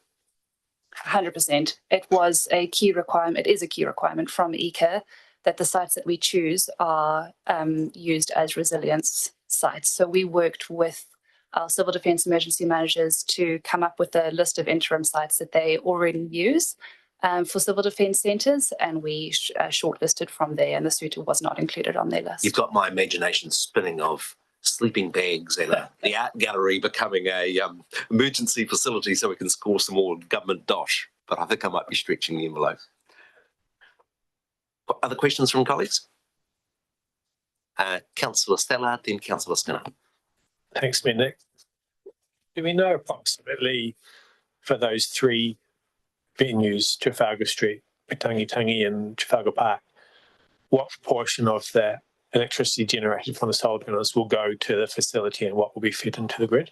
100%. It was a key requirement. It is a key requirement from EECA that the sites that we choose are used as resilience sites. So we worked with our civil defence emergency managers to come up with a list of interim sites that they already use for civil defence centres, and we shortlisted from there, and the Suta was not included on their list. You've got my imagination spinning of sleeping bags and the art gallery becoming a emergency facility so we can score some more government dosh, but I think I might be stretching the envelope. Other questions from colleagues? Councillor Stallard, then Councillor Skinner. Thanks, Nick. Do we know approximately for those 3 venues, Trafalgar Street, Putangitangi and Trafalgar Park, what proportion of the electricity generated from the solar panels will go to the facility and what will be fed into the grid?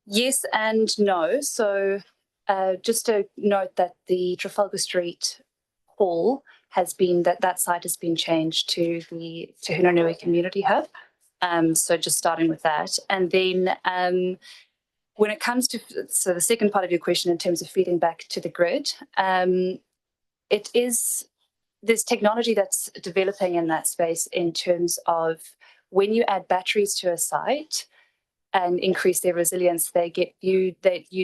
Yes and no. So just to note that the Trafalgar Street Hall has been, that site has been changed to the Te Hunanui Community Hub. So just starting with that. And then when it comes to, so the second part of your question in terms of feeding back to the grid, there's technology that's developing in that space in terms of when you add batteries to a site and increase their resilience, you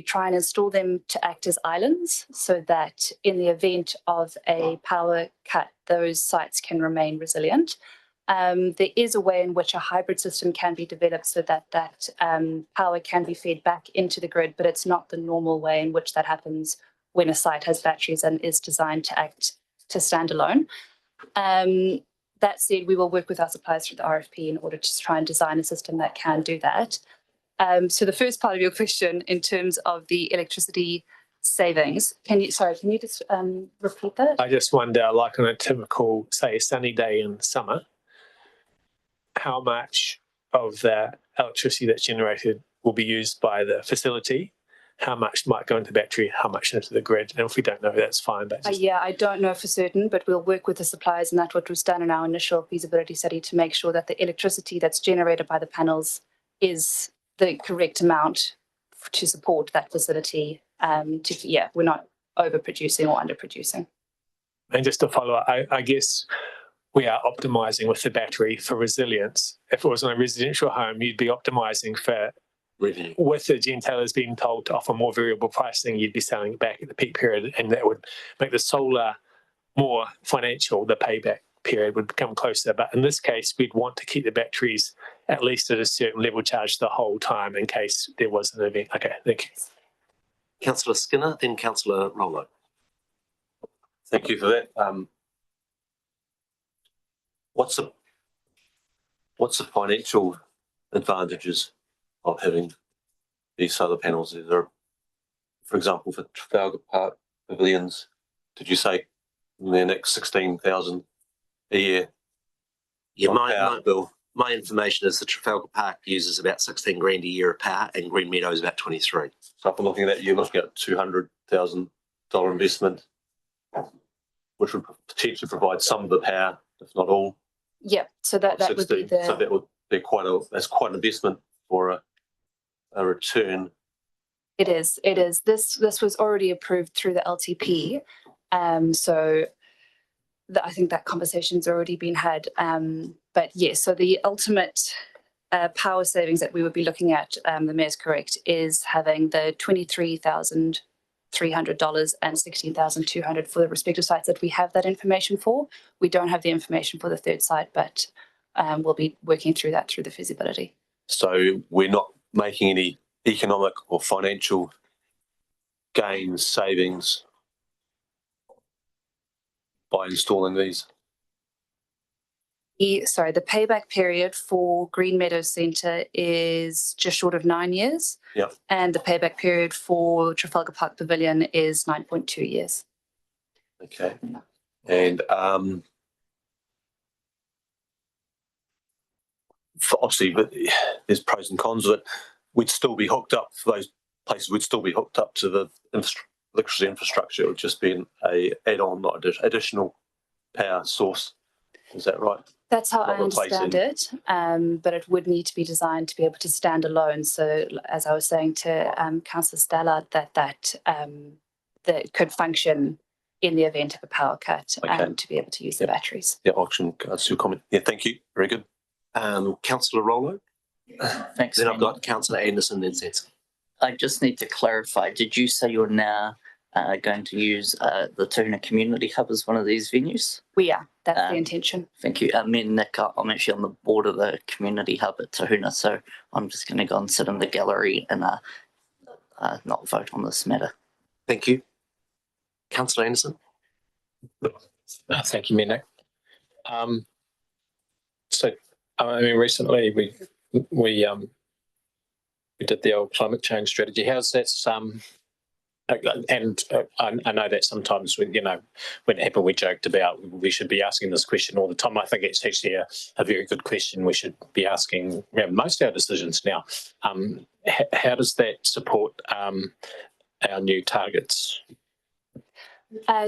try and install them to act as islands so that in the event of a power cut, those sites can remain resilient. There is a way in which a hybrid system can be developed so that power can be fed back into the grid, but it's not the normal way in which that happens when a site has batteries and is designed to stand alone. That said, we will work with our suppliers through the RFP in order to try and design a system that can do that. So the first part of your question in terms of the electricity savings, can you just repeat that? I just wonder, like on a typical, say, sunny day in summer, how much of the electricity that's generated will be used by the facility? How much might go into battery? How much into the grid? And if we don't know, that's fine. But Yeah, I don't know for certain, but we'll work with the suppliers, and that's what was done in our initial feasibility study to make sure that the electricity that's generated by the panels is the correct amount to support that facility. We're not overproducing or underproducing. And just to follow up, I guess we are optimizing with the battery for resilience. If it was on a residential home, you'd be optimizing for revenue. With the gentailers being told to offer more variable pricing, you'd be selling it back at the peak period, and that would make the solar more financial. The payback period would become closer. But in this case, we'd want to keep the batteries at least at a certain level charged the whole time in case there was an event. Okay, thank you. Councillor Skinner, then Councillor Rollo. Thank you for that. What's the financial advantages of having these solar panels? Is there, for example, for Trafalgar Park pavilions, did you say in their next 16,000 a year? Yeah, my information is that Trafalgar Park uses about 16 grand a year of power, and Green Meadows about 23. So if I'm looking at that, you're looking at $200,000 investment, which would potentially provide some of the power, if not all. Yeah, so that would be the. So that would be quite an investment for a return. It is. This was already approved through the LTP, so I think that conversation's already been had. But yes, so the ultimate power savings that we would be looking at, the Mayor's correct, is having the $23,300 and $16,200 for the respective sites that we have that information for. We don't have the information for the third site, but we'll be working through that through the feasibility. So we're not making any economic or financial gains, savings by installing these? The payback period for Green Meadows Centre is just short of 9 years. Yeah. And the payback period for Trafalgar Park Pavilion is 9.2 years. Okay. And obviously, there's pros and cons of it. We'd still be hooked up for those places. We'd still be hooked up to the electricity infrastructure. It would just be an add-on, not additional power source. Is that right? That's how I understand it, but it would need to be designed to be able to stand alone. So, as I was saying to Councillor Stallard, that could function in the event of a power cut, to be able to use the batteries. Yeah, auction. That's your comment. Yeah, thank you. Very good. Councillor Rollo. Thanks. Then I've got Councillor Anderson, then Sensen. I just need to clarify. Did you say you're now going to use the Tahuna Community Hub as one of these venues? We are. That's the intention. Thank you. Me and Nick, I'm actually on the board of the Community Hub at Tahuna, so I'm just going to go and sit in the gallery and not vote on this matter. Thank you. Councillor Anderson. Thank you, Mayor Nick. Recently we did the old climate change strategy. How's that? I know that sometimes when it happened, we joked about we should be asking this question all the time. I think it's actually a very good question. We should be asking most of our decisions now. How does that support our new targets?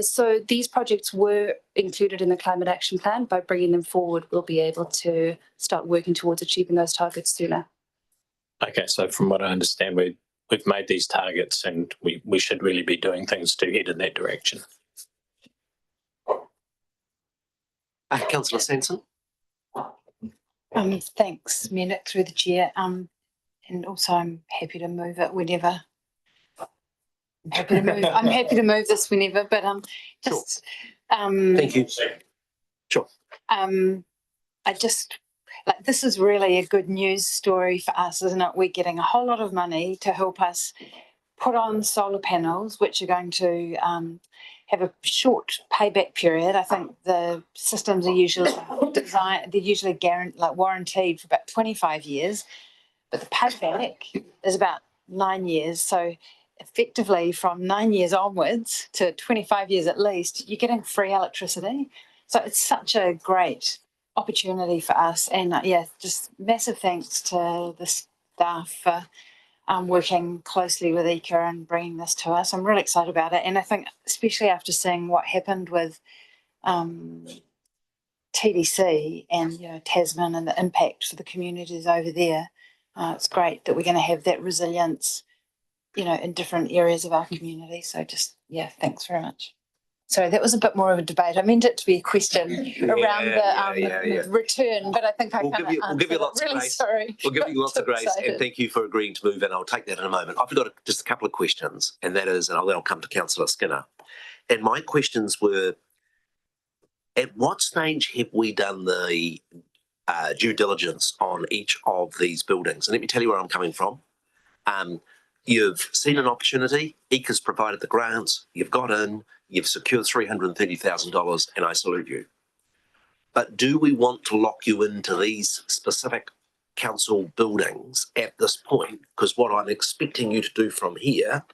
So these projects were included in the Climate Action Plan. By bringing them forward, we'll be able to start working towards achieving those targets sooner. Okay, so from what I understand, we've made these targets and we should really be doing things to head in that direction. Councillor Sensen. Thanks, Mayor Nick, through the chair. And also I'm happy to move it whenever. I'm happy to move this whenever, but just thank you. Sure. I just this is really a good news story for us, isn't it? We're getting a whole lot of money to help us put on solar panels, which are going to have a short payback period. I think the systems are usually designed, they're usually warranted for about 25 years, but the payback is about 9 years. So effectively from 9 years onwards to 25 years at least, you're getting free electricity. So it's such a great opportunity for us. And just massive thanks to the staff for working closely with EECA and bringing this to us. I'm really excited about it. And I think especially after seeing what happened with TDC and Tasman and the impact for the communities over there, it's great that we're going to have that resilience in different areas of our community. So thanks very much. Sorry, that was a bit more of a debate. I meant it to be a question around the return, but I think I can't answer. We'll give you lots of grace. Sorry. We'll give you lots of grace, and thank you for agreeing to move in. I'll take that in a moment. I've got just a couple of questions, and that is, and I'll come to Councillor Skinner. And my questions were, at what stage have we done the due diligence on each of these buildings? And let me tell you where I'm coming from. You've seen an opportunity, EECA's provided the grants, you've got in, you've secured $330,000, and I salute you. But do we want to lock you into these specific council buildings at this point? Because what I'm expecting you to do from here,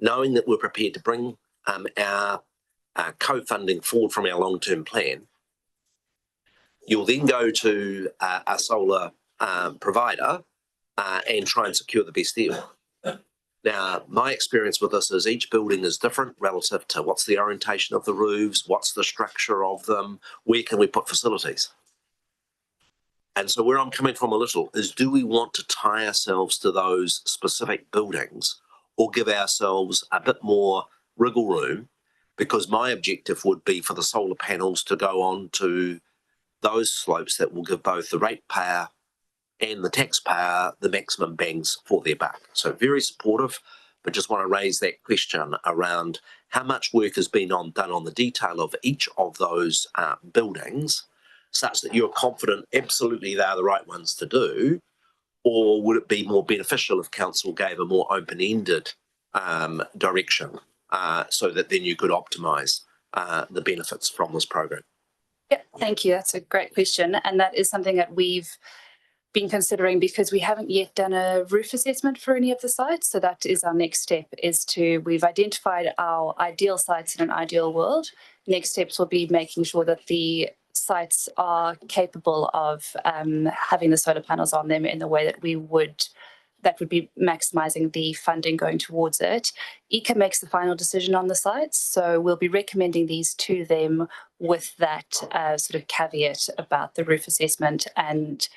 knowing that we're prepared to bring our co-funding forward from our long-term plan, you'll then go to a solar provider and try and secure the best deal. Now, my experience with this is each building is different relative to what's the orientation of the roofs, what's the structure of them, where can we put facilities? And so where I'm coming from a little is, do we want to tie ourselves to those specific buildings or give ourselves a bit more wriggle room? Because my objective would be for the solar panels to go on to those slopes that will give both the ratepayer and the taxpayer the maximum bangs for their buck. So very supportive, but just want to raise that question around how much work has been done on the detail of each of those buildings, such that you're confident absolutely they are the right ones to do, or would it be more beneficial if council gave a more open-ended direction so that then you could optimise the benefits from this program? Yeah, thank you. That's a great question. And that is something that we've been considering because we haven't yet done a roof assessment for any of the sites. So that is our next step, we've identified our ideal sites in an ideal world. Next steps will be making sure that the sites are capable of having the solar panels on them in the way that that would be maximising the funding going towards it. EECA makes the final decision on the sites, so we'll be recommending these to them with that sort of caveat about the roof assessment, and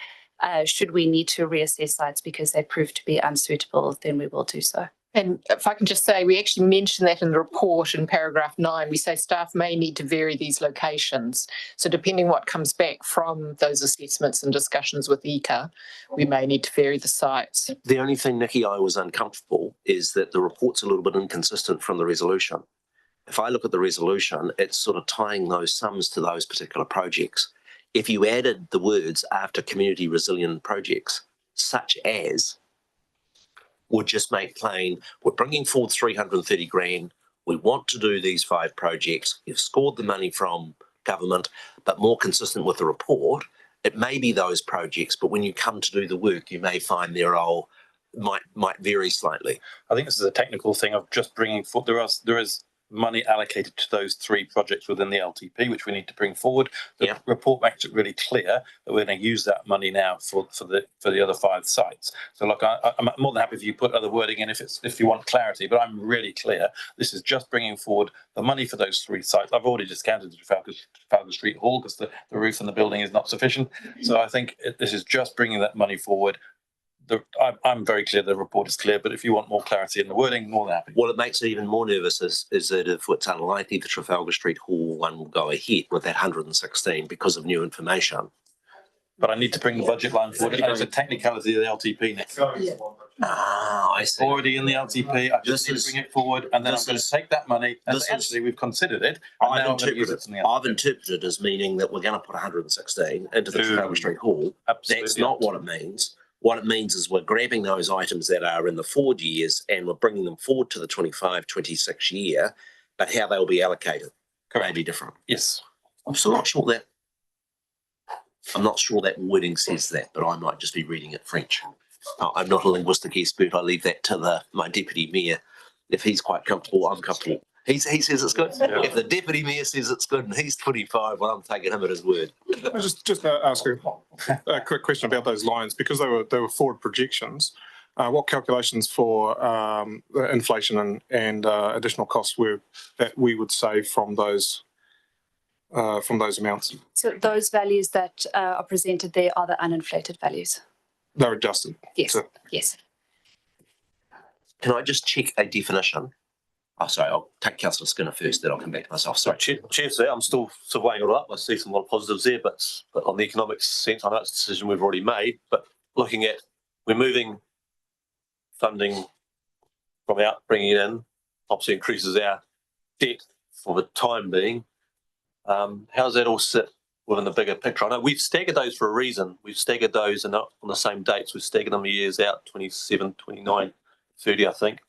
should we need to reassess sites because they prove to be unsuitable, then we will do so. And if I can just say, we actually mention that in the report in paragraph 9, we say staff may need to vary these locations. So depending what comes back from those assessments and discussions with EECA, we may need to vary the sites. The only thing, Nikki, I was uncomfortable is that the report's a little bit inconsistent from the resolution. If I look at the resolution, it's sort of tying those sums to those particular projects. If you added the words after community resilient projects, such as, would just make plain, we're bringing forward 330 grand, we want to do these 5 projects, you've scored the money from government, but more consistent with the report, it may be those projects, but when you come to do the work, you may find their role might vary slightly. I think this is a technical thing of just bringing forward, there is money allocated to those 3 projects within the LTP, which we need to bring forward. The report makes it really clear that we're going to use that money now for the other 5 sites. So look, I'm more than happy if you put other wording in if you want clarity, but I'm really clear. This is just bringing forward the money for those 3 sites. I've already discounted the Trafalgar Street Hall because the roof and the building is not sufficient. So I think this is just bringing that money forward. I'm very clear the report is clear, but if you want more clarity in the wording, more than happy. What it makes it even more nervous is that if it's unlikely the Trafalgar Street Hall one will go ahead with that 116 because of new information. But I need to bring the budget line forward. It's a technicality of the LTP next. I see. Already in the LTP. I just need to bring it forward, and then I'm going to take that money. And actually, we've considered it. I've interpreted as meaning that we're going to put 116 into the Trafalgar Street Hall. Absolutely. That's not what it means. What it means is we're grabbing those items that are in the forward years and we're bringing them forward to the 25-26 year, but how they'll be allocated may be different. Yes. I'm still not sure that. I'm not sure that wording says that, but I might just be reading it French. I'm not a linguistic expert. I leave that to my deputy mayor. If he's quite comfortable, I'm comfortable. He says it's good. Yeah. If the deputy mayor says it's good and he's 25, well, I'm taking him at his word. I just ask a quick question about those lines because they were forward projections. What calculations for inflation and additional costs were that we would save from those amounts? So those values that are presented there are the uninflated values. They're adjusted. Yes. Yes. Can I just check a definition? Oh, sorry, I'll take Councillor Skinner first, then I'll come back to myself. Sorry. Cheers there. I'm still weighing it up. I see some lot of positives there, but on the economic sense, I know it's a decision we've already made, but looking at, we're moving funding from out, bringing it in, obviously increases our debt for the time being. How does that all sit within the bigger picture? I know we've staggered those for a reason. We've staggered those and not on the same dates. We've staggered them years out, 27, 29, 30, I think.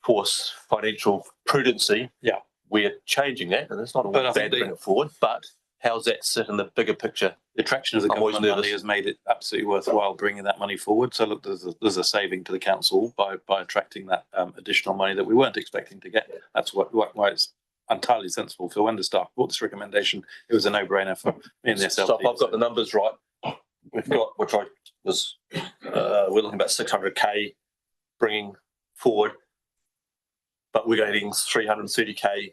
Of course, financial prudency. Yeah. We're changing that, and it's not always bad to bring it forward, but how's that sit in the bigger picture? The attraction of the government money has made it absolutely worthwhile bringing that money forward. So look, there's a saving to the council by attracting that additional money that we weren't expecting to get. That's why it's entirely sensible. Phil Wenderstaff brought this recommendation. It was a no-brainer for me and the SLP. So if I've got the numbers right, we've got, which I was, we're looking about 600k bringing forward, but we're getting 330k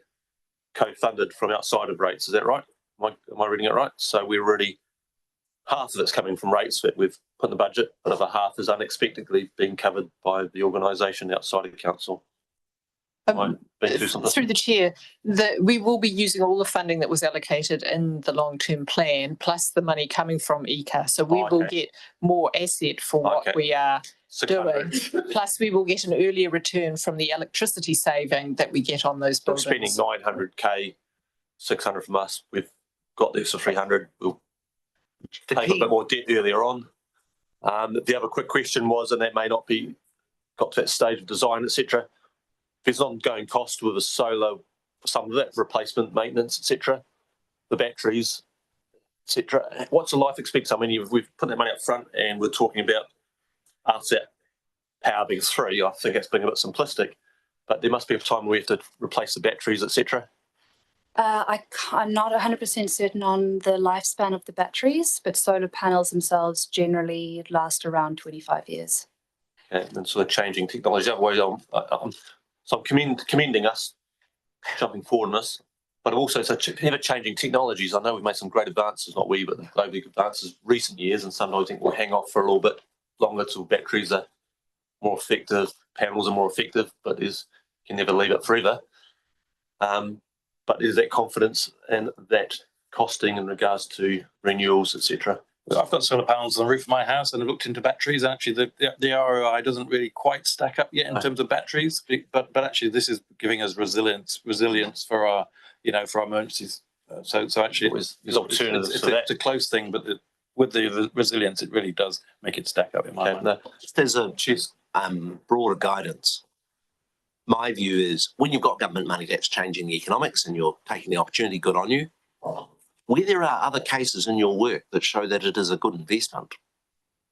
co-funded from outside of rates. Is that right? Am I reading it right? So we're already, half of it's coming from rates that we've put in the budget, but other half is unexpectedly being covered by the organisation outside of the council. Through the chair, we will be using all the funding that was allocated in the long-term plan, plus the money coming from ECA. So we will get more asset for what we are doing. Plus, we will get an earlier return from the electricity saving that we get on those buildings. Spending 900k, 600 from us. We've got this for 300. We'll take a bit more debt earlier on. The other quick question was, and that may not be got to that stage of design, etc. There's ongoing cost with the solar, some of that replacement, maintenance, etc. The batteries, etc. What's the life expectancy? I mean, we've put that money up front, and we're talking about after that power being 3. I think it's being a bit simplistic, but there must be a time where we have to replace the batteries, etc. I'm not 100% certain on the lifespan of the batteries, but solar panels themselves generally last around 25 years. Okay, and sort of changing technology. Otherwise, I'm commending us jumping forward on this, but also such ever-changing technologies. I know we've made some great advances, not we, but globally advances recent years, and sometimes I think we'll hang off for a little bit longer till batteries are more effective, panels are more effective, but you can never leave it forever. But is that confidence and that costing in regards to renewals, etc.? I've got solar panels on the roof of my house, and I've looked into batteries. And actually, the ROI doesn't really quite stack up yet in terms of batteries. But actually, this is giving us resilience for our for our emergencies. So actually, it's a close thing, but with the resilience, it really does make it stack up in my mind. Now, there's a broader guidance. My view is when you've got government money that's changing the economics and you're taking the opportunity, good on you. Where there are other cases in your work that show that it is a good investment,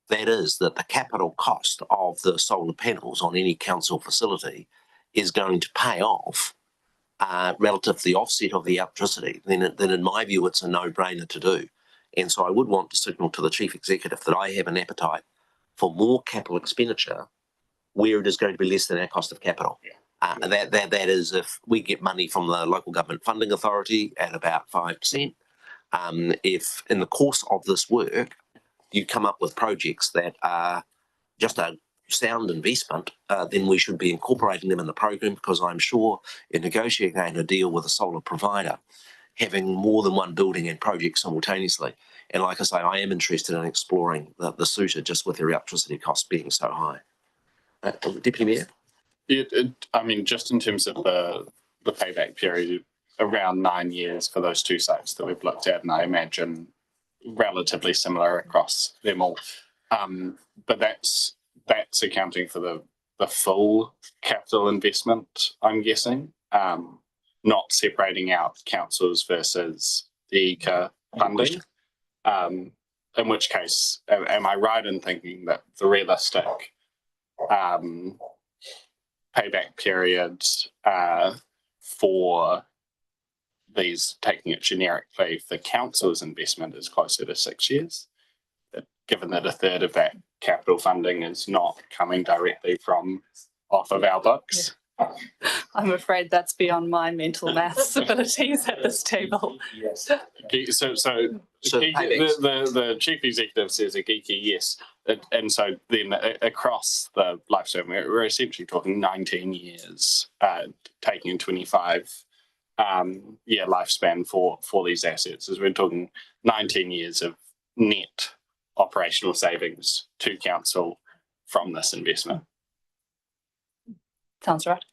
that is that the capital cost of the solar panels on any council facility is going to pay off relative to the offset of the electricity, then in my view it's a no-brainer to do. And so I would want to signal to the Chief Executive that I have an appetite for more capital expenditure where it is going to be less than our cost of capital. That is if we get money from the Local Government Funding Authority at about 5%. If in the course of this work you come up with projects that are just a sound investment, then we should be incorporating them in the program, because I'm sure in negotiating a deal with a solar provider, having more than one building and project simultaneously. And like I say, I am interested in exploring the suitor just with their electricity costs being so high. Deputy Mayor? I mean, just in terms of the payback period, around 9 years for those 2 sites that we've looked at, and I imagine relatively similar across them all. But that's accounting for the full capital investment, I'm guessing, not separating out councils versus the ECA funding. In which case, am I right in thinking that the realistic payback period for these, taking it generically, for council's investment is closer to 6 years, given that a third of that capital funding is not coming directly from off of our books? I'm afraid that's beyond my mental maths abilities at this table. Yes. So the chief executive says a geeky yes, and so then across the lifespan, we're essentially talking 19 years, taking in 25 year lifespan for these assets, as we're talking 19 years of net operational savings to council from this investment. Sounds right.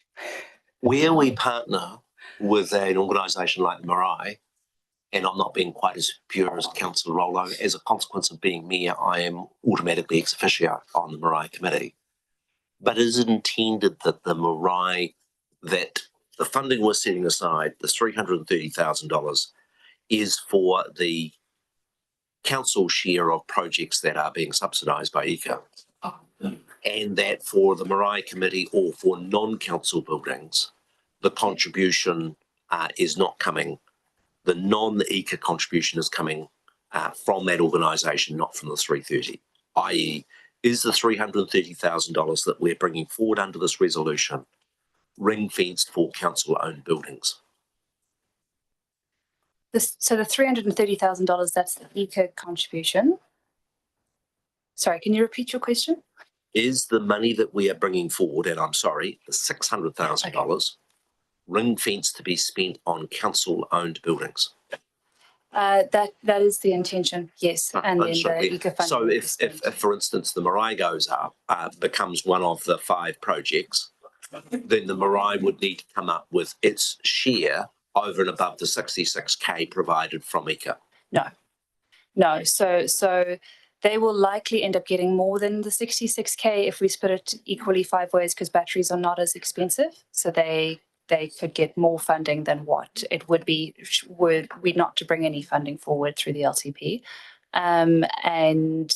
Where we partner with an organisation like the Marae, and I'm not being quite as pure as Councillor Rollo, as a consequence of being mayor, I am automatically ex officio on the Marae committee. But it is intended that the Marae, that the funding we're setting aside, the $330,000, is for the council share of projects that are being subsidised by ECA. And that for the Marae committee or for non-council buildings, the contribution is not coming. The non-ECA contribution is coming from that organisation, not from the 330, i.e. is the $330,000 that we're bringing forward under this resolution ring-fenced for council-owned buildings? So the $330,000, that's the ECA contribution. Sorry, can you repeat your question? Is the money that we are bringing forward, and I'm sorry, the $600,000, ring-fenced to be spent on council-owned buildings? That is the intention, yes. And then the ECA funding. So if for instance, the Marae goes up, becomes one of the 5 projects, then the Marae would need to come up with its share over and above the 66K provided from ECA. No. So they will likely end up getting more than the 66K if we split it equally 5 ways, because batteries are not as expensive. So they could get more funding than what it would be were we not to bring any funding forward through the LTP. And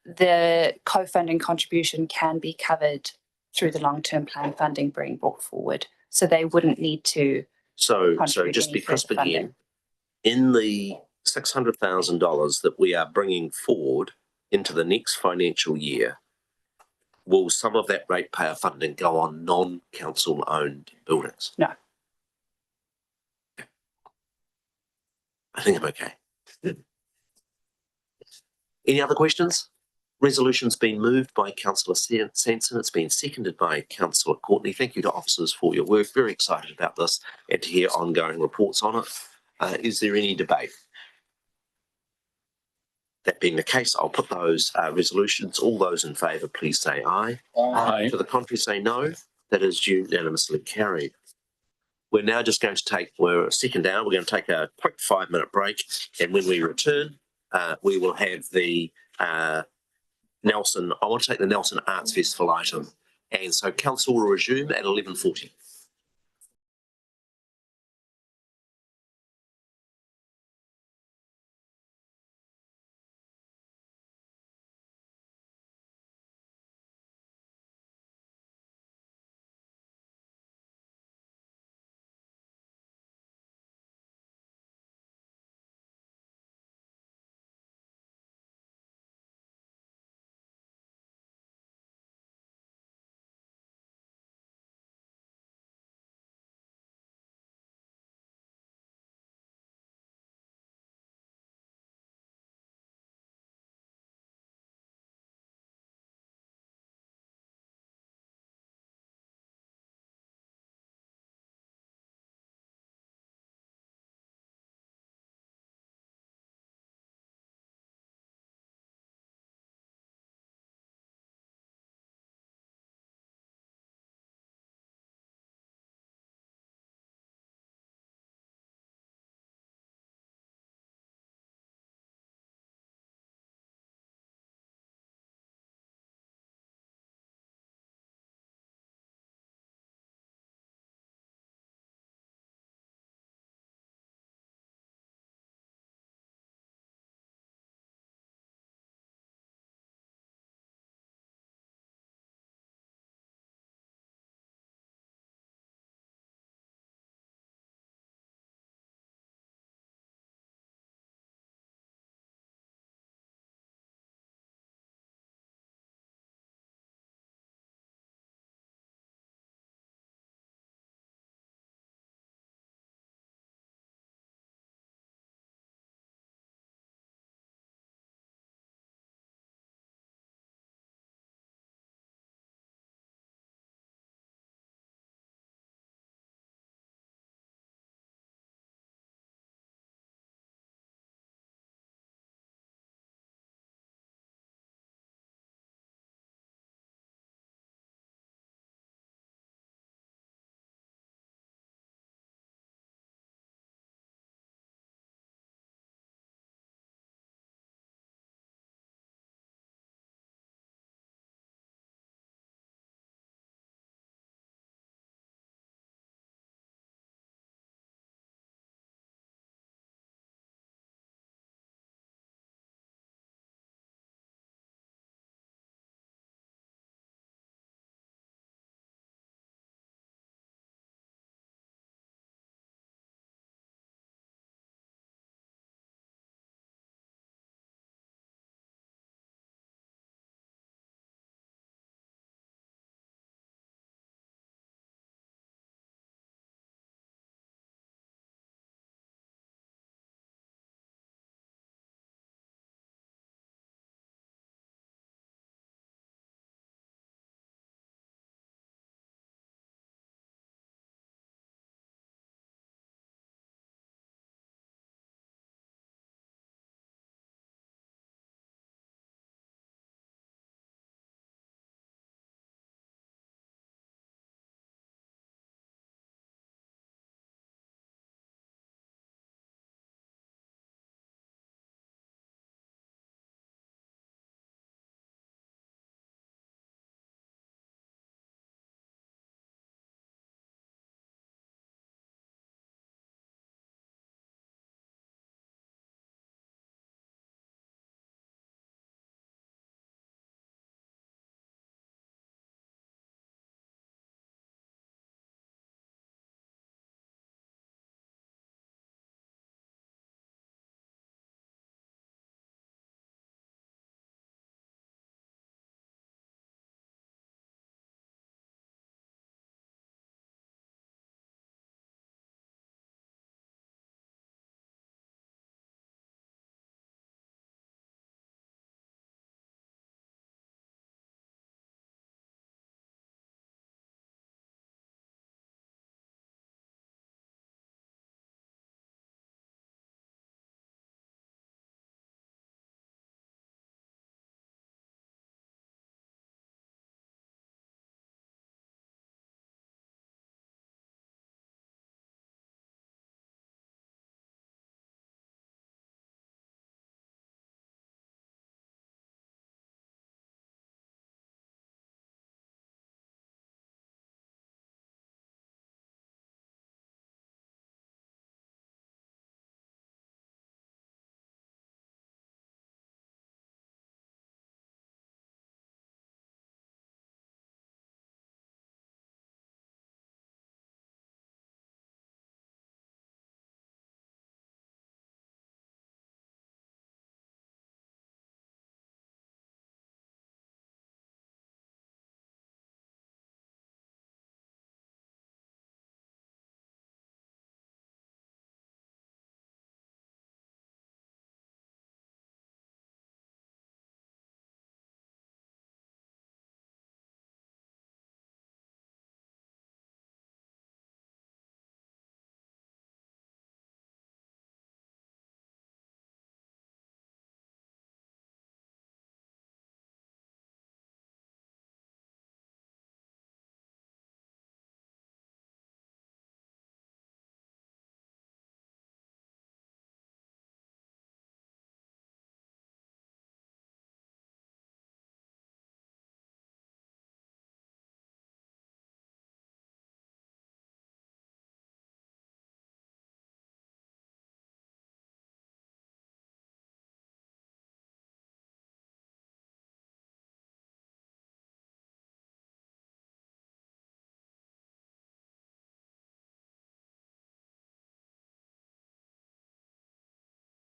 the co-funding contribution can be covered through the long-term plan funding being brought forward. So they wouldn't need to. So just be crisp again, in the $600,000 that we are bringing forward into the next financial year, will some of that ratepayer funding go on non-council owned buildings? No. I think I'm okay. Any other questions? Resolution's been moved by Councillor Sanson. It's been seconded by Councillor Courtney. Thank you to officers for your work. Very excited about this and to hear ongoing reports on it. Is there any debate? That being the case, I'll put those resolutions. All those in favour, please say aye. Aye. To the contrary, say no. That is unanimously carried. We're now just going to we're a second down. We're going to take a quick 5-minute break. And when we return, we will have the I want to take the Nelson Arts Festival item. And so council will resume at 11:40.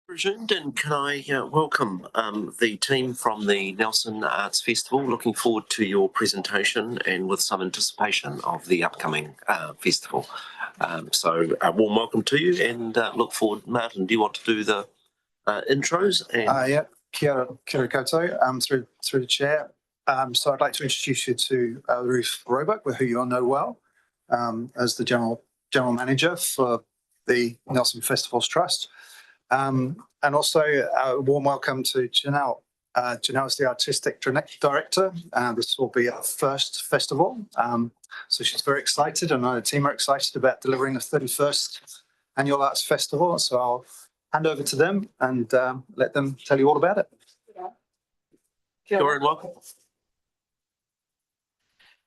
Resumed, and can I welcome the team from the Nelson Arts Festival. Looking forward to your presentation and with some anticipation of the upcoming festival. So a warm welcome to you, and look forward. Martin, do you want to do the intros? Yeah, kia ora koutou, through the chair. So I'd like to introduce you to Ruth Roebuck, who you all know well, as the general manager for the Nelson Festivals Trust. And also a warm welcome to Janelle. Janelle is the artistic director. This will be our first festival. So she's very excited, and the team are excited about delivering the 31st Annual Arts Festival. So I'll hand over to them and let them tell you all about it. Kia ora and welcome.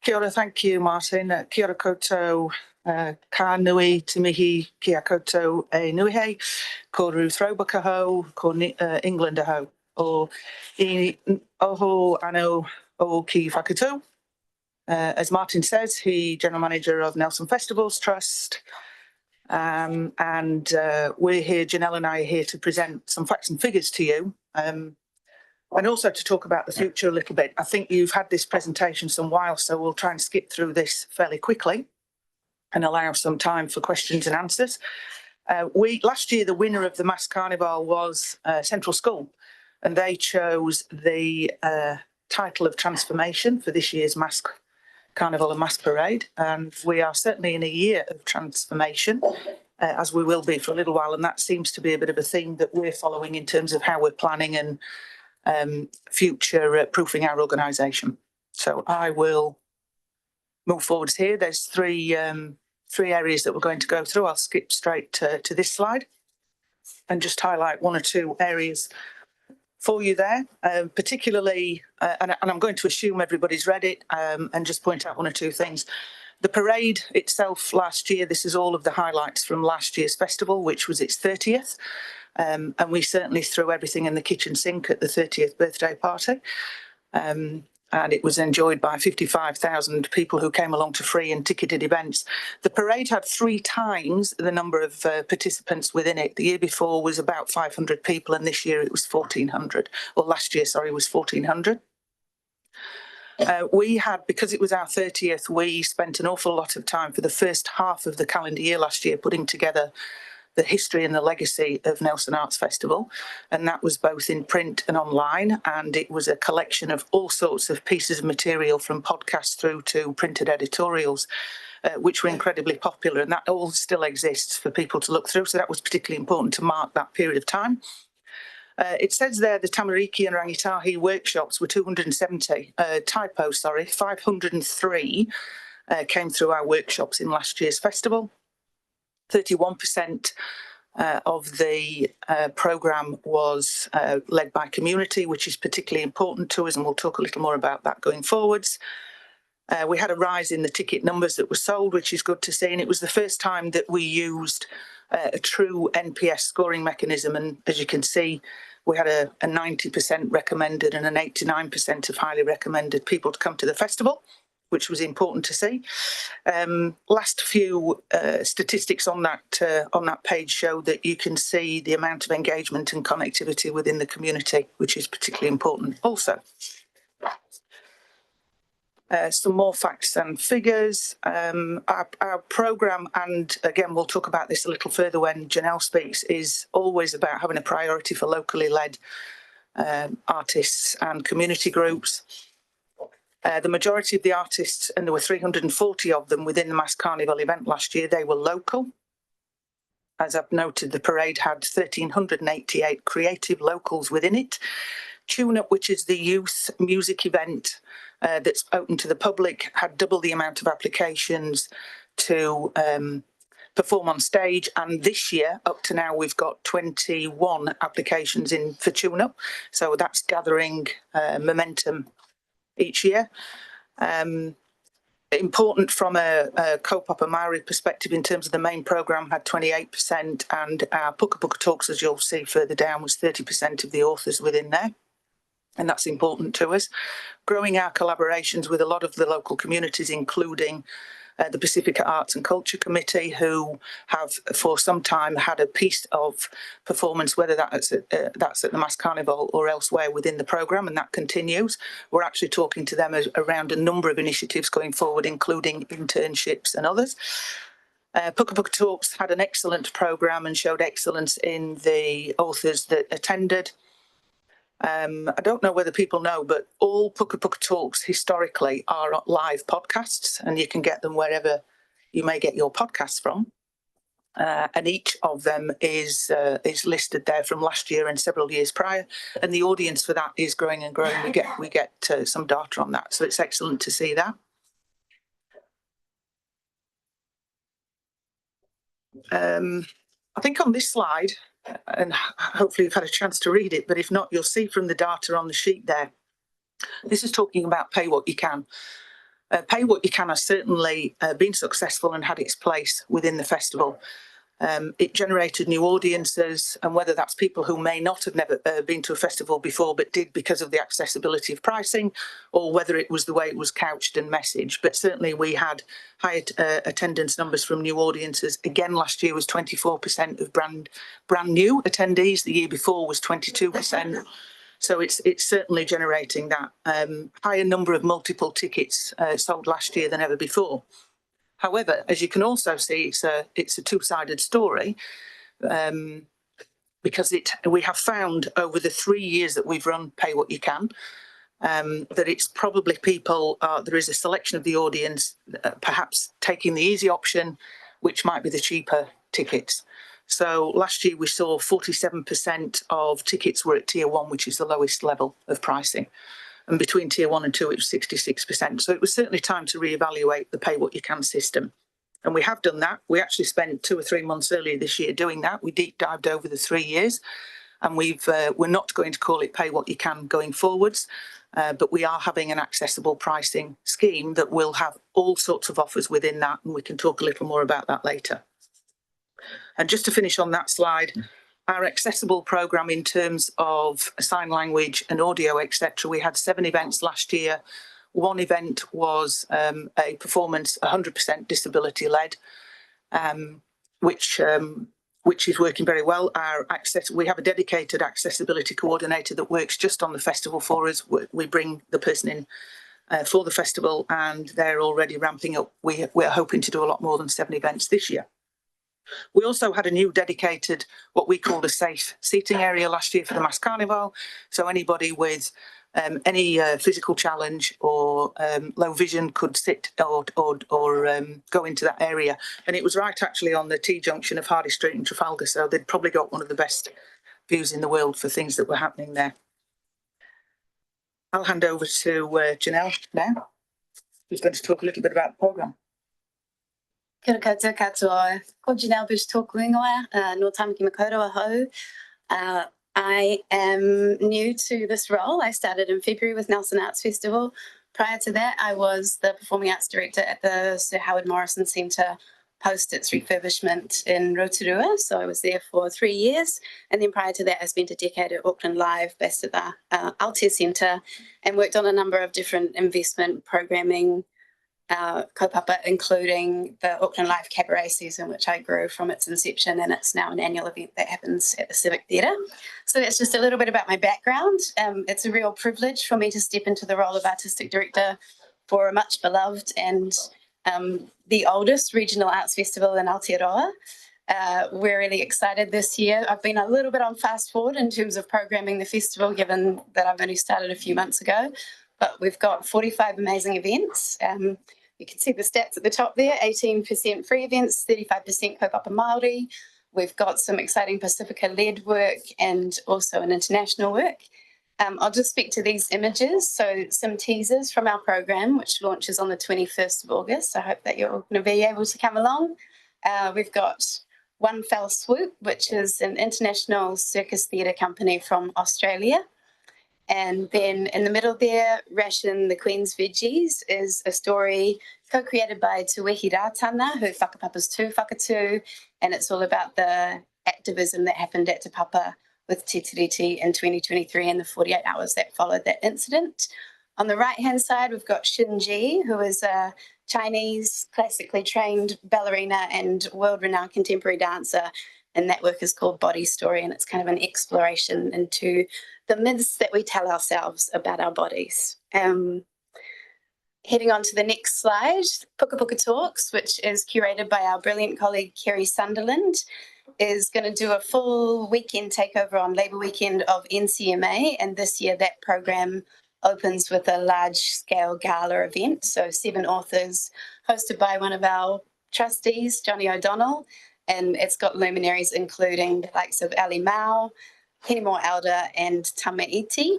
Kia ora, thank you, Martin. Kia ora koutou, ka nui te mihi kia koutou e nuihe, ko Ruth Roebuck aho, ko England aho, o I oho ano o ki whakatau. As Martin says, he general manager of Nelson Festivals Trust. And we're here, Janelle and I are here to present some facts and figures to you. And also to talk about the future a little bit. I think you've had this presentation some while, so we'll try and skip through this fairly quickly and allow some time for questions and answers. Last year, the winner of the Mass Carnival was Central School, and they chose the title of Transformation for this year's Mass Carnival and Mass Parade. And we are certainly in a year of transformation, as we will be for a little while. And that seems to be a bit of a theme that we're following in terms of how we're planning and future proofing our organisation. So I will move forwards here. There's three areas that we're going to go through. I'll skip straight to this slide and just highlight one or two areas for you there, particularly, and I'm going to assume everybody's read it, and just point out one or two things. The parade itself last year, this is all of the highlights from last year's festival, which was its 30th. And we certainly threw everything in the kitchen sink at the 30th birthday party. And it was enjoyed by 55,000 people who came along to free and ticketed events. The parade had 3 times the number of participants within it. The year before was about 500 people, and this year it was 1,400. Or last year, sorry, was 1,400. We had, because it was our 30th, we spent an awful lot of time for the first half of the calendar year last year putting together the history and the legacy of Nelson Arts Festival. And that was both in print and online. And it was a collection of all sorts of pieces of material from podcasts through to printed editorials, which were incredibly popular. And that all still exists for people to look through. So that was particularly important to mark that period of time. It says there the Tamariki and Rangitahi workshops were 270, 503 came through our workshops in last year's festival. 31% of the programme was led by community, which is particularly important to us, and we'll talk a little more about that going forwards. We had a rise in the ticket numbers that were sold, which is good to see, and it was the first time that we used a true NPS scoring mechanism, and as you can see, we had a 90% recommended and an 89% of highly recommended people to come to the festival, which was important to see. Last few statistics on that page show that you can see the amount of engagement and connectivity within the community, which is particularly important also. Some more facts and figures. Our programme, and again, we'll talk about this a little further when Janelle speaks, is always about having a priority for locally led artists and community groups. The majority of the artists, and there were 340 of them within the Mass Carnival event last year, they were local. As I've noted, the parade had 1,388 creative locals within it. Tune Up, which is the youth music event that's open to the public, had double the amount of applications to perform on stage. And this year, up to now, we've got 21 applications in for Tune Up. So that's gathering momentum each year. Important from a Kaupapa Maori perspective in terms of the main programme had 28%, and our Puka Puka Talks, as you'll see further down, was 30% of the authors within there. And that's important to us. Growing our collaborations with a lot of the local communities, including the Pacifica Arts and Culture Committee, who have for some time had a piece of performance, whether that's at the Mass Carnival or elsewhere within the programme, and that continues. We're actually talking to them around a number of initiatives going forward, including internships and others. Puka Puka Talks had an excellent programme and showed excellence in the authors that attended. I don't know whether people know, but all Puka Puka Talks historically are live podcasts, and you can get them wherever you may get your podcasts from. And each of them is listed there from last year and several years prior, and the audience for that is growing and growing. We get some data on that, so it's excellent to see that. I think on this slide, and hopefully you've had a chance to read it, but if not, you'll see from the data on the sheet there. This is talking about Pay What You Can. Pay What You Can has certainly been successful and had its place within the festival. It generated new audiences, and whether that's people who may not have never been to a festival before but did because of the accessibility of pricing, or whether it was the way it was couched and messaged. But certainly we had high attendance numbers from new audiences. Again, last year was 24% of brand new attendees. The year before was 22%. So it's certainly generating that higher number of multiple tickets sold last year than ever before. However, as you can also see, it's a two-sided story because we have found over the 3 years that we've run Pay What You Can that it's probably people, there is a selection of the audience perhaps taking the easy option, which might be the cheaper tickets. So last year we saw 47% of tickets were at Tier 1, which is the lowest level of pricing. And between Tier 1 and 2, it was 66%. So it was certainly time to reevaluate the Pay What You Can system. And we have done that. We actually spent 2 or 3 months earlier this year doing that. We deep dived over the 3 years, and we're not going to call it Pay What You Can going forwards, but we are having an accessible pricing scheme that will have all sorts of offers within that, and we can talk a little more about that later. And just to finish on that slide, our accessible programme in terms of sign language and audio, etc., we had 7 events last year. One event was a performance 100% disability led, which is working very well. We have a dedicated accessibility coordinator that works just on the festival for us. We bring the person in for the festival, and they're already ramping up. We're hoping to do a lot more than 7 events this year. We also had a new dedicated, what we called a safe seating area last year for the Mass Carnival. So anybody with any physical challenge or low vision could sit or go into that area. And it was right actually on the T-junction of Hardy Street and Trafalgar. So they'd probably got one of the best views in the world for things that were happening there. I'll hand over to Janelle now, who's going to talk a little bit about the programme. Kia ora koutou katoa. Ko Janelle Bush tōku ingoa, no tamaki makaurua hou. I am new to this role. I started in February with Nelson Arts Festival. Prior to that, I was the Performing Arts Director at the Sir Howard Morrison Centre post its refurbishment in Rotorua. So I was there for 3 years. And then prior to that, I spent a decade at Auckland Live, based at the Aotea Centre, and worked on a number of different investment programming kaupapa, including the Auckland Live Cabaret season, which I grew from its inception, and it's now an annual event that happens at the Civic Theatre. So that's just a little bit about my background. It's a real privilege for me to step into the role of Artistic Director for a much beloved and the oldest regional arts festival in Aotearoa. We're really excited this year. I've been a little bit on fast forward in terms of programming the festival, given that I've only started a few months ago, but we've got 45 amazing events. You can see the stats at the top there, 18% free events, 35% kaupapa Māori. We've got some exciting Pacifica-led work and also an international work. I'll just speak to these images. So some teasers from our program, which launches on the 21st of August. I hope that you're going to be able to come along. We've got One Fell Swoop, which is an international circus theatre company from Australia. And then in the middle there, Ration the Queen's Veggies is a story co-created by Te Wehi Rātana, who whakapapas Tū Whakatū, and it's all about the activism that happened at Te Papa with Te Tiriti in 2023 and the 48 hours that followed that incident. On the right-hand side, we've got Shinji, who is a Chinese, classically trained ballerina and world-renowned contemporary dancer. And that work is called Body Story, and it's kind of an exploration into the myths that we tell ourselves about our bodies. Heading on to the next slide, Puka Puka Talks, which is curated by our brilliant colleague Kerry Sunderland, is going to do a full weekend takeover on Labour Weekend of NCMA. And this year that program opens with a large-scale gala event. So 7 authors hosted by one of our trustees, Johnny O'Donnell. And it's got luminaries including the likes of Ali Mao, Henimore Elder and Tamaiti.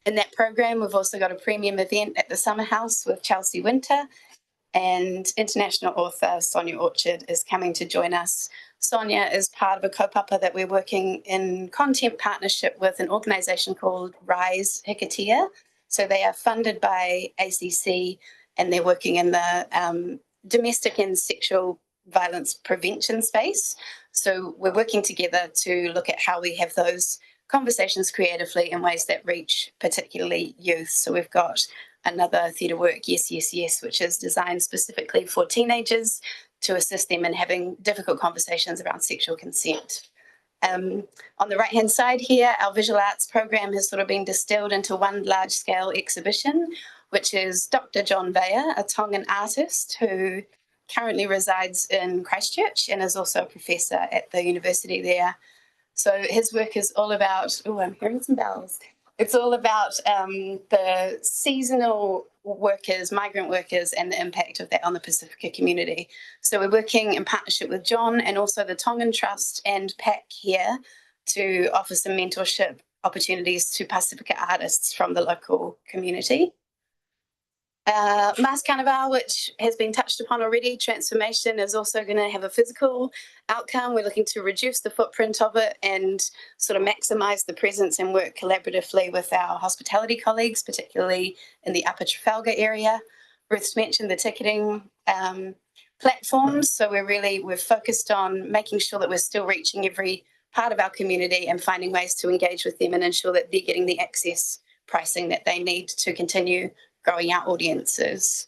In that program, we've also got a premium event at the Summer House with Chelsea Winter, and international author Sonia Orchard is coming to join us. Sonia is part of a kaupapa that we're working in content partnership with an organisation called Rise Hikatea. So they are funded by ACC and they're working in the domestic and sexual violence prevention space. So we're working together to look at how we have those conversations creatively in ways that reach particularly youth. So we've got another theatre work, Yes, Yes, Yes, which is designed specifically for teenagers to assist them in having difficult conversations around sexual consent. On the right-hand side here, our visual arts program has sort of been distilled into one large-scale exhibition, which is Dr. John Vaya, a Tongan artist who currently resides in Christchurch and is also a professor at the university there. So his work is all about, oh, I'm hearing some bells. It's all about the seasonal workers, migrant workers, and the impact of that on the Pacifica community. So we're working in partnership with John and also the Tongan Trust and PAC here to offer some mentorship opportunities to Pacifica artists from the local community. Mass Carnival, which has been touched upon already, transformation is also going to have a physical outcome. We're looking to reduce the footprint of it and sort of maximise the presence and work collaboratively with our hospitality colleagues, particularly in the Upper Trafalgar area. Ruth's mentioned the ticketing platforms, so we're focused on making sure that we're still reaching every part of our community and finding ways to engage with them and ensure that they're getting the access pricing that they need to continue growing our audiences.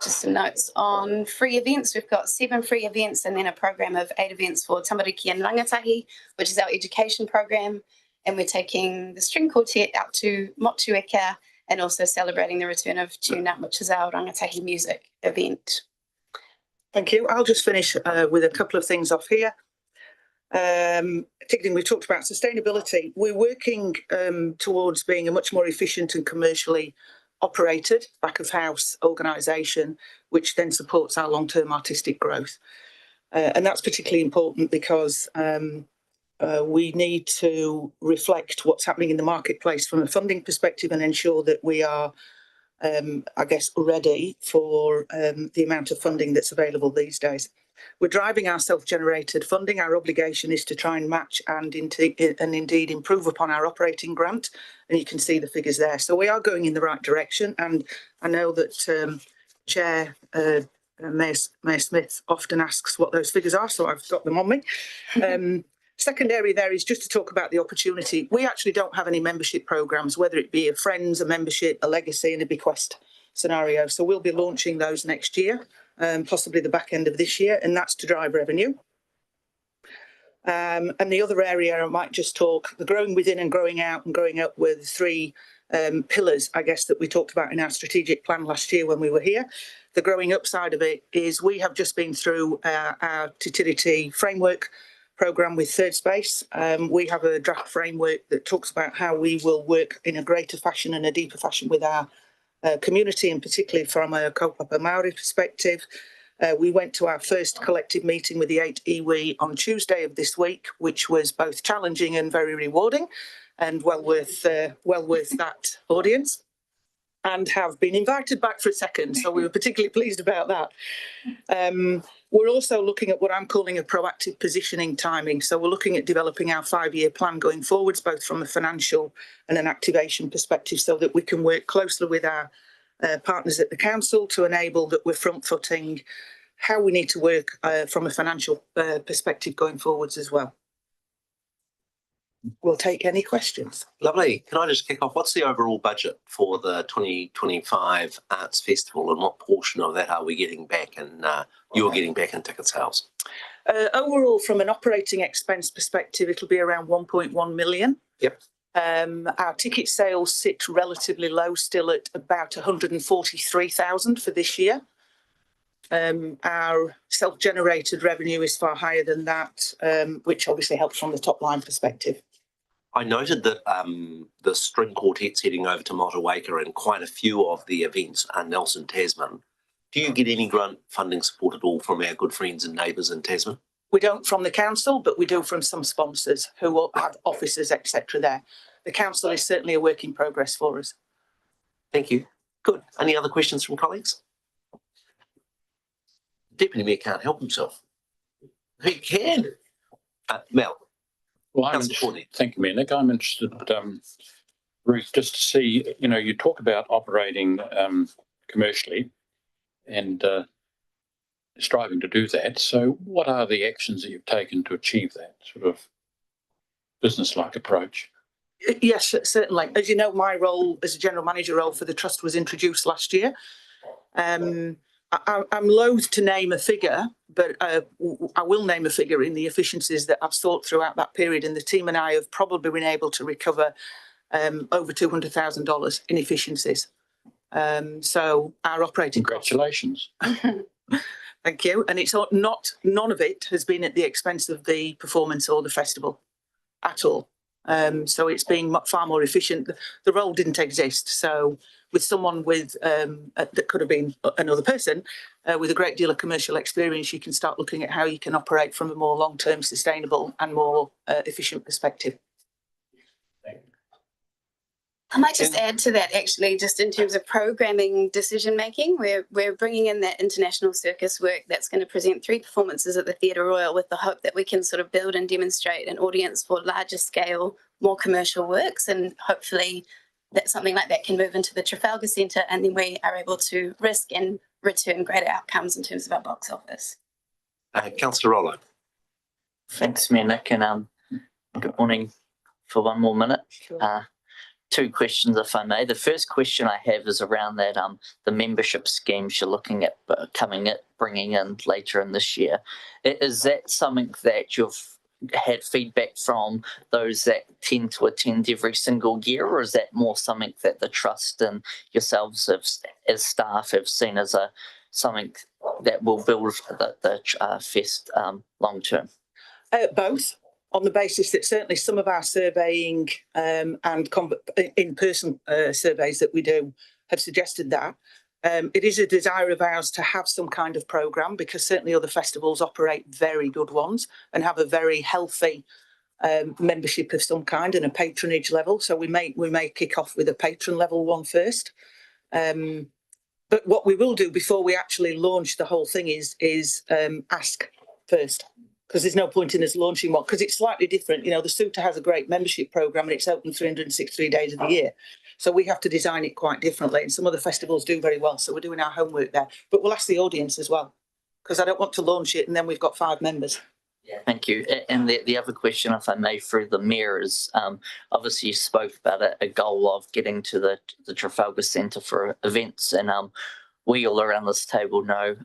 Just some notes on free events. We've got 7 free events and then a program of 8 events for Tamariki and Rangatahi, which is our education program. And we're taking the string quartet out to Motueka and also celebrating the return of Tune Up, which is our Rangatahi music event. Thank you. I'll just finish with a couple of things off here. Ticketing, we talked about sustainability. We're working towards being a much more efficient and commercially operated back of house organisation, which then supports our long-term artistic growth. And that's particularly important because we need to reflect what's happening in the marketplace from a funding perspective and ensure that we are, I guess, ready for the amount of funding that's available these days. We're driving our self-generated funding. Our obligation is to try and match and indeed improve upon our operating grant. And you can see the figures there. So we are going in the right direction. And I know that Chair Mayor Smith often asks what those figures are, so I've got them on me. Second area there is just to talk about the opportunity. We actually don't have any membership programs, whether it be a Friends, a membership, a legacy and a bequest scenario. So we'll be launching those next year. Possibly the back end of this year, and that's to drive revenue. And the other area I might just talk, the growing within and growing out and growing up were the 3 pillars, I guess, that we talked about in our strategic plan last year when we were here. The growing up side of it is we have just been through our Te Tiriti framework programme with Third Space. We have a draft framework that talks about how we will work in a greater fashion and a deeper fashion with our community, and particularly from a kaupapa Maori perspective. We went to our first collective meeting with the 8 iwi on Tuesday of this week, which was both challenging and very rewarding, and well worth that audience, and have been invited back for a second. So we were particularly pleased about that. We're also looking at what I'm calling a proactive positioning timing. So we're looking at developing our 5-year plan going forwards, both from a financial and an activation perspective, so that we can work closely with our partners at the council to enable that we're front-footing how we need to work from a financial perspective going forwards as well. we'll take any questions. Lovely. Can I just kick off? What's the overall budget for the 2025 Arts Festival, and what portion of that are we getting back and you're getting back in ticket sales? Overall, from an operating expense perspective, it'll be around 1.1 million. Yep. Our ticket sales sit relatively low, still at about 143,000 for this year. Our self-generated revenue is far higher than that, which obviously helps from the top line perspective. I noted that the string quartet's heading over to Motueka, and quite a few of the events are Nelson Tasman. Do you get any grant funding support at all from our good friends and neighbours in Tasman? We don't from the council, but we do from some sponsors who will have offices, etc. there. The council is certainly a work in progress for us. Thank you. Good. Any other questions from colleagues? Deputy Mayor can't help himself. He can. Mel. Well, thank you, Mayor Nick. I'm interested, Ruth, just to see, you talk about operating commercially and striving to do that. So what are the actions that you've taken to achieve that sort of business-like approach? Yes, certainly. As you know, my role as a general manager role for the trust was introduced last year. I'm loath to name a figure, but I will name a figure in the efficiencies that I've sought throughout that period. And the team and I have probably been able to recover over $200,000 in efficiencies. So our operating Congratulations. Thank you. And it's not, none of it has been at the expense of the performance or the festival at all. So it's being far more efficient. The role didn't exist. So with someone with that could have been another person with a great deal of commercial experience, you can start looking at how you can operate from a more long-term, sustainable and more efficient perspective. I might just add to that, actually, just in terms of programming decision making, we're bringing in that international circus work that's going to present 3 performances at the Theatre Royal with the hope that we can sort of build and demonstrate an audience for larger scale, more commercial works, and hopefully that something like that can move into the Trafalgar Centre, and then we are able to risk and return greater outcomes in terms of our box office. Councillor Rollo. Thanks, Mayor Nick, and good morning for one more minute. Sure. 2 questions, if I may. The first question I have is around that the membership schemes you're looking at bringing in later in this year. Is that something that you've had feedback from those that tend to attend every single year, or is that more something that the trust and yourselves as staff have seen as something that will build the fest long term? Both. On the basis that certainly some of our surveying and in-person surveys that we do have suggested that. It is a desire of ours to have some kind of programme, because certainly other festivals operate very good ones and have a very healthy membership of some kind and a patronage level. So we may kick off with a patron level one first. But what we will do before we actually launch the whole thing is ask first. Because there's no point in us launching one, because it's slightly different. You know, the Suter has a great membership programme and it's open 363 days of the year. So we have to design it quite differently. And some other festivals do very well. So we're doing our homework there. But we'll ask the audience as well, because I don't want to launch it and then we've got 5 members. Thank you. And the other question, if I may, through the Mayor, is obviously you spoke about a goal of getting to the Trafalgar Centre for events, and we all around this table know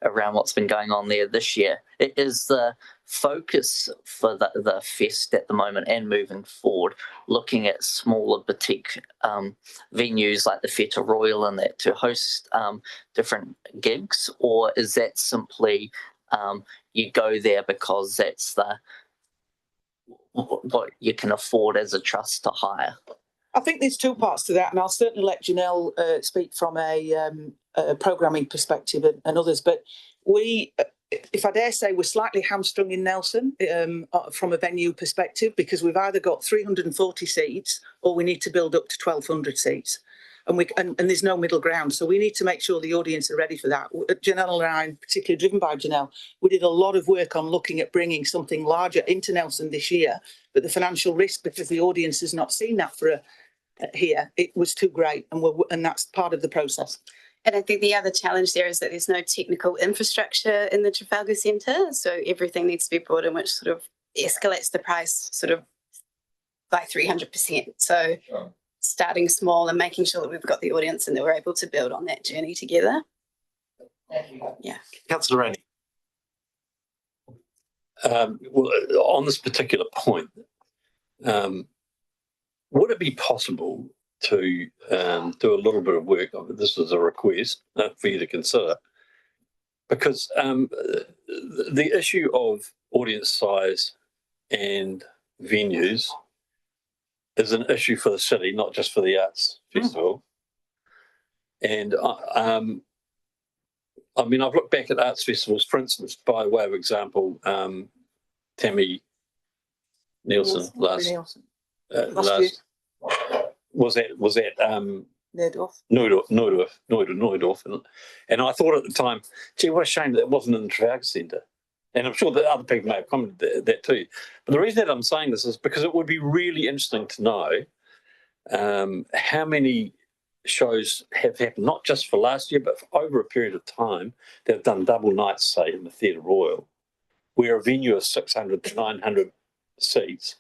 around what's been going on there this year. It is the focus for the fest at the moment and moving forward, looking at smaller boutique venues like the Theatre Royal and that to host different gigs, or is that simply you go there because that's what you can afford as a trust to hire? I think there's 2 parts to that, and I'll certainly let Janelle speak from a programming perspective and others. But we, if I dare say, we're slightly hamstrung in Nelson from a venue perspective, because we've either got 340 seats or we need to build up to 1,200 seats. And there's no middle ground. So we need to make sure the audience are ready for that. Janelle and I, particularly driven by Janelle, we did a lot of work on looking at bringing something larger into Nelson this year. But the financial risk, because the audience has not seen that here, it was too great. And that's part of the process. And I think the other challenge there is that there's no technical infrastructure in the Trafalgar Centre. So everything needs to be brought in, which sort of escalates the price sort of by 300%. So starting small and making sure that we've got the audience and that we're able to build on that journey together. Yeah. Councillor Rainey. Well, on this particular point, would it be possible to do a little bit of work? This is a request for you to consider, because the issue of audience size and venues is an issue for the city, not just for the arts festival. And I mean, I've looked back at arts festivals, for instance, by way of example, Tammy Nielsen last was that Neudorf, and I thought at the time, gee, what a shame that it wasn't in the Trafalgar Centre. And I'm sure that other people may have commented that too. But the reason that I'm saying this is because it would be really interesting to know how many shows have happened, not just for last year, but for over a period of time. They've done double nights, say, in the Theatre Royal, where a venue of 600 to 900 seats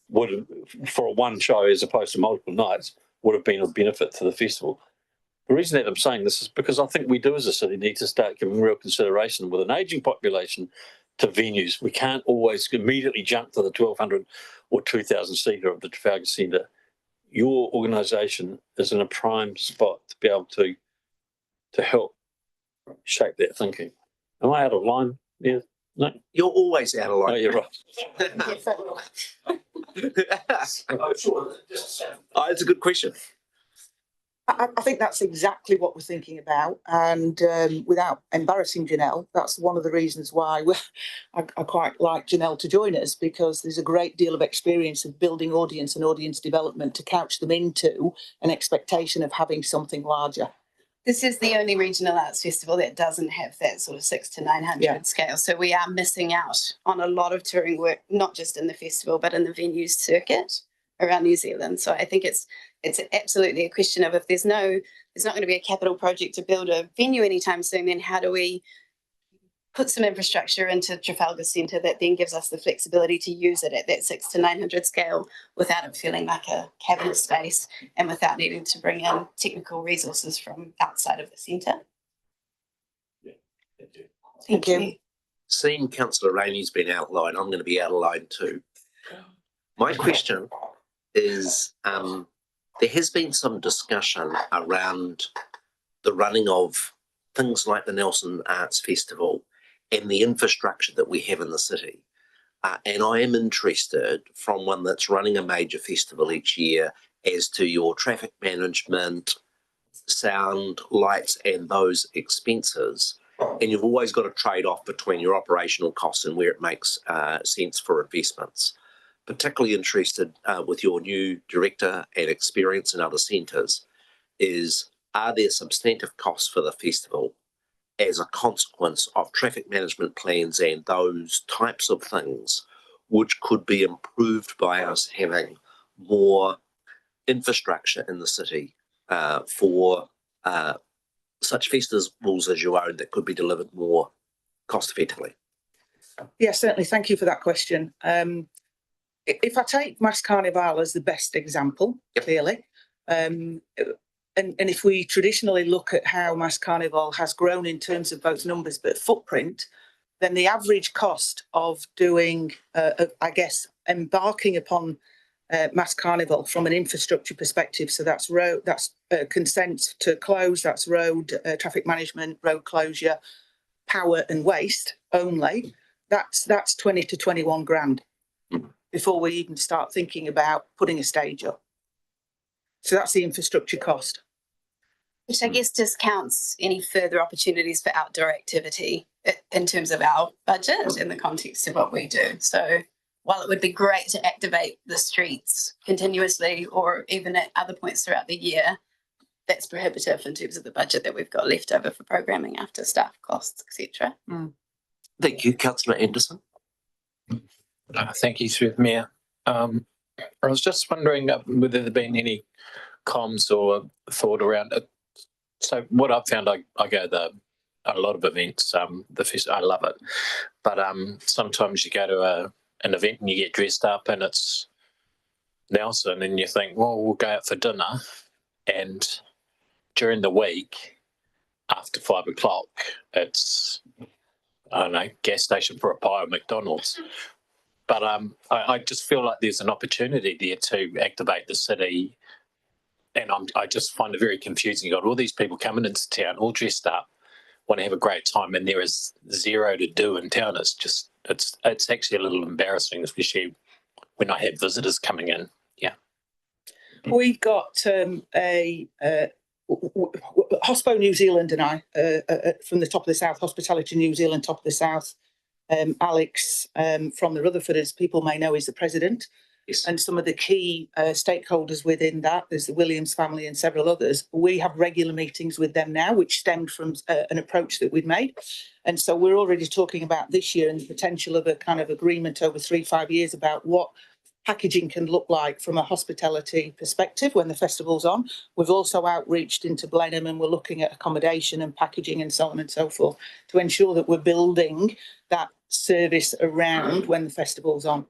would have, for one show as opposed to multiple nights, would have been of benefit to the festival. The reason that I'm saying this is because I think we do as a city need to start giving real consideration with an ageing population to venues. We can't always immediately jump to the 1,200 or 2,000 seater of the Trafalgar Centre. Your organisation is in a prime spot to be able to help shape that thinking. Am I out of line? Yeah. No, you're always out of line. Oh, you're right. It's a good question. I think that's exactly what we're thinking about. And without embarrassing Janelle, that's one of the reasons why I quite like Janelle to join us, because there's a great deal of experience of building audience and audience development to couch them into an expectation of having something larger. This is the only regional arts festival that doesn't have that sort of 600 to 900 scale. So we are missing out on a lot of touring work, not just in the festival, but in the venues circuit around New Zealand. So I think it's absolutely a question of, if there's not going to be a capital project to build a venue anytime soon, then how do we put some infrastructure into Trafalgar Centre that then gives us the flexibility to use it at that 600 to 900 scale without it feeling like a cabinet space and without needing to bring in technical resources from outside of the centre? Thank you. Seeing Councillor Rainey's been outlined, I'm going to be out of line too. My question is, there has been some discussion around the running of things like the Nelson Arts Festival and the infrastructure that we have in the city. And I am interested, from one that's running a major festival each year, as to your traffic management, sound, lights, and those expenses. And you've always got a trade-off between your operational costs and where it makes sense for investments. Particularly interested with your new director and experience in other centres, are there substantive costs for the festival as a consequence of traffic management plans and those types of things, which could be improved by us having more infrastructure in the city for such festivals as your own that could be delivered more cost effectively? Yeah, certainly. Thank you for that question. If I take Mass Carnival as the best example, clearly, and if we traditionally look at how Mass Carnival has grown in terms of both numbers but footprint, then the average cost of doing, I guess, embarking upon Mass Carnival from an infrastructure perspective, so that's road, that's consent to close, that's road traffic management, road closure, power and waste only, that's 20 to 21 grand before we even start thinking about putting a stage up. So that's the infrastructure cost. Which I guess discounts any further opportunities for outdoor activity in terms of our budget in the context of what we do. So while it would be great to activate the streets continuously or even at other points throughout the year, that's prohibitive in terms of the budget that we've got left over for programming after staff costs, etc. Thank you, Councillor Anderson. Thank you, through the Mayor. I was just wondering whether there have been any comms or thought around it. So what I've found, I go to a lot of events. I love it, but sometimes you go to an event and you get dressed up and it's Nelson and you think, well, we'll go out for dinner, and during the week after 5 o'clock, it's, I don't know, gas station for a pie or McDonald's. But I just feel like there's an opportunity there to activate the city, and I just find it very confusing. You've got all these people coming into town, all dressed up, want to have a great time, and there is zero to do in town. It's just, it's actually a little embarrassing, especially when I have visitors coming in. Yeah. We've got Hospo New Zealand and I, from the Top of the South, Hospitality New Zealand, Top of the South. Alex from the Rutherford, as people may know, is the president. Yes. And some of the key stakeholders within that, there's the Williams family and several others. We have regular meetings with them now, which stemmed from an approach that we'd made. And so we're already talking about this year and the potential of a kind of agreement over 3-5 years about what packaging can look like from a hospitality perspective when the festival's on. We've also outreached into Blenheim and we're looking at accommodation and packaging and so on and so forth to ensure that we're building that service around when the festival's on.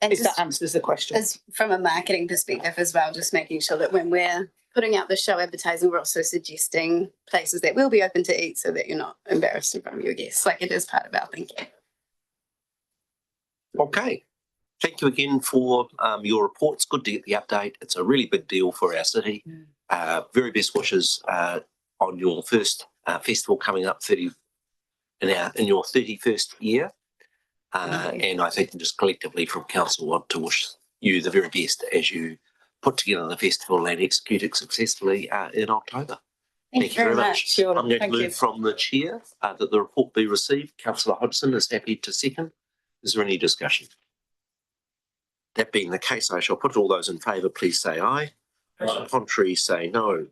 And if that answers the question. As from a marketing perspective as well, just making sure that when we're putting out the show advertising, we're also suggesting places that will be open to eat so that you're not embarrassed in front of your guests. Like, it is part of our thinking. Okay. Thank you again for your report. It's good to get the update. It's a really big deal for our city. Very best wishes on your first festival coming up in your 31st year. And I think just collectively from council want to wish you the very best as you put together the festival and execute it successfully in October. Thank you very much. I'm going to move from the chair that the report be received. Councillor Hodgson is happy to second. Is there any discussion? That being the case, I shall put all those in favour, please say aye. Contrary, say no.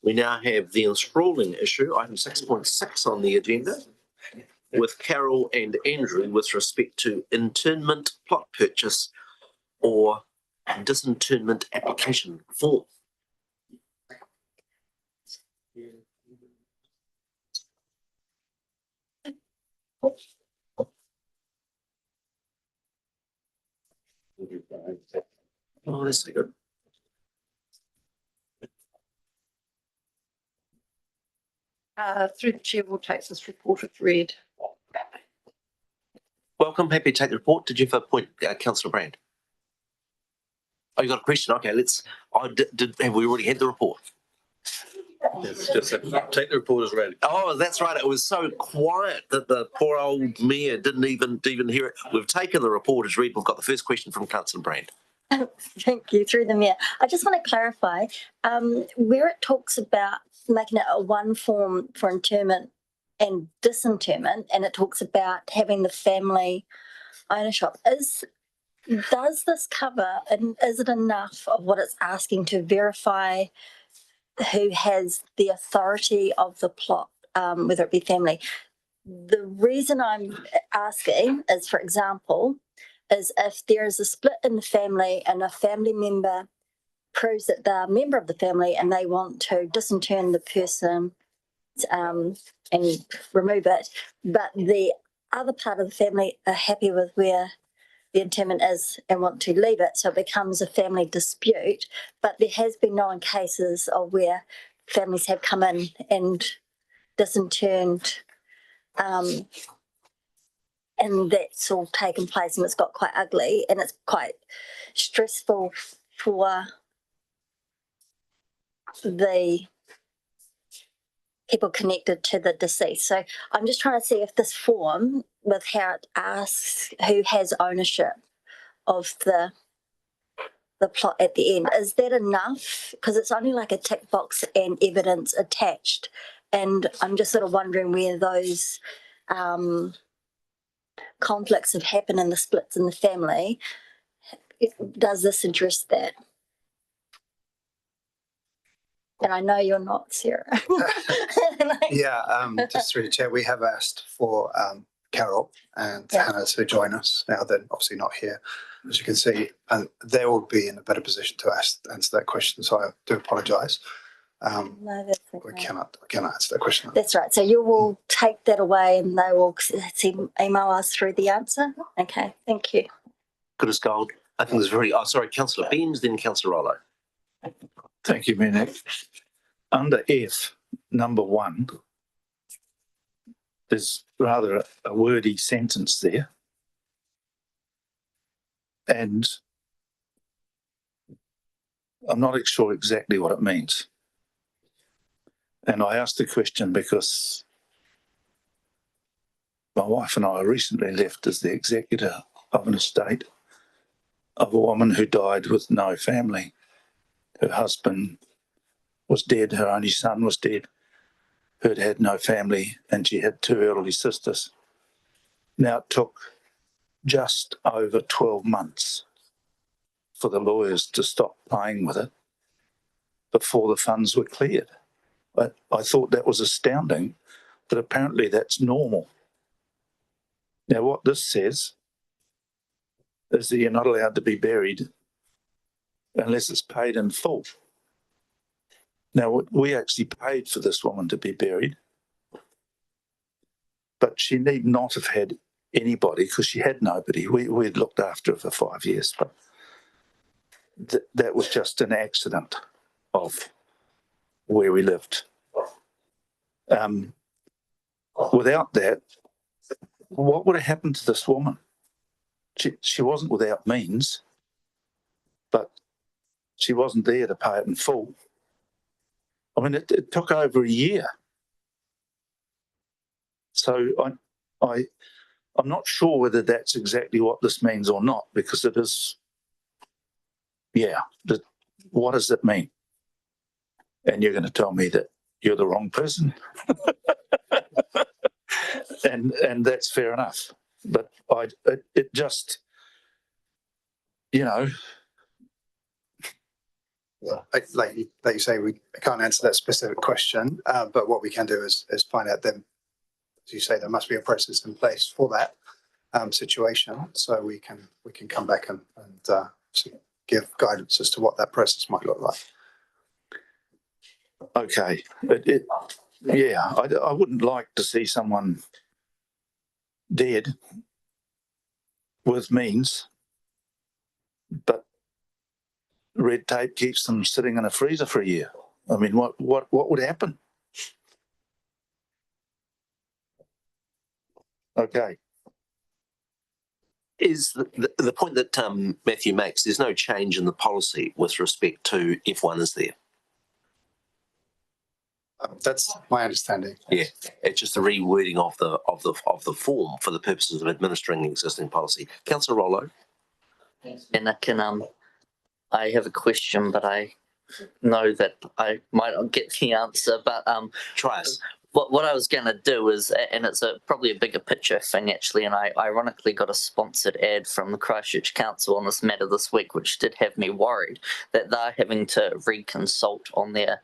We now have the enthralling issue, item 6.6 on the agenda, with Carol and Andrew with respect to internment plot purchase or disinterment application form. Oh, that's so good. Through the chair, we'll take this report as read. Welcome, happy to take the report. Did you have a point, Councillor Brand? Oh, you got a question? Okay, let's. Have we already had the report? It's just take the report as read. Oh, that's right. It was so quiet that the poor old mayor didn't even hear it. We've taken the report as read. We've got the first question from Councillor Brand. Thank you, through the mayor. I just want to clarify where it talks about making it a one form for interment and disinterment, and it talks about having the family ownership. Does this cover, and is it enough of what it's asking to verify who has the authority of the plot, whether it be family? The reason I'm asking is, for example, is if there is a split in the family and a family member proves that they're a member of the family and they want to disinter the person and remove it, but the other part of the family are happy with where the interment is and want to leave it, so it becomes a family dispute. But there has been known cases of where families have come in and disinterred, and that's all taken place and it's got quite ugly and it's quite stressful for the people connected to the deceased. So I'm just trying to see if this form, with how it asks who has ownership of the plot at the end, is that enough? Because it's only like a tick box and evidence attached. And I'm just sort of wondering where those conflicts have happened and the splits in the family. Does this address that? And I know you're not, Sarah. Yeah, just through the chair, we have asked for Carol and Hannah to join us. Now they're obviously not here, as you can see, and they will be in a better position to answer that question. So I do apologise. No, that's okay. We cannot answer that question. That's right. So you will take that away and they will email us through the answer? Okay, thank you. Good as gold. I think it's very, sorry, councillor Beams, then councillor Rollo. Thank you, Minik. Under F, number 1, there's rather a wordy sentence there. And I'm not sure exactly what it means. And I asked the question because my wife and I recently left as the executor of an estate of a woman who died with no family. Her husband was dead, her only son was dead, who'd had no family, and she had 2 elderly sisters. Now, it took just over 12 months for the lawyers to stop playing with it before the funds were cleared. But I thought that was astounding, but apparently that's normal. Now, what this says is that you're not allowed to be buried unless it's paid in full. Now, we actually paid for this woman to be buried, but she need not have had anybody because she had nobody. We'd looked after her for 5 years, but that was just an accident of where we lived. Without that, what would have happened to this woman? She wasn't without means, but she wasn't there to pay it in full. I mean, it took over a year. So I'm not sure whether that's exactly what this means or not, because it is, what does it mean? And you're going to tell me that you're the wrong person. and that's fair enough. But it just, Like you say, we can't answer that specific question, but what we can do is find out then, as you say, there must be a process in place for that situation, so we can come back and give guidance as to what that process might look like. Okay, I wouldn't like to see someone dead with means, but red tape keeps them sitting in a freezer for a year. I mean, what would happen? Okay. Is the point that Matthew makes, there's no change in the policy with respect to if one is there. That's my understanding. Yeah, it's just the rewording of the form for the purposes of administering the existing policy. Councillor Rollo. And I have a question, but I know that I might not get the answer. But try us. What I was going to do is, and it's probably a bigger picture thing actually, and I ironically got a sponsored ad from the Christchurch Council on this matter this week, which did have me worried that they're having to reconsult on their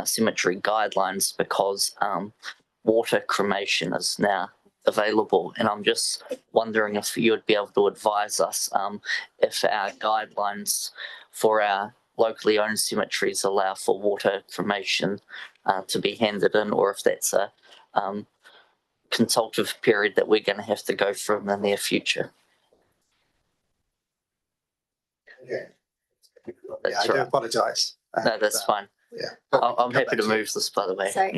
cemetery guidelines because water cremation is now available, and I'm just wondering if you would be able to advise us if our guidelines for our locally owned cemeteries allow for water cremation to be handed in, or if that's a consultative period that we're going to have to go through in the near future. I do apologise. No, that's fine. Yeah, I'm happy to move this, by the way. So,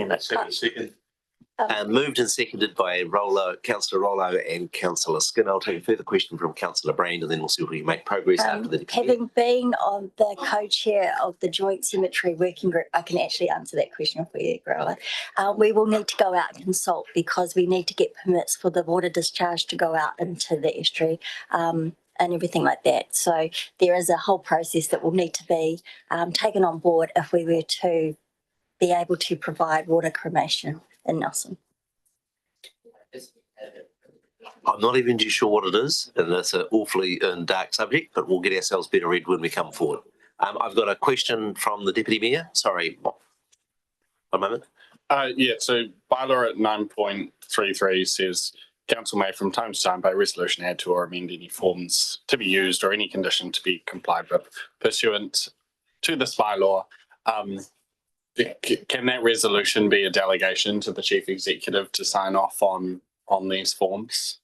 Moved and seconded by Councillor Rollo and Councillor Skinner. I'll take a further question from Councillor Brand, and then we'll see if we can make progress after the having been on the co-chair of the Joint Cemetery Working Group, I can actually answer that question for you, Grower. We will need to go out and consult because we need to get permits for the water discharge to go out into the estuary and everything like that. So there is a whole process that will need to be taken on board if we were to be able to provide water cremation in Nelson. I'm not even too sure what it is, and that's an awfully dark subject, but we'll get ourselves better read when we come forward. I've got a question from the Deputy Mayor. Sorry, one moment. So bylaw at 9.33 says council may from time to time by resolution add to or amend any forms to be used or any condition to be complied with pursuant to this bylaw. Can that resolution be a delegation to the chief executive to sign off on these forms?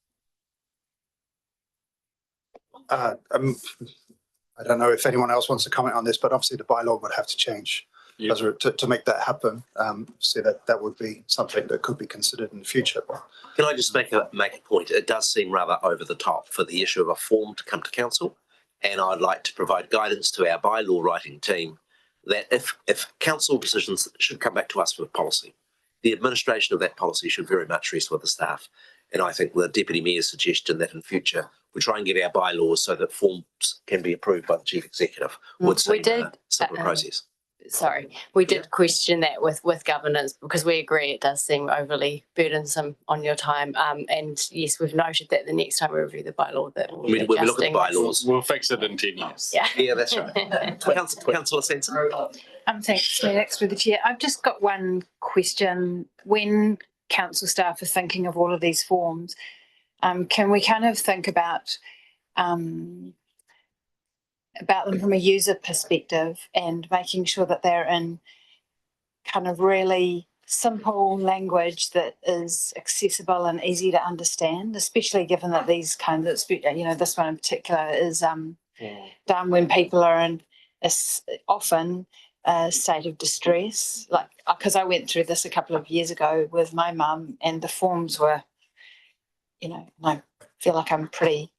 I don't know if anyone else wants to comment on this, but obviously the bylaw would have to change to make that happen. So that would be something that could be considered in the future. Can I just make a point? It does seem rather over the top for the issue of a form to come to council, and I'd like to provide guidance to our bylaw writing team that if council decisions should come back to us with policy, the administration of that policy should very much rest with the staff. And I think the Deputy Mayor's suggestion that in future we try and get our bylaws so that forms can be approved by the Chief Executive would seem a simpler process. Sorry, we did question that with governance because we agree it does seem overly burdensome on your time. And yes, we've noted that the next time we review the bylaw that we'll be when we look at the bylaws. We'll fix it in 10 years. Yeah, that's right. Councillor Sanson. Thanks, Max, through the chair. I've just got one question. When council staff are thinking of all of these forms, can we kind of think about them from a user perspective and making sure that they're in kind of really simple language that is accessible and easy to understand, especially given that these kinds of, this one in particular is done when people are in often a state of distress. Like, because I went through this a couple of years ago with my mum, and the forms were, and I feel like I'm pretty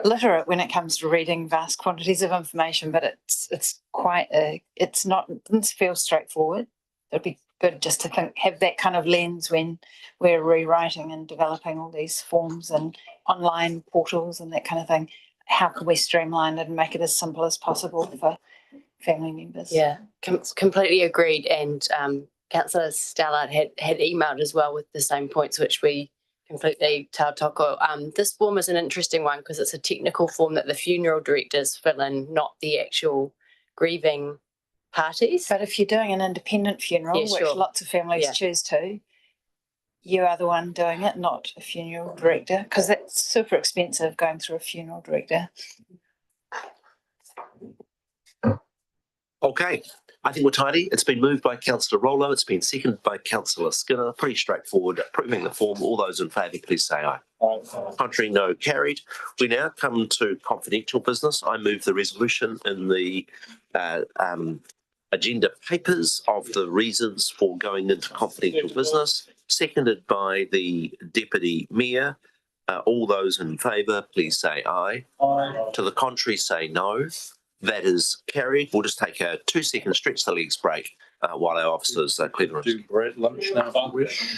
literate when it comes to reading vast quantities of information, but it's quite doesn't feel straightforward. It'd be good just to have that kind of lens when we're rewriting and developing all these forms and online portals and that kind of thing. How can we streamline it and make it as simple as possible for family members? Yeah, completely agreed. And Councillor Stallard had emailed as well with the same points, which we completely tautoko. This form is an interesting one because it's a technical form that the funeral directors fill in, not the actual grieving parties. But if you're doing an independent funeral, which lots of families choose to, you are the one doing it, not a funeral director, because that's super expensive going through a funeral director. Okay, I think we're tidy. It's been moved by Councillor Rollo. It's been seconded by Councillor Skinner. Pretty straightforward. Approving the form. All those in favour, please say aye. Contrary, no. Carried. We now come to confidential business. I move the resolution in the agenda papers of the reasons for going into confidential business, seconded by the Deputy Mayor. All those in favour, please say aye. Aye. To the contrary, say no. That is carried. We'll just take a 2-second stretch the legs break while our officers clear the room. Do bread lunch now if you wish.